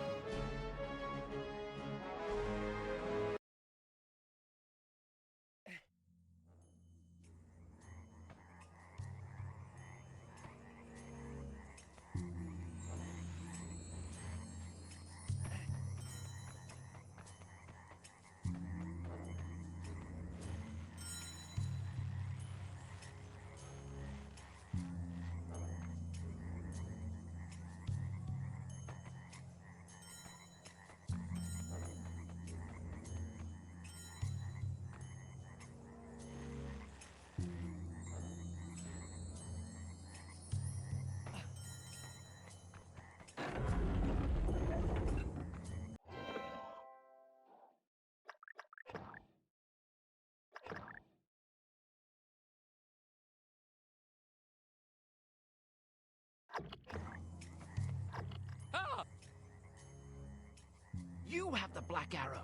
You have the Black Arrow.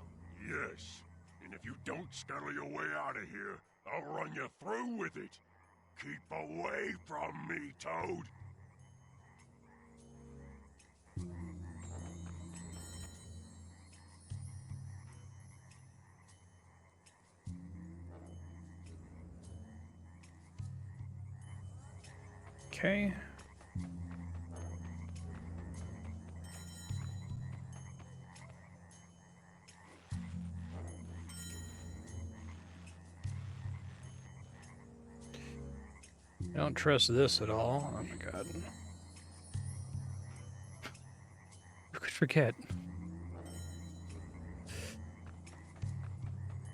Yes, and if you don't scuttle your way out of here, I'll run you through with it. Keep away from me, Toad. Okay. I don't trust this at all. Oh my god. Who could forget?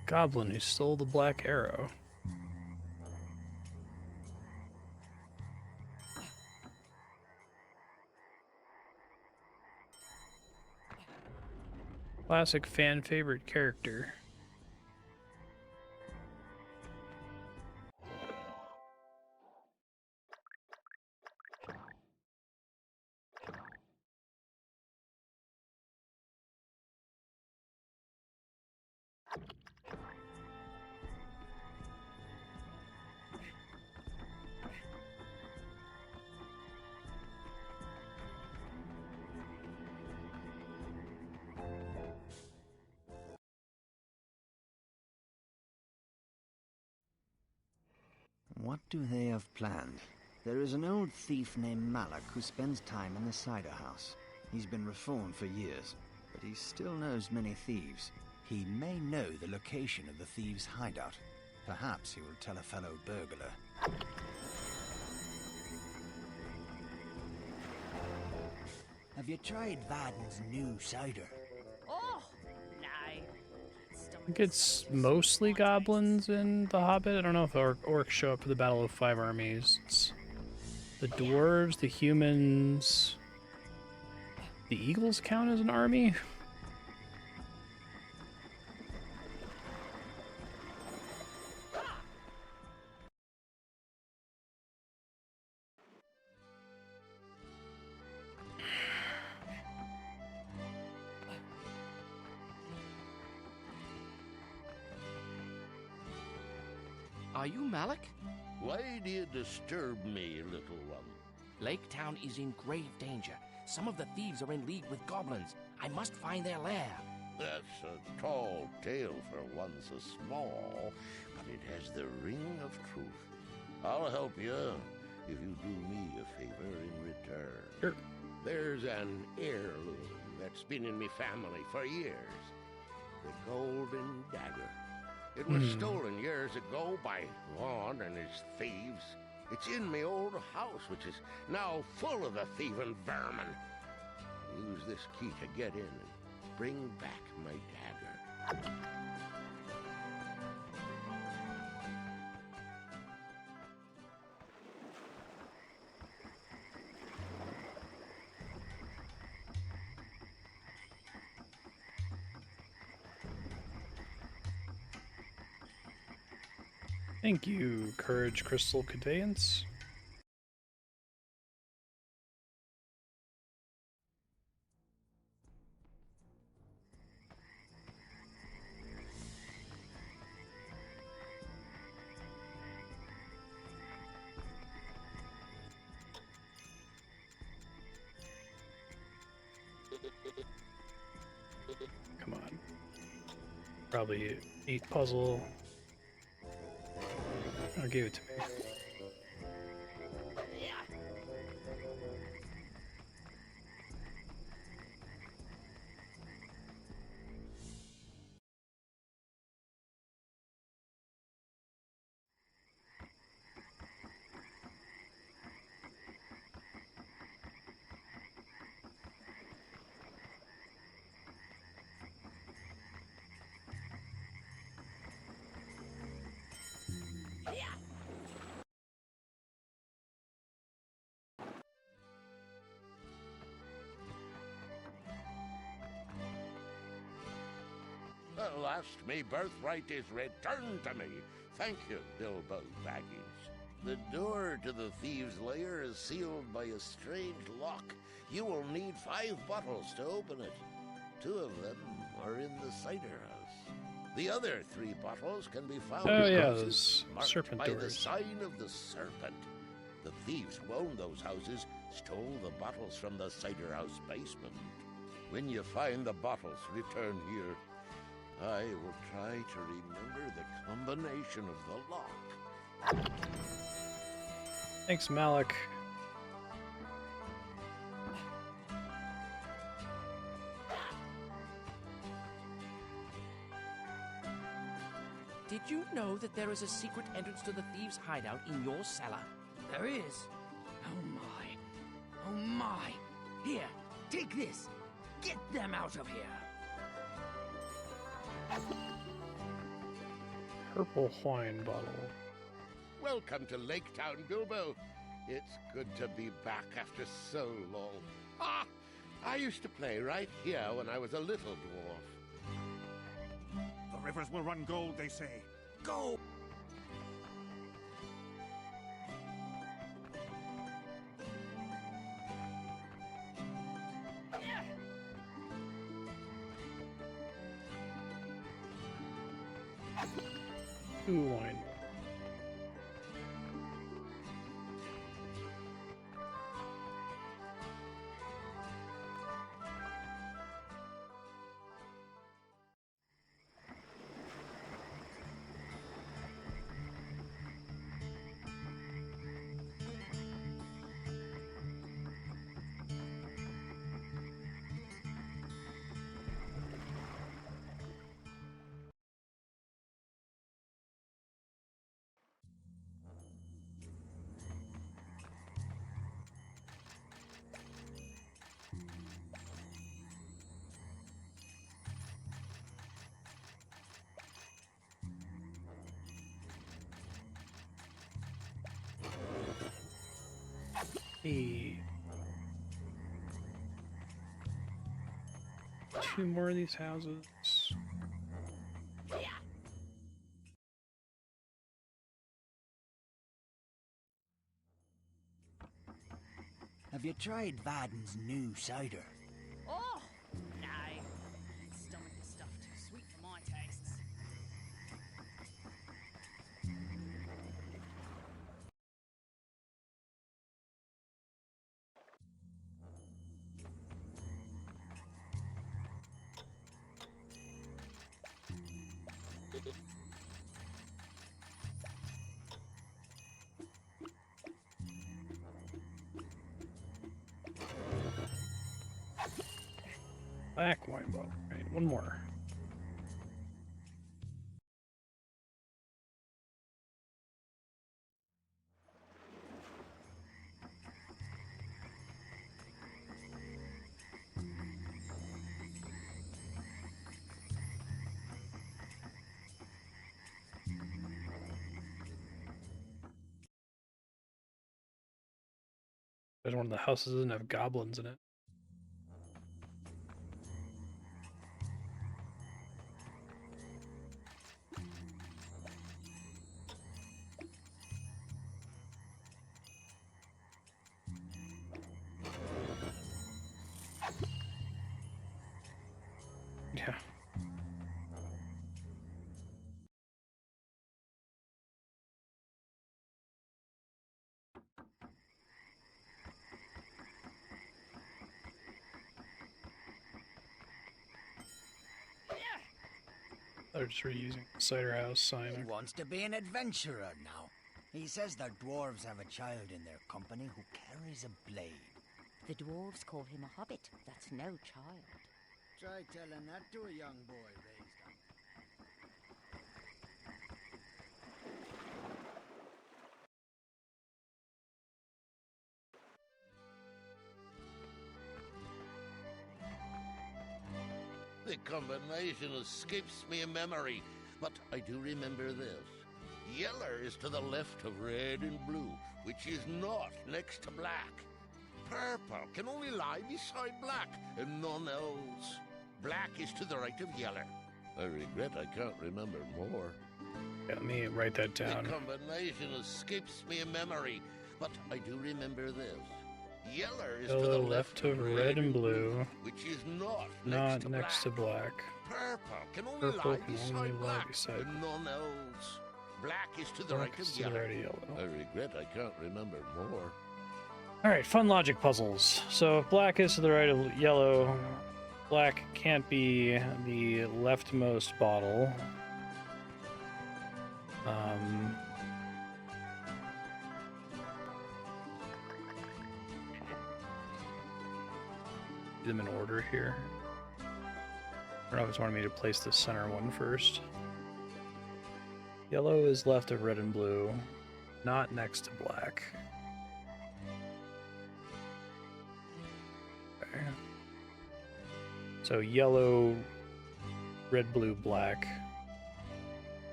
Goblin who stole the Black Arrow. Classic fan favorite character. What do they have planned? There is an old thief named Malak who spends time in the cider house. He's been reformed for years, but he still knows many thieves. He may know the location of the thieves' hideout. Perhaps he will tell a fellow burglar. Have you tried Vaden's new cider? Oh, no. I think it's mostly goblins in The Hobbit. I don't know if orcs show up for the Battle of Five Armies. It's the dwarves, the humans... The eagles count as an army? Are you Malak? Why do you disturb me, little one? Lake Town is in grave danger. Some of the thieves are in league with goblins. I must find their lair. That's a tall tale for one so small, but it has the ring of truth. I'll help you if you do me a favor in return. Sure. There's an heirloom that's been in me family for years. The golden dagger. It was stolen years ago by Vaughn and his thieves. It's in me old house, which is now full of the thieving vermin. Use this key to get in and bring back my dagger. Thank you, Courage Crystal Conveyance. Come on. Probably 8 puzzle. Oh, gave it to me. At last, me birthright is returned to me. Thank you, Bilbo Baggins. The door to the thieves' lair is sealed by a strange lock. You will need 5 bottles to open it. 2 of them are in the cider house. The other 3 bottles can be found Oh, in yeah, houses those marked serpent by the doors. sign of the serpent. The thieves who owned those houses stole the bottles from the cider house basement. When you find the bottles, return here. I will try to remember the combination of the lock. Thanks, Malik. Did you know that there is a secret entrance to the thieves' hideout in your cellar? There is. Oh my. Oh my. Here, take this. Get them out of here. Purple wine bottle. Welcome to Lake Town, Bilbo. It's good to be back after so long. Ah, I used to play right here when I was a little dwarf. The rivers will run gold, they say. Go! Ooh, wine. Hey. 2 more of these houses. Have you tried Vaden's new cider? Oh, no. Stomach is stuff too sweet for my tastes. Black wine bottle. Right, 1 more. There's one of the houses doesn't have goblins in it. Yeah. They're just reusing the cider house sign. He wants to be an adventurer now. He says the dwarves have a child in their company who carries a blade. The dwarves call him a hobbit. That's no child. Try telling that to a young boy raised on The combination escapes me in memory, but I do remember this. Yeller is to the left of red and blue, which is not next to black. Purple can only lie beside black and none else. Black is to the right of yeller. I regret I can't remember more. Yeah, let me write that down. The combination escapes me in memory, but I do remember this. Yeller is to the Yellow left of red and blue, which is not not next next to to black. Purple can only Purple lie can beside only lie black, beside and none else. Black is to the Black right is of to the yellow. right of yellow. I regret I can't remember more. Alright, fun logic puzzles. So if black is to the right of yellow, black can't be the leftmost bottle. Do them in order here. I always wanted me to place the center one first. Yellow is left of red and blue, not next to black. Okay. So yellow, red, blue, black.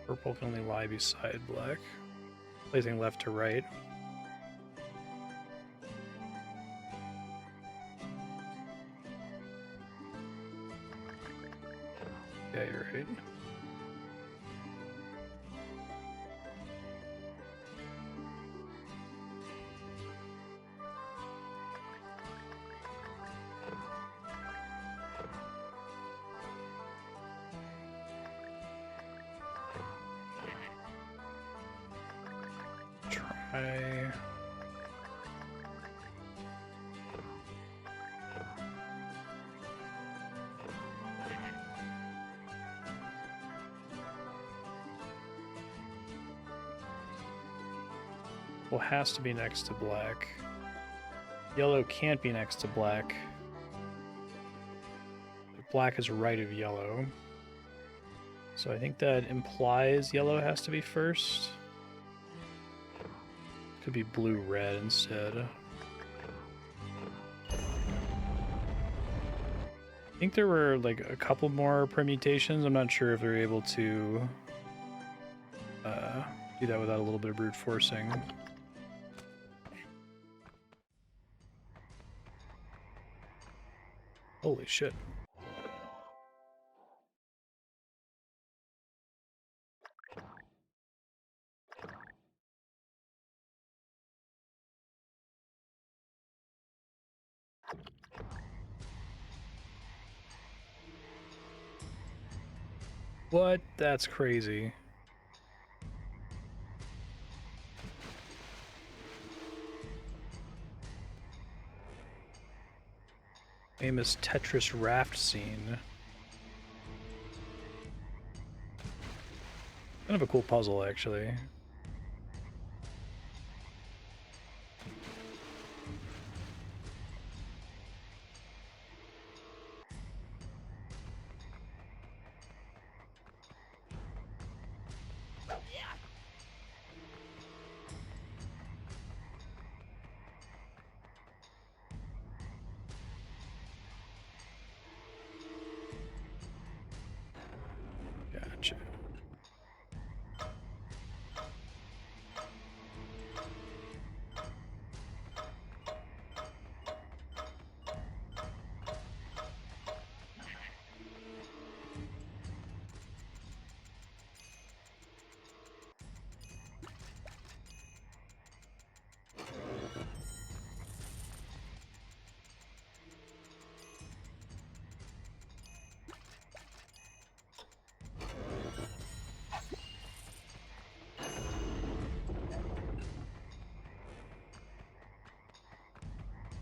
Purple can only lie beside black. Placing left to right. Yeah, you're right. Try. Well, has to be next to black. Yellow can't be next to black. Black is right of yellow. So I think that implies yellow has to be first. Could be blue-red instead. I think there were like a couple more permutations. I'm not sure if they're able to do that without a little bit of brute forcing. Holy shit. What? That's crazy. Famous Tetris raft scene. Kind of a cool puzzle, actually. Gotcha.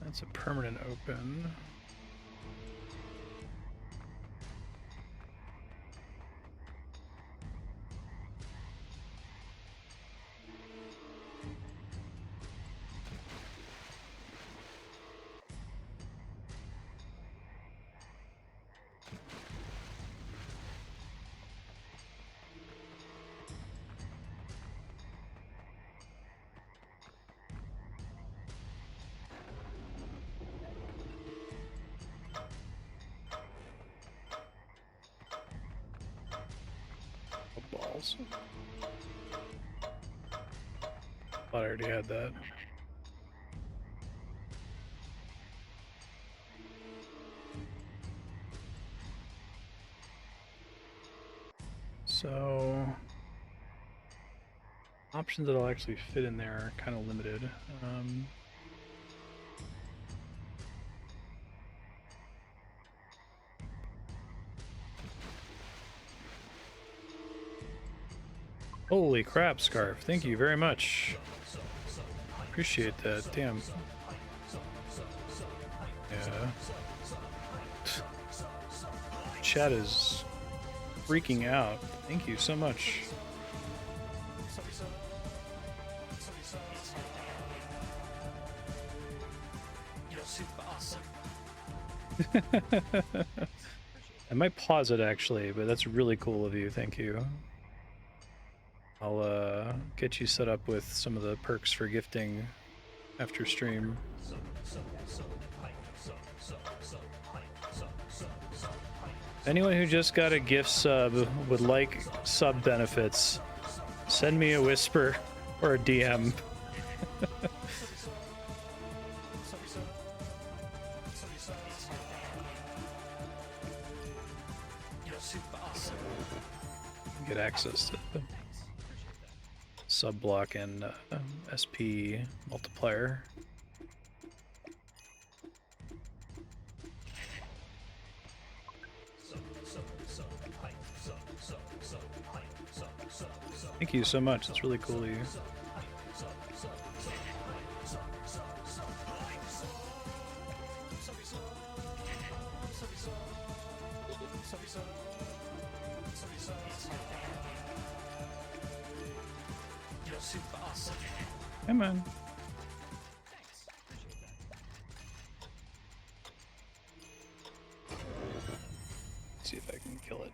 That's a permanent open. Balls. Thought I already had that. So options that'll actually fit in there are kind of limited. Holy crap, Scarf. Thank you very much. Appreciate that. Damn. Yeah. Chat is freaking out. Thank you so much. You're super awesome. I might pause it actually, but that's really cool of you. Thank you. I'll get you set up with some of the perks for gifting after stream. Anyone who just got a gift sub would like sub benefits, send me a whisper or a DM. Get access to the sub block and SP multiplier. Thank you so much. It's really cool of you. You're super awesome. Come on. Let's see if I can kill it.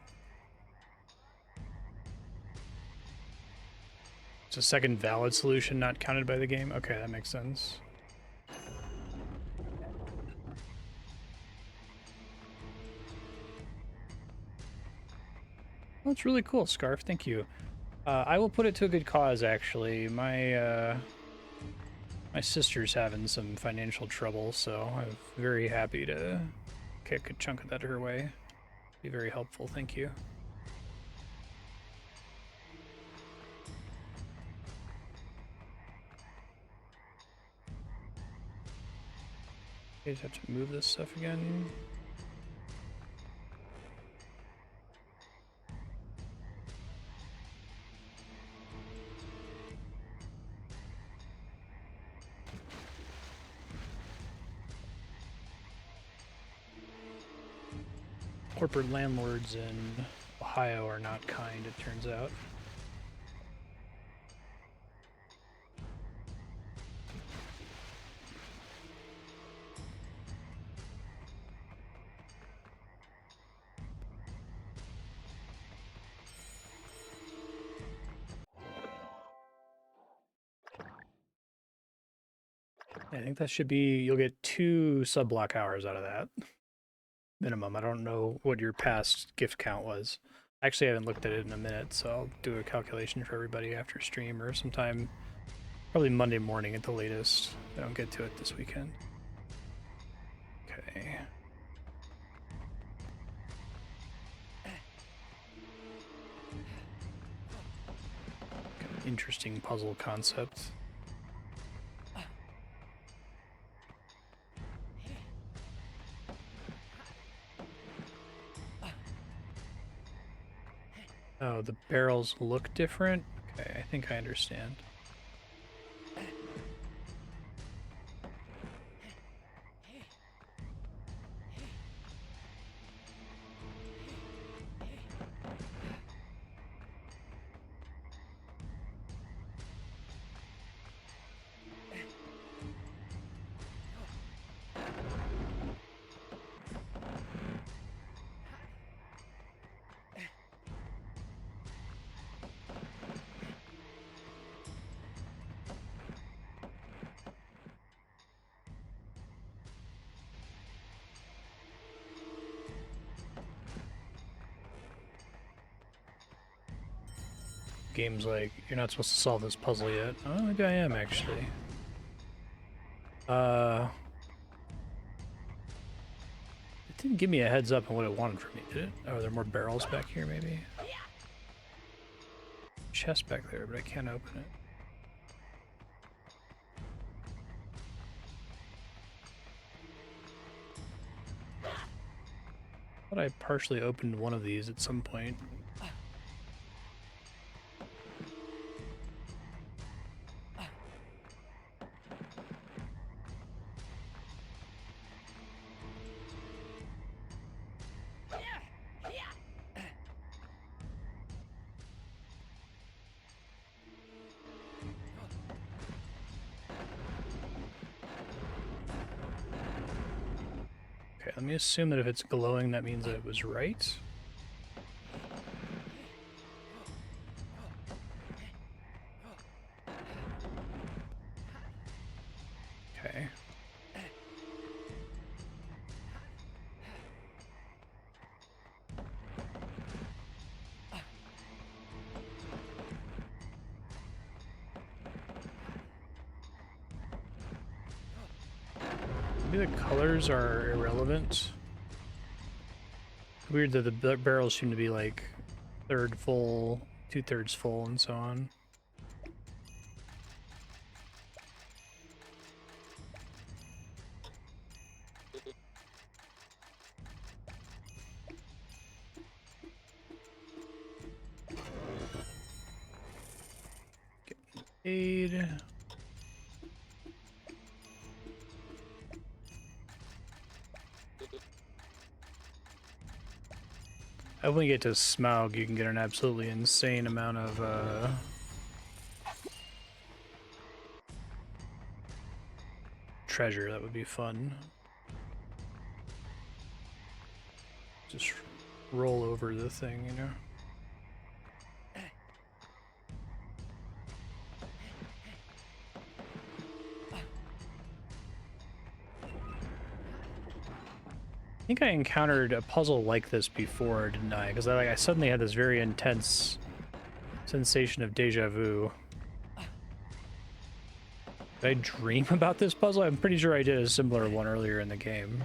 It's a second valid solution not counted by the game? Okay, that makes sense. Well, that's really cool, Scarf. Thank you. I will put it to a good cause, actually. My sister's having some financial trouble, so I'm very happy to kick a chunk of that her way. Be very helpful. Thank you. I just have to move this stuff again. Corporate landlords in Ohio are not kind, it turns out. I think that should be, you'll get 2 sub-block hours out of that. Minimum. I don't know what your past gift count was. Actually, I haven't looked at it in a minute, so I'll do a calculation for everybody after stream or sometime, probably Monday morning at the latest. I don't get to it this weekend. Okay. Got an interesting puzzle concept. Oh, the barrels look different? Okay, I think I understand. Game's like, you're not supposed to solve this puzzle yet. Oh, maybe I am, actually. It didn't give me a heads up on what it wanted from me, did it? Oh, there are more barrels back here, maybe? Chest back there, but I can't open it. I thought I partially opened one of these at some point. let me assume that if it's glowing, that means that it was right. Okay. Maybe the colors are irrelevant. Weird that the barrels seem to be like third full, 2/3 full, and so on. Aid. When we get to Smaug, you can get an absolutely insane amount of treasure. That would be fun. Just roll over the thing, you know? I think I encountered a puzzle like this before, didn't I? Because I suddenly had this very intense sensation of deja vu. Did I dream about this puzzle? I'm pretty sure I did a similar one earlier in the game.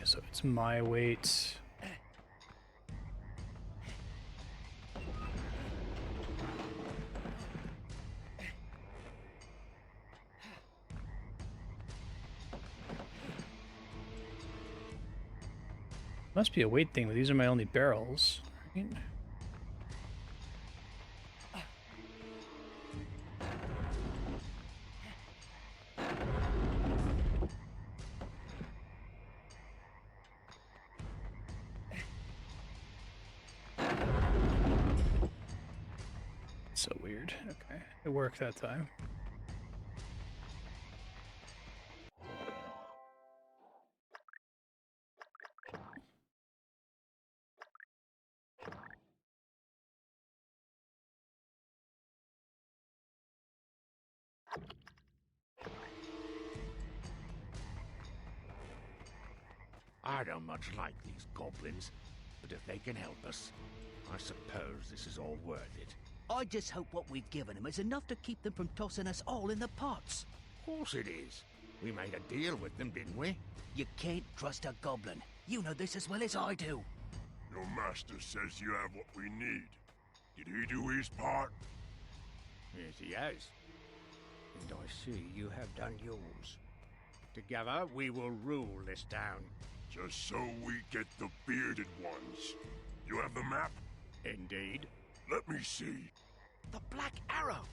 So it's my weight. Must be a weight thing, but these are my only barrels, right? So weird. Okay, it worked that time. I don't much like these goblins, but if they can help us, I suppose this is all worth it. I just hope what we've given them is enough to keep them from tossing us all in the pots. Of course it is. We made a deal with them, didn't we? You can't trust a goblin. You know this as well as I do. Your master says you have what we need. Did he do his part? Yes, he has. And I see you have done yours. Together, we will rule this town. Just so we get the bearded ones. You have the map? Indeed. Let me see. The Black Arrow!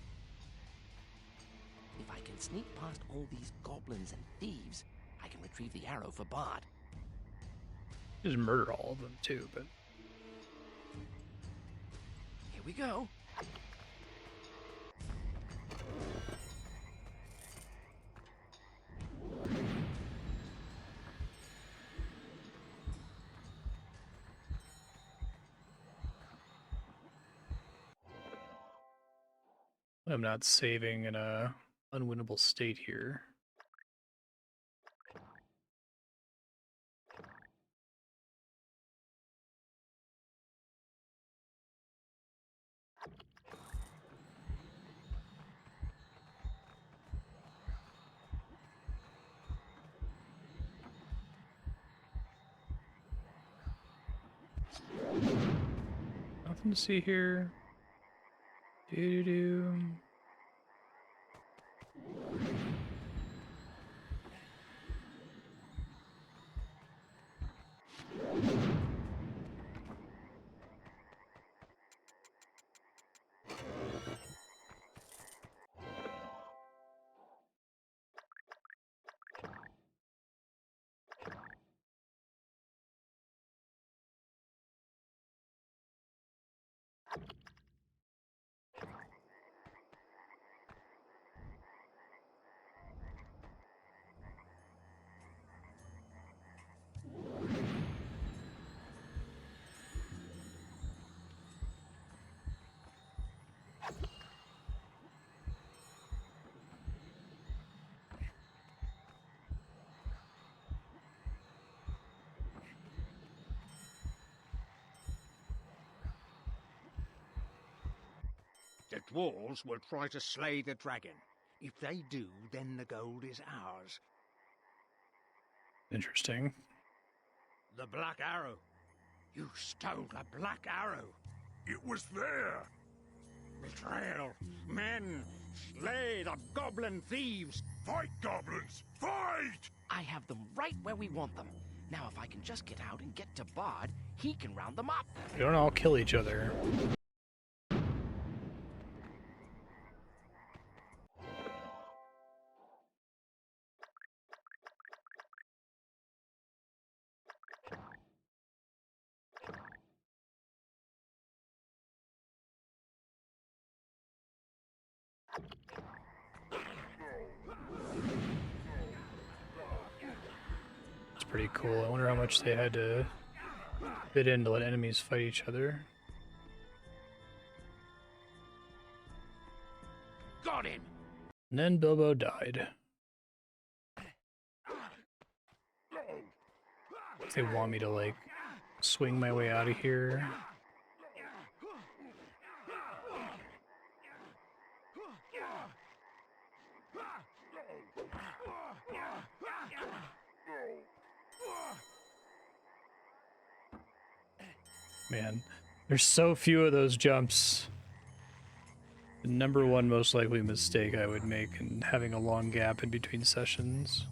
If I can sneak past all these goblins and thieves, I can retrieve the arrow for Bard. Just murder all of them too, but... Here we go. I'm not saving in a unwinnable state here. Nothing to see here. Doo-doo-doo. The dwarves will try to slay the dragon. If they do, then the gold is ours. Interesting. The Black Arrow. You stole the Black Arrow. It was there. Betrayal. Men, slay the goblin thieves. Fight, goblins! Fight! I have them right where we want them. Now if I can just get out and get to Bard, he can round them up. We don't all kill each other. Pretty cool. I wonder how much they had to fit in to let enemies fight each other. Got him. And then Bilbo died. If they want me to like swing my way out of here. Man, there's so few of those jumps. The number one most likely mistake I would make in having a long gap in between sessions.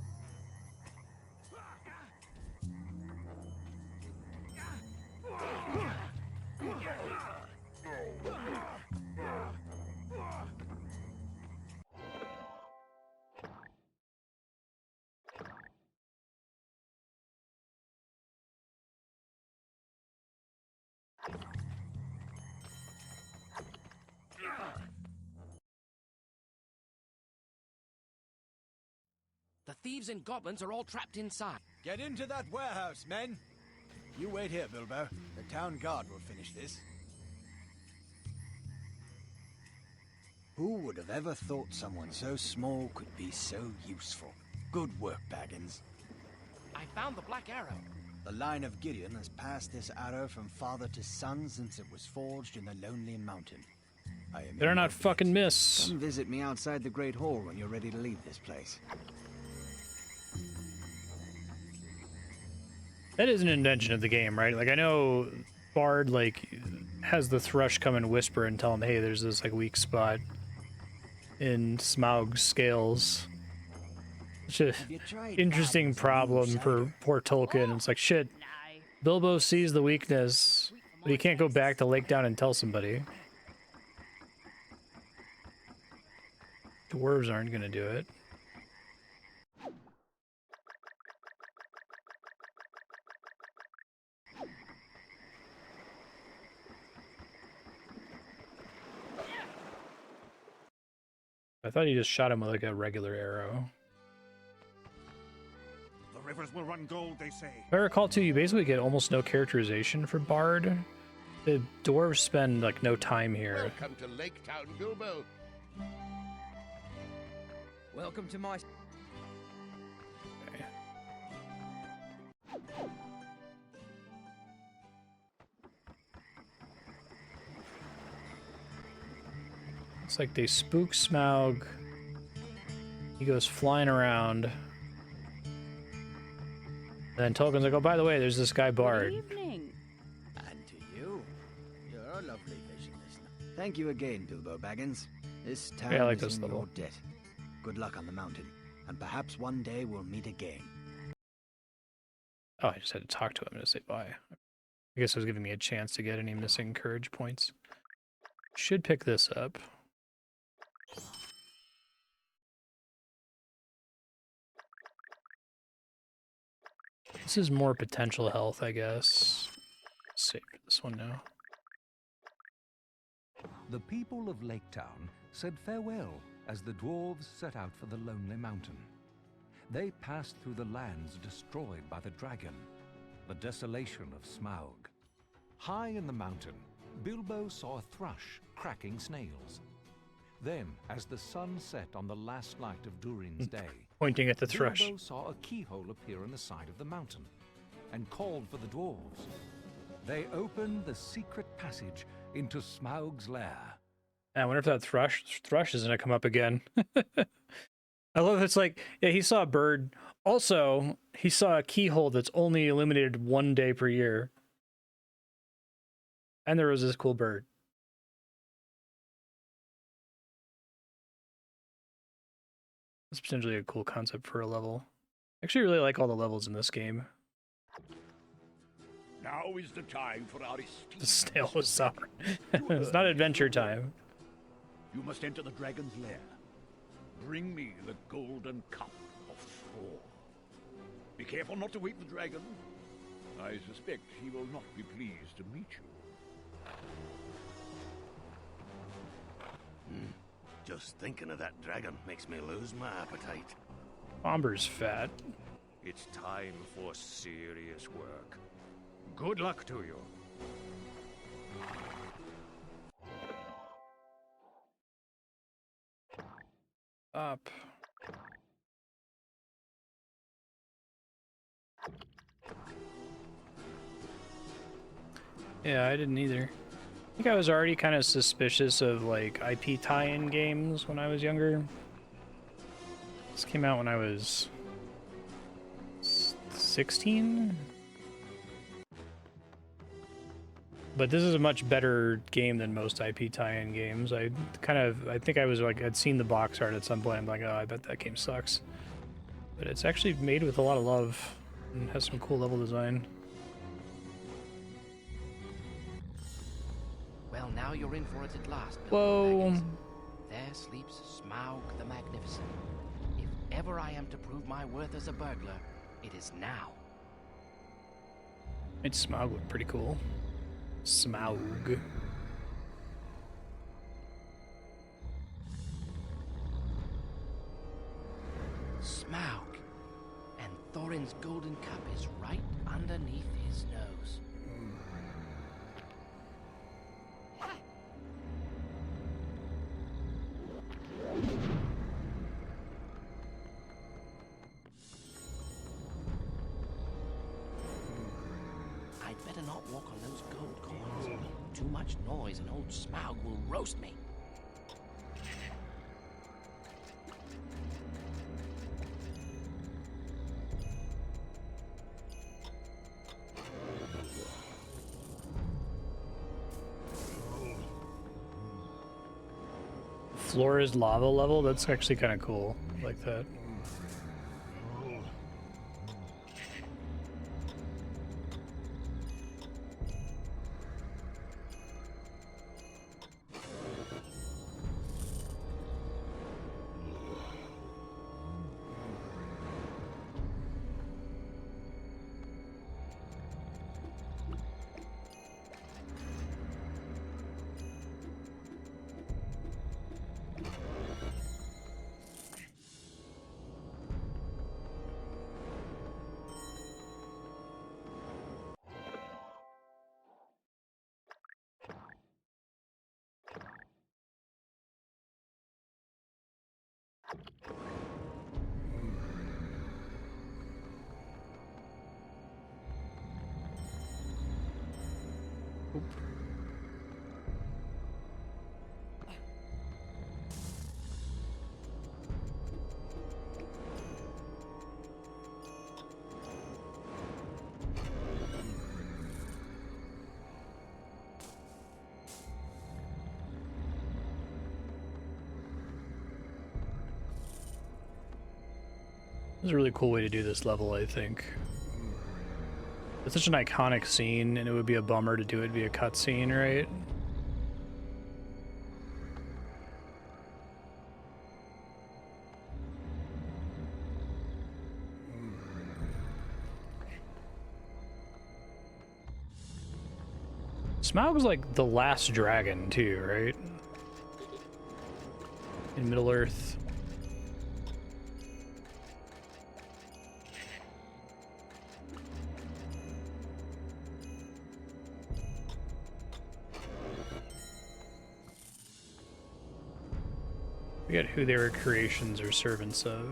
The thieves and goblins are all trapped inside. Get into that warehouse, men! You wait here, Bilbo. The town guard will finish this. Who would have ever thought someone so small could be so useful? Good work, Baggins. I found the Black Arrow. The line of Gideon has passed this arrow from father to son since it was forged in the Lonely Mountain. I am Better not fucking miss. Come visit me outside the Great Hall when you're ready to leave this place. That is an invention of the game, right? Like, I know Bard, like, has the thrush come and whisper and tell him, hey, there's this, like, weak spot in Smaug's scales. It's an interesting problem for poor Tolkien. It's like, shit, Bilbo sees the weakness, but he can't go back to Lake Down and tell somebody. Dwarves aren't gonna do it. I thought he just shot him with like a regular arrow. The rivers will run gold, they say. If I recall too, you basically get almost no characterization for Bard. The dwarves spend like no time here. Welcome to Lake Town, Bilbo. Welcome to my... It's like they spook Smaug. He goes flying around. And then Tolkien's like, oh, by the way, there's this guy Bard. Good evening. And to you. You're a lovely Thank you again, Bilbo Baggins. This town Yeah, I like is this in level. your debt. Good luck on the mountain, and perhaps one day we'll meet again. Oh, I just had to talk to him to say bye. I guess it was giving me a chance to get any missing courage points. Should pick this up. This is more potential health, I guess. Save this one now. The people of Lake Town said farewell as the dwarves set out for the Lonely Mountain. They passed through the lands destroyed by the dragon, the desolation of Smaug. High in the mountain, Bilbo saw a thrush cracking snails. Then, as the sun set on the last night of Durin's day, Pointing at the thrush. Bilbo saw a keyhole appear in the side of the mountain and called for the dwarves. They opened the secret passage into Smaug's lair. I wonder if that thrush is gonna come up again. I love it's like, yeah, he saw a bird. Also, he saw a keyhole that's only illuminated 1 day per year. And there was this cool bird. That's potentially a cool concept for a level. I actually really like all the levels in this game. Now is the time for our esteemed The snail was sour. It's not adventure time. You must enter the dragon's lair. Bring me the golden cup of Thor. Be careful not to wake the dragon. I suspect he will not be pleased to meet you. Just thinking of that dragon makes me lose my appetite. Bomber's fat. It's time for serious work. Good luck to you. Up. Yeah, I didn't either. I think I was already kind of suspicious of like IP tie-in games when I was younger. This came out when I was 16. But this is a much better game than most IP tie-in games. I think I was like, I'd seen the box art at some point. I'm like, oh, I bet that game sucks. But it's actually made with a lot of love and has some cool level design. Well, now you're in for it at last, Whoa. Baggins. There sleeps Smaug the Magnificent. If ever I am to prove my worth as a burglar, it is now. Made Smaug look pretty cool. Smaug. Smaug. And Thorin's golden cup is right underneath his nose. I'd better not walk on those gold coins. Too much noise and old Smaug will roast me. Floor is lava level? That's actually kind of cool. I like that. This is a really cool way to do this level, I think. It's such an iconic scene, and it would be a bummer to do it via cutscene, right? Smaug's like the last dragon, too, right? In Middle-earth. I forget who they were creations or servants of.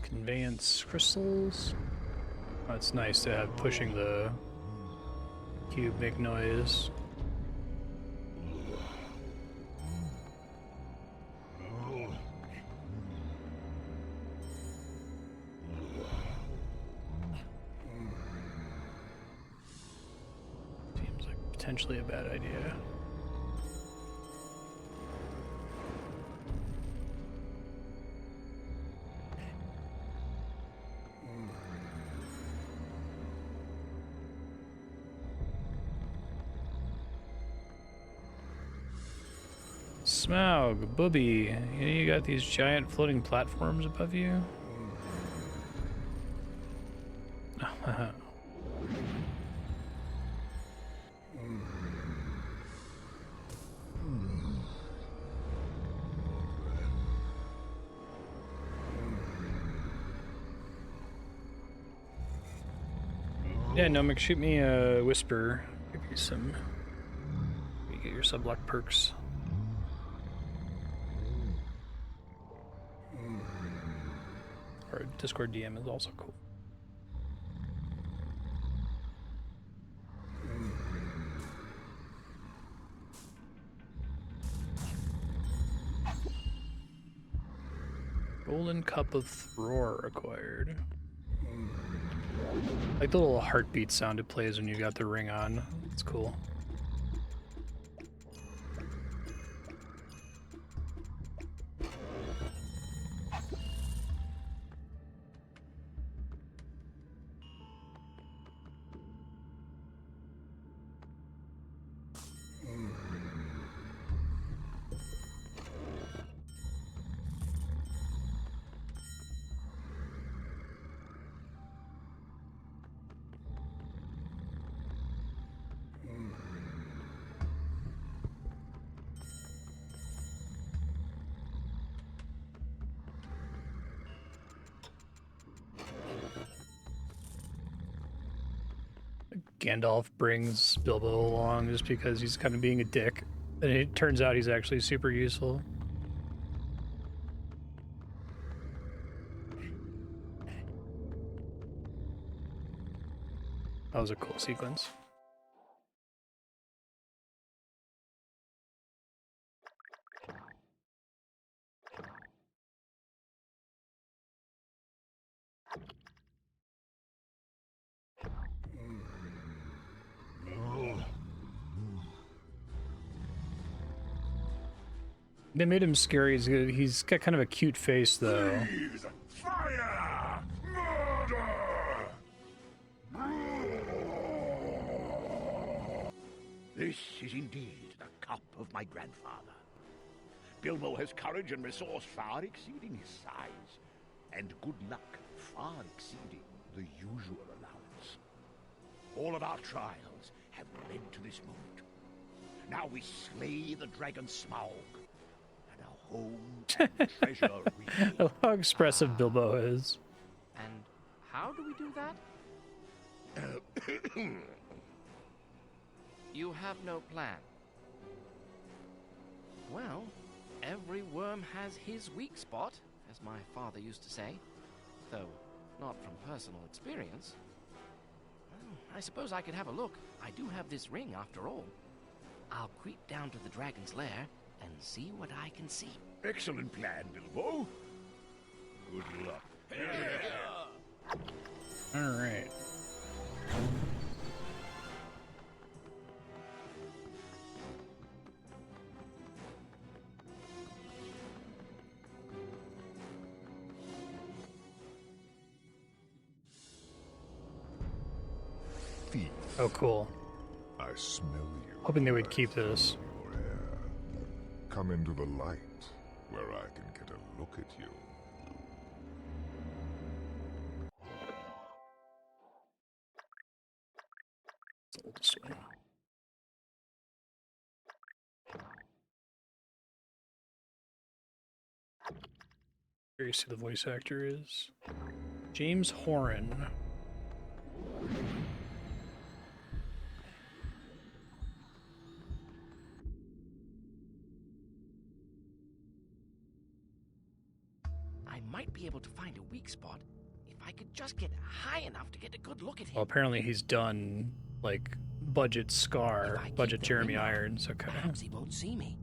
Conveyance crystals. Oh, it's nice to have pushing the cube make noise. Seems like potentially a bad idea. Smaug, Booby, you got these giant floating platforms above you? Yeah, Nomic, shoot me a whisper. Give you some. You get your sublock perks. Or Discord DM is also cool. Golden Cup of Thror acquired. Like the little heartbeat sound it plays when you got the ring on. It's cool. Gandalf brings Bilbo along just because he's kind of being a dick. And it turns out he's actually super useful. That was a cool sequence. They made him scary. He's got kind of a cute face, though. Thieves, fire, murder. This is indeed the cup of my grandfather. Bilbo has courage and resource far exceeding his size, and good luck far exceeding the usual allowance. All of our trials have led to this moment. Now we slay the dragon Smaug, and our home and treasure regained. How expressive Bilbo is. And how do we do that? You have no plan. Well, Every worm has his weak spot, as my father used to say. Though, not from personal experience. Well, I suppose I could have a look. I do have this ring, after all. I'll creep down to the dragon's lair and see what I can see. Excellent plan, Bilbo. Good luck. Alright. Thief. Oh, cool. I smell you. Hoping they would keep this. Come into the light, where I can get a look at you. This way. Curious who the voice actor is. James Horan. I might be able to find a weak spot if I could just get high enough to get a good look at him. Well, apparently he's done, like, budget Scar, budget Jeremy Irons. Okay. Perhaps he won't see me.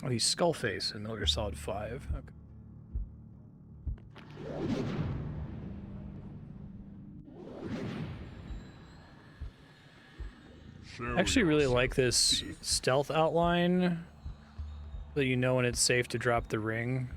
Oh, he's Skullface in Metal Gear Solid 5. Okay. I actually really like this stealth outline, so you know when it's safe to drop the ring.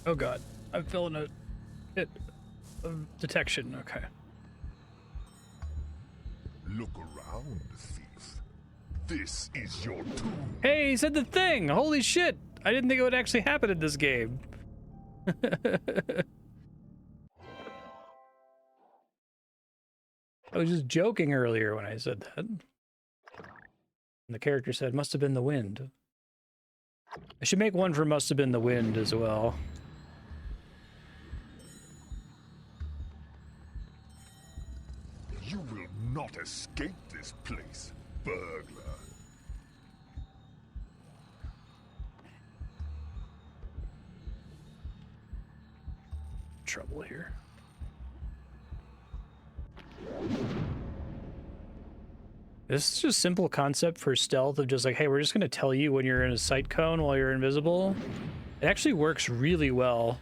Oh god, I fell in a pit of detection. Okay. Look around, thief. This is your tomb. Hey, he said the thing! Holy shit! I didn't think it would actually happen in this game. I was just joking earlier when I said that. And the character said, must have been the wind. I should make one for must have been the wind as well. You will not escape this place, burglar. Trouble here. This is just simple concept for stealth of just like, hey, we're just gonna tell you when you're in a sight cone while you're invisible. It actually works really well.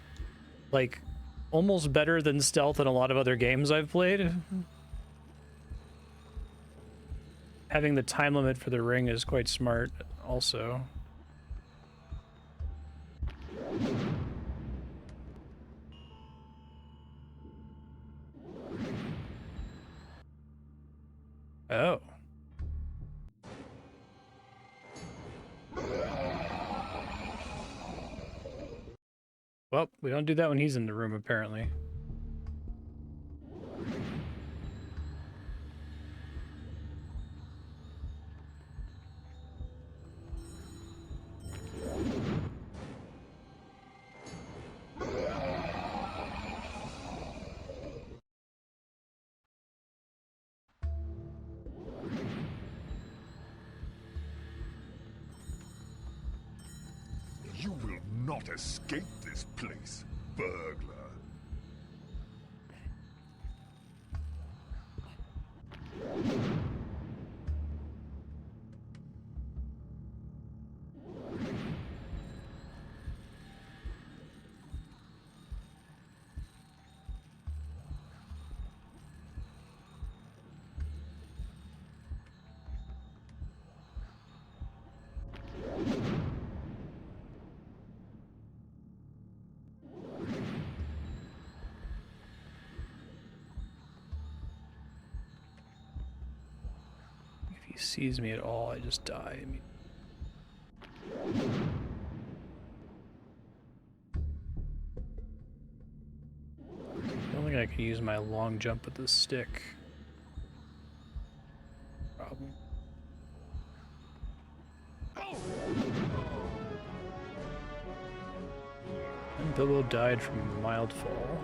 Like, almost better than stealth in a lot of other games I've played. Having the time limit for the ring is quite smart also. Oh. Well, we don't do that when he's in the room, apparently. You will not escape this place, burglar. he sees me at all, I just die. I mean, I don't think I can use my long jump with the stick. Problem. And Bilbo died from a mild fall.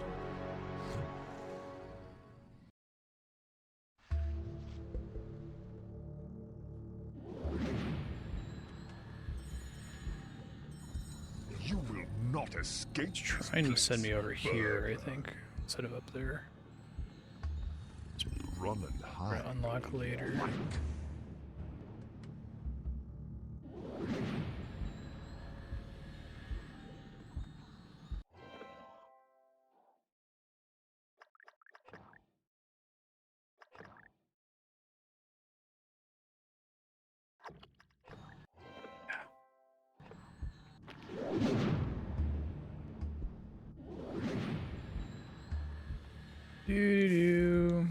You will not escape. Trying to send me over here, I think, instead of up there. Run and hide. Unlock later. Doo-doo.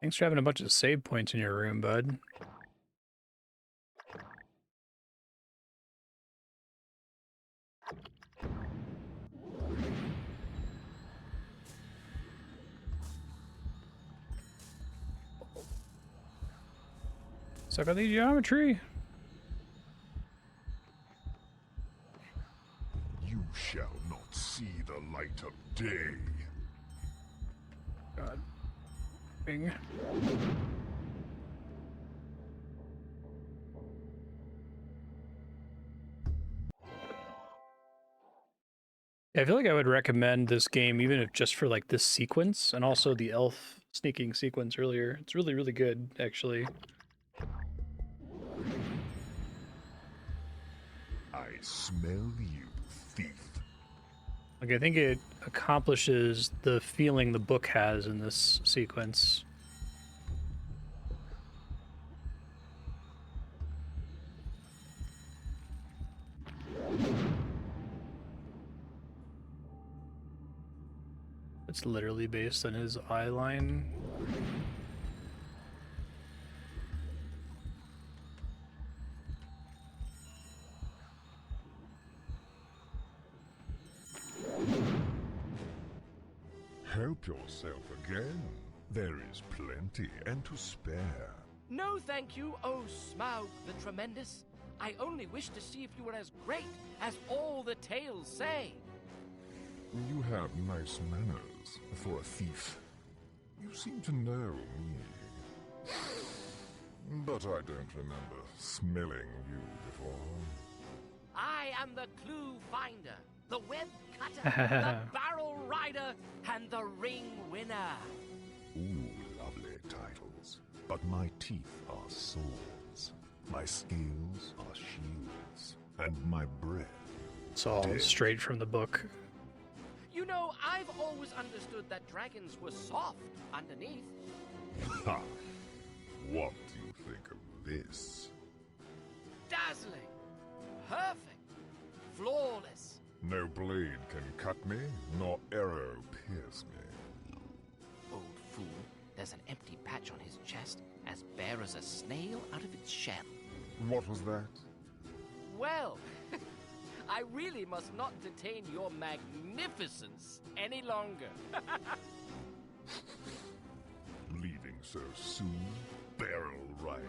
Thanks for having a bunch of save points in your room, bud. Suck on the geometry. You shall not see the light of day. God. Bing. I feel like I would recommend this game even if just for like this sequence and also the elf sneaking sequence earlier. It's really, really good, actually. I smell you, thief. Like, I think it accomplishes the feeling the book has in this sequence. It's literally based on his eye line. Help yourself again. There is plenty and to spare. No, thank you, oh Smaug the Tremendous. I only wish to see if you were as great as all the tales say. You have nice manners for a thief. You seem to know me. But I don't remember smelling you before. I am the clue finder, the web cutter, the barrel rider, and the ring winner. Ooh, lovely titles. But my teeth are swords. My scales are shields. And my breath. It's all straight from the book. You know, I've always understood that dragons were soft underneath. Ha! What do you think of this? Dazzling, perfect, flawless. No blade can cut me, nor arrow pierce me. Old fool, there's an empty patch on his chest, as bare as a snail out of its shell. What was that? Well, I really must not detain your magnificence any longer. Leaving so soon, barrel rider?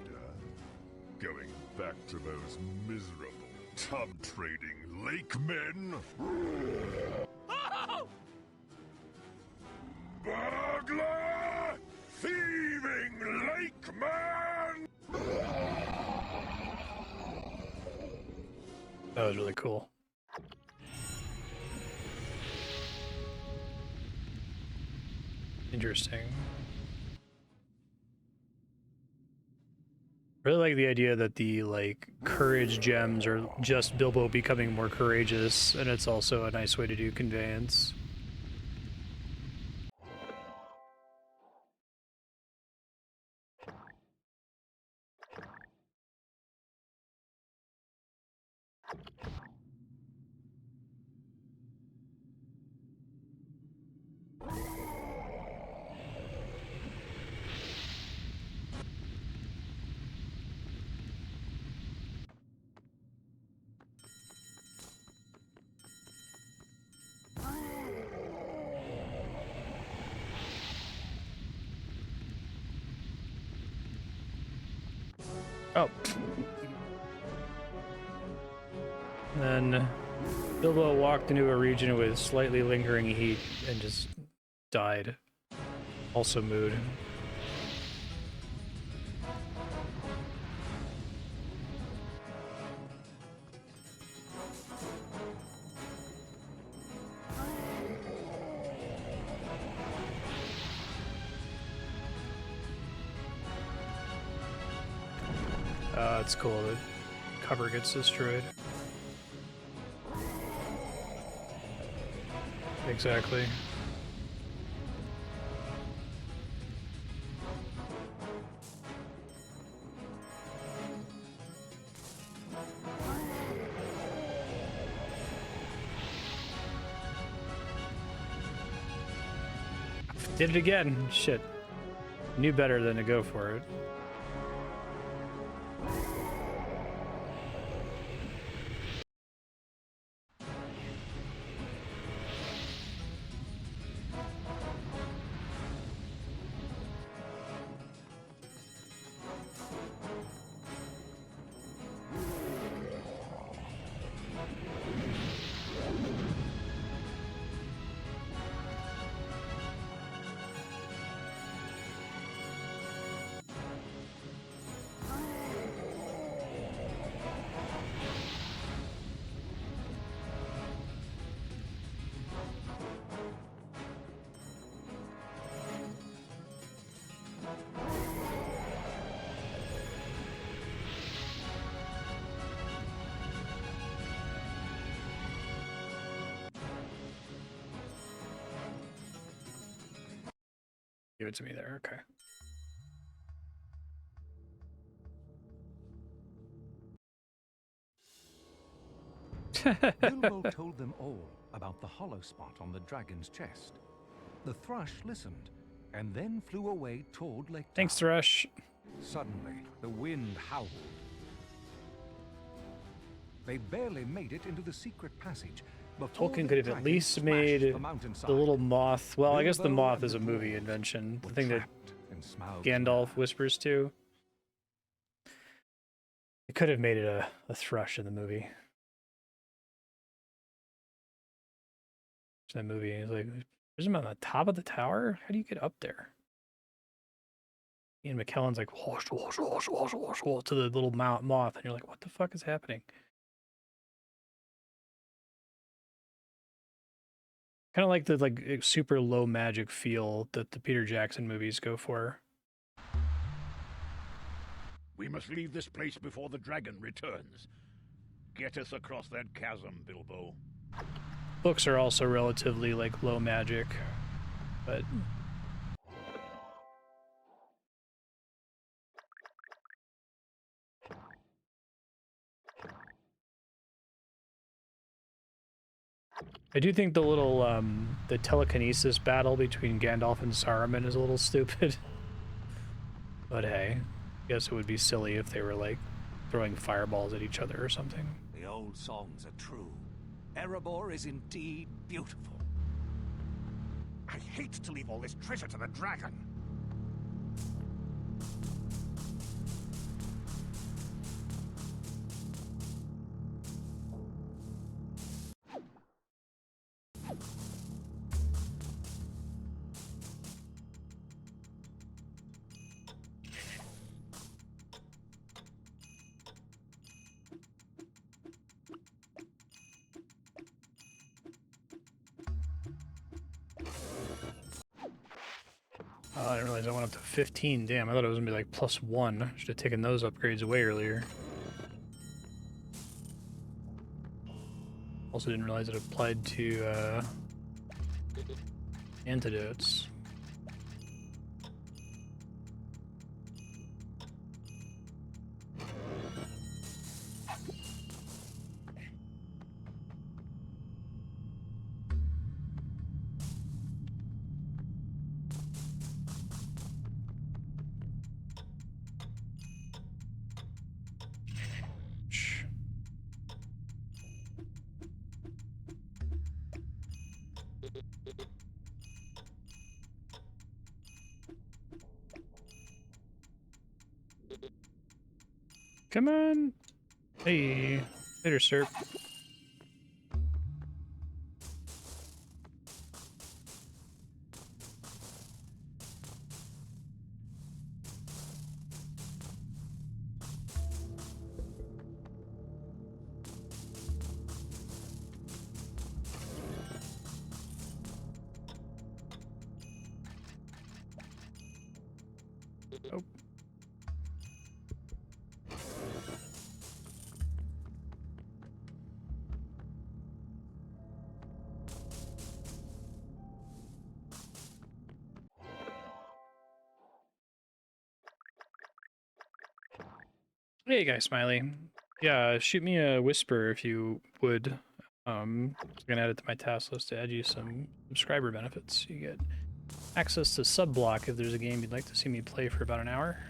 Going back to those miserable tub-trading lake men? Oh! Burglar! Thieving lake man! That was really cool. Interesting. Really like the idea that the like courage gems are just Bilbo becoming more courageous, and it's also a nice way to do conveyance. Oh. Then Bilbo walked into a region with slightly lingering heat and just died. Also mood. It's cool. The cover gets destroyed. Exactly. Did it again. Shit. Knew better than to go for it. Give it to me there, okay. Bilbo told them all about the hollow spot on the dragon's chest. The thrush listened, and then flew away toward Lake Town. Thanks, Thrush. Suddenly, the wind howled. They barely made it into the secret passage. Tolkien could have at least made the little moth. Well, I guess the moth is a movie invention. The thing that Gandalf whispers to. It could have made it a thrush in the movie. That movie is like, there's him on the top of the tower? How do you get up there? Ian McKellen's like, whoosh, whoosh, whoosh, whoosh, whoosh, whoosh, to the little moth, and you're like, what the fuck is happening? Kind of like the super low magic feel that the Peter Jackson movies go for. We must leave this place before the dragon returns. Get us across that chasm, Bilbo. Books are also relatively like low magic, but I do think the little the telekinesis battle between Gandalf and Saruman is a little stupid. But hey, I guess it would be silly if they were like throwing fireballs at each other or something. The old songs are true. Erebor is indeed beautiful. I hate to leave all this treasure to the dragon. I didn't realize I went up to 15. Damn, I thought it was gonna be like +1. Should have taken those upgrades away earlier. Also didn't realize it applied to antidotes. Come on. Hey, later, sir. Oh. Hey, guy, Smiley. Yeah, shoot me a whisper if you would. I'm gonna add it to my task list to add you some subscriber benefits. You get access to Subblock if there's a game you'd like to see me play for about an hour.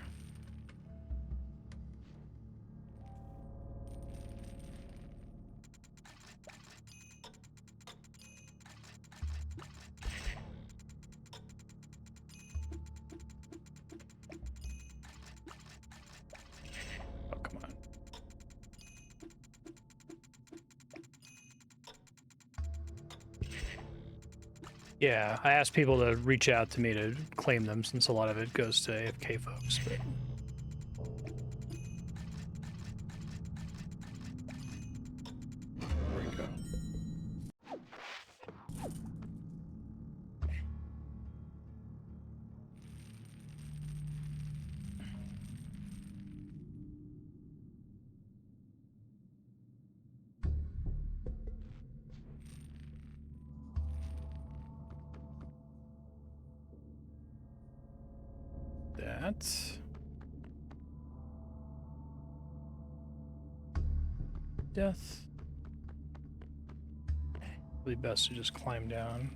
Oh, come on. Yeah, I asked people to reach out to me to claim them since a lot of it goes to AFK folks, but... There we go. That. Death. Probably best to just climb down.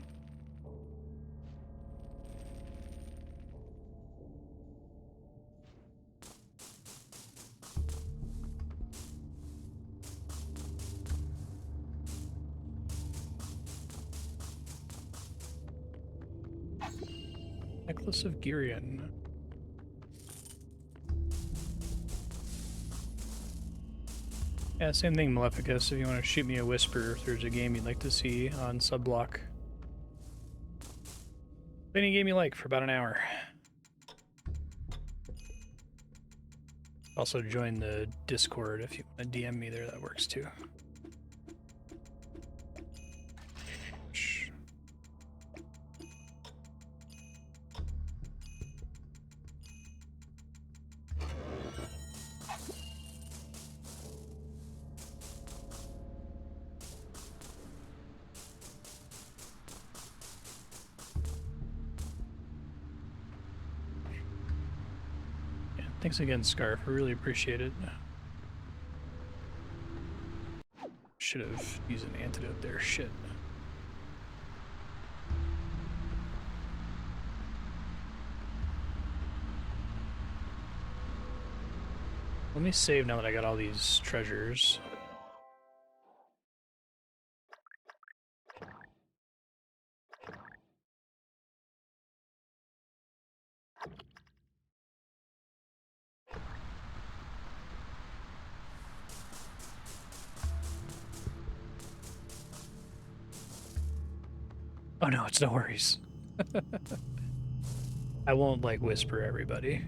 Necklace of Girion. Yeah, same thing, Maleficus, if you want to shoot me a whisper if there's a game you'd like to see on Subblock. Any game you like for about an hour. Also join the Discord if you want to DM me there, that works too. Thanks again, Scarf. I really appreciate it. Should have used an antidote there. Shit. Let me save now that I got all these treasures. Oh no, it's no worries. I won't, like, whisper everybody.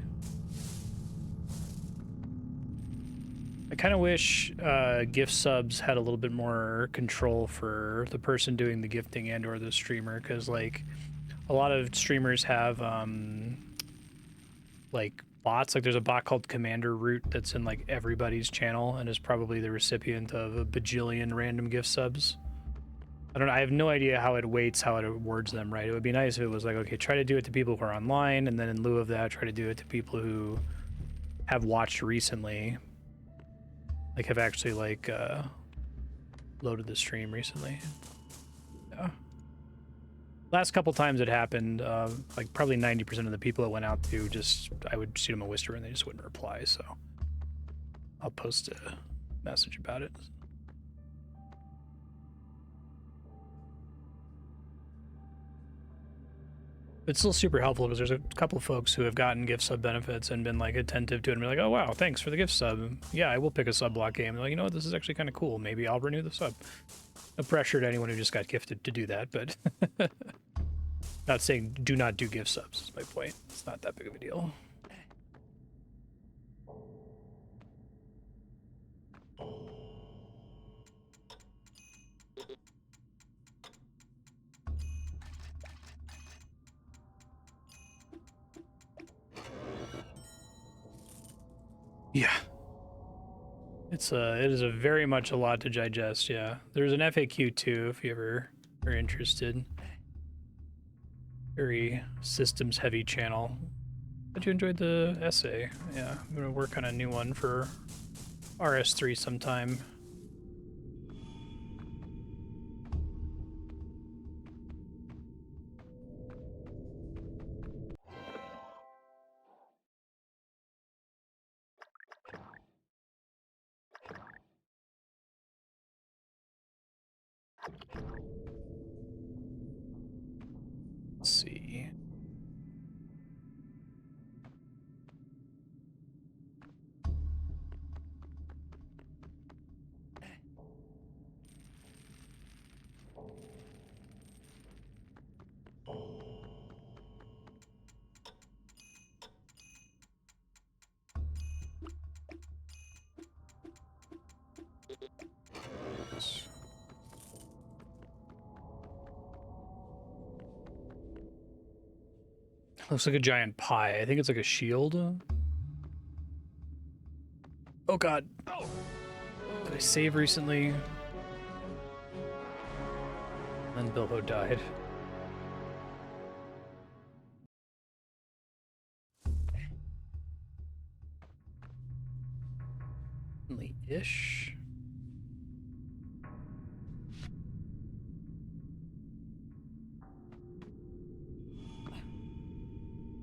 I kind of wish gift subs had a little bit more control for the person doing the gifting and or the streamer, because, like, a lot of streamers have, like, bots. Like, there's a bot called Commander Root that's in, like, everybody's channel and is probably the recipient of a bajillion random gift subs. I don't know, I have no idea how it weights, how it awards them, right? It would be nice if it was like, okay, try to do it to people who are online, and then in lieu of that, try to do it to people who have watched recently. Like, have actually, like, loaded the stream recently. Yeah. Last couple times it happened, like, probably 90% of the people it went out to just, I would shoot them a whisper and they just wouldn't reply, so I'll post a message about it. It's still super helpful because there's a couple of folks who have gotten gift sub benefits and been like attentive to it and be like, oh wow, thanks for the gift sub. Yeah, I will pick a sub block game. They're like, you know what, this is actually kind of cool. Maybe I'll renew the sub. No pressure to anyone who just got gifted to do that, but not saying do not do gift subs is my point. It's not that big of a deal. Yeah. It is a very much a lot to digest, yeah. There's an FAQ too, if you ever are interested. Very systems heavy channel. But you enjoyed the essay. Yeah, I'm gonna work on a new one for RS3 sometime. Let's see. Looks like a giant pie. I think it's like a shield. Oh god. Did I save recently? Then Bilbo died. Ish.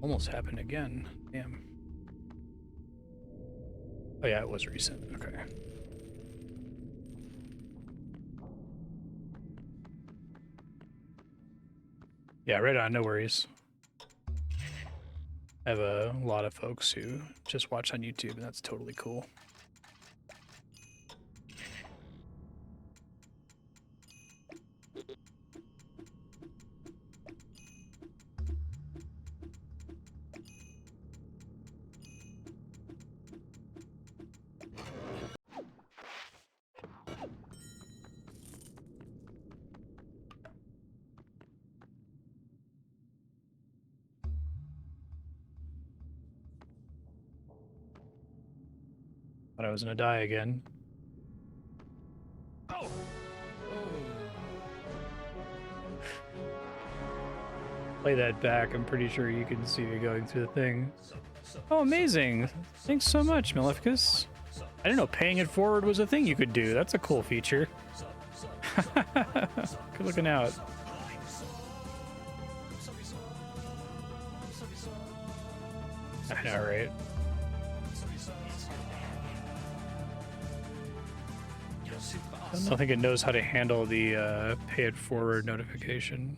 Almost happened again. Damn. Oh yeah, it was recent. Okay. Yeah, right on. No worries. I have a lot of folks who just watch on YouTube, and that's totally cool. Thought I was gonna die again. Play that back. I'm pretty sure you can see me going through the thing. Oh, amazing. Thanks so much, Maleficus. I didn't know paying it forward was a thing you could do. That's a cool feature. Good looking out. I know, right? I don't think it knows how to handle the pay it forward notification.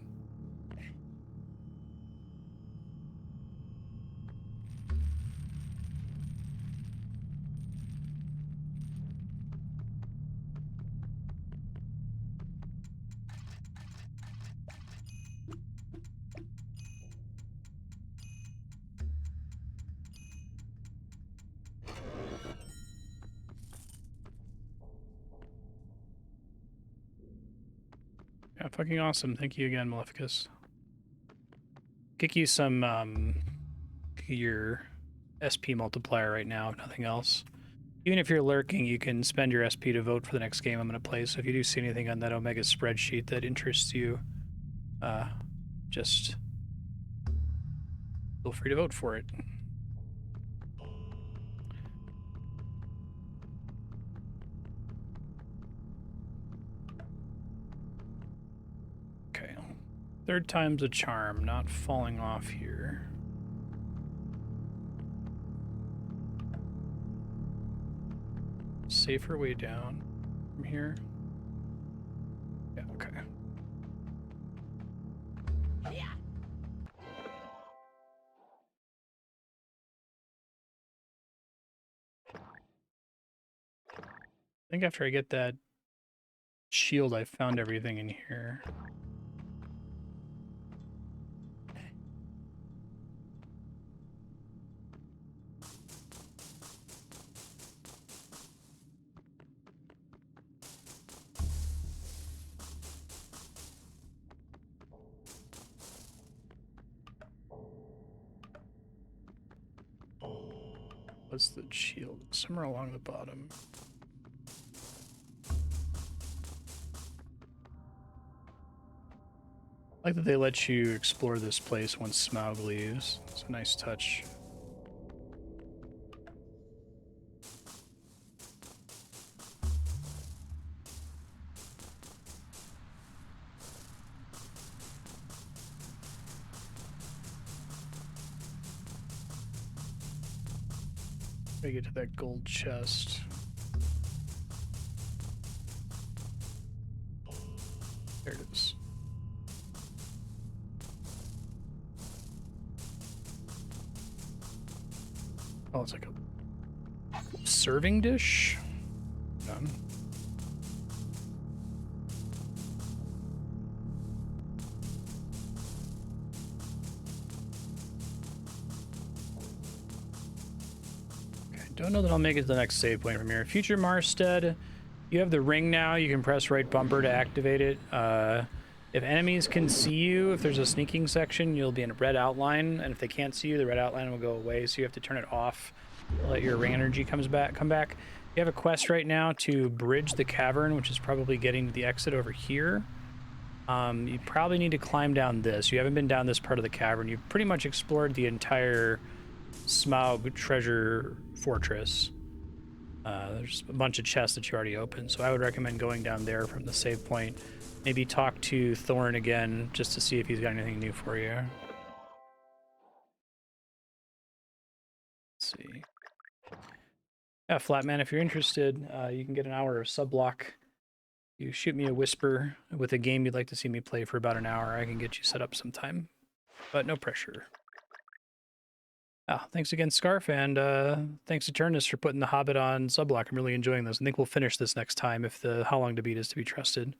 Yeah, fucking awesome. Thank you again, Maleficus. Kick you some, your SP multiplier right now, if nothing else. Even if you're lurking, you can spend your SP to vote for the next game I'm going to play, so if you do see anything on that Omega spreadsheet that interests you, just feel free to vote for it. Okay. Third time's a charm, not falling off here. Safer way down from here. Yeah, okay. think after I get that shield, I found everything in here. What's the shield? Somewhere along the bottom. I like that they let you explore this place once Smaug leaves. It's a nice touch. Gotta get to that gold chest. There it is. Oh, it's like a serving dish? Done. Don't know that I'll make it to the next save point from here. Future Marstead, you have the ring now. You can press right bumper to activate it. If enemies can see you, if there's a sneaking section, you'll be in a red outline. And if they can't see you, the red outline will go away. So you have to turn it off. Let your ring energy come back. You have a quest right now to bridge the cavern, which is probably getting to the exit over here. You probably need to climb down this. You haven't been down this part of the cavern. You've pretty much explored the entire Smaug treasure fortress. There's a bunch of chests that you already opened, so I would recommend going down there from the save point. Maybe talk to Thorin again just to see if he's got anything new for you. Let's see. Yeah, Flatman, if you're interested, you can get an hour of sub-block. You shoot me a whisper with a game you'd like to see me play for about an hour. I can get you set up sometime, but no pressure. Thanks again, Scarf, and thanks to Eternus for putting the Hobbit on subblock. I'm really enjoying this. I think we'll finish this next time if the How Long to Beat is to be trusted.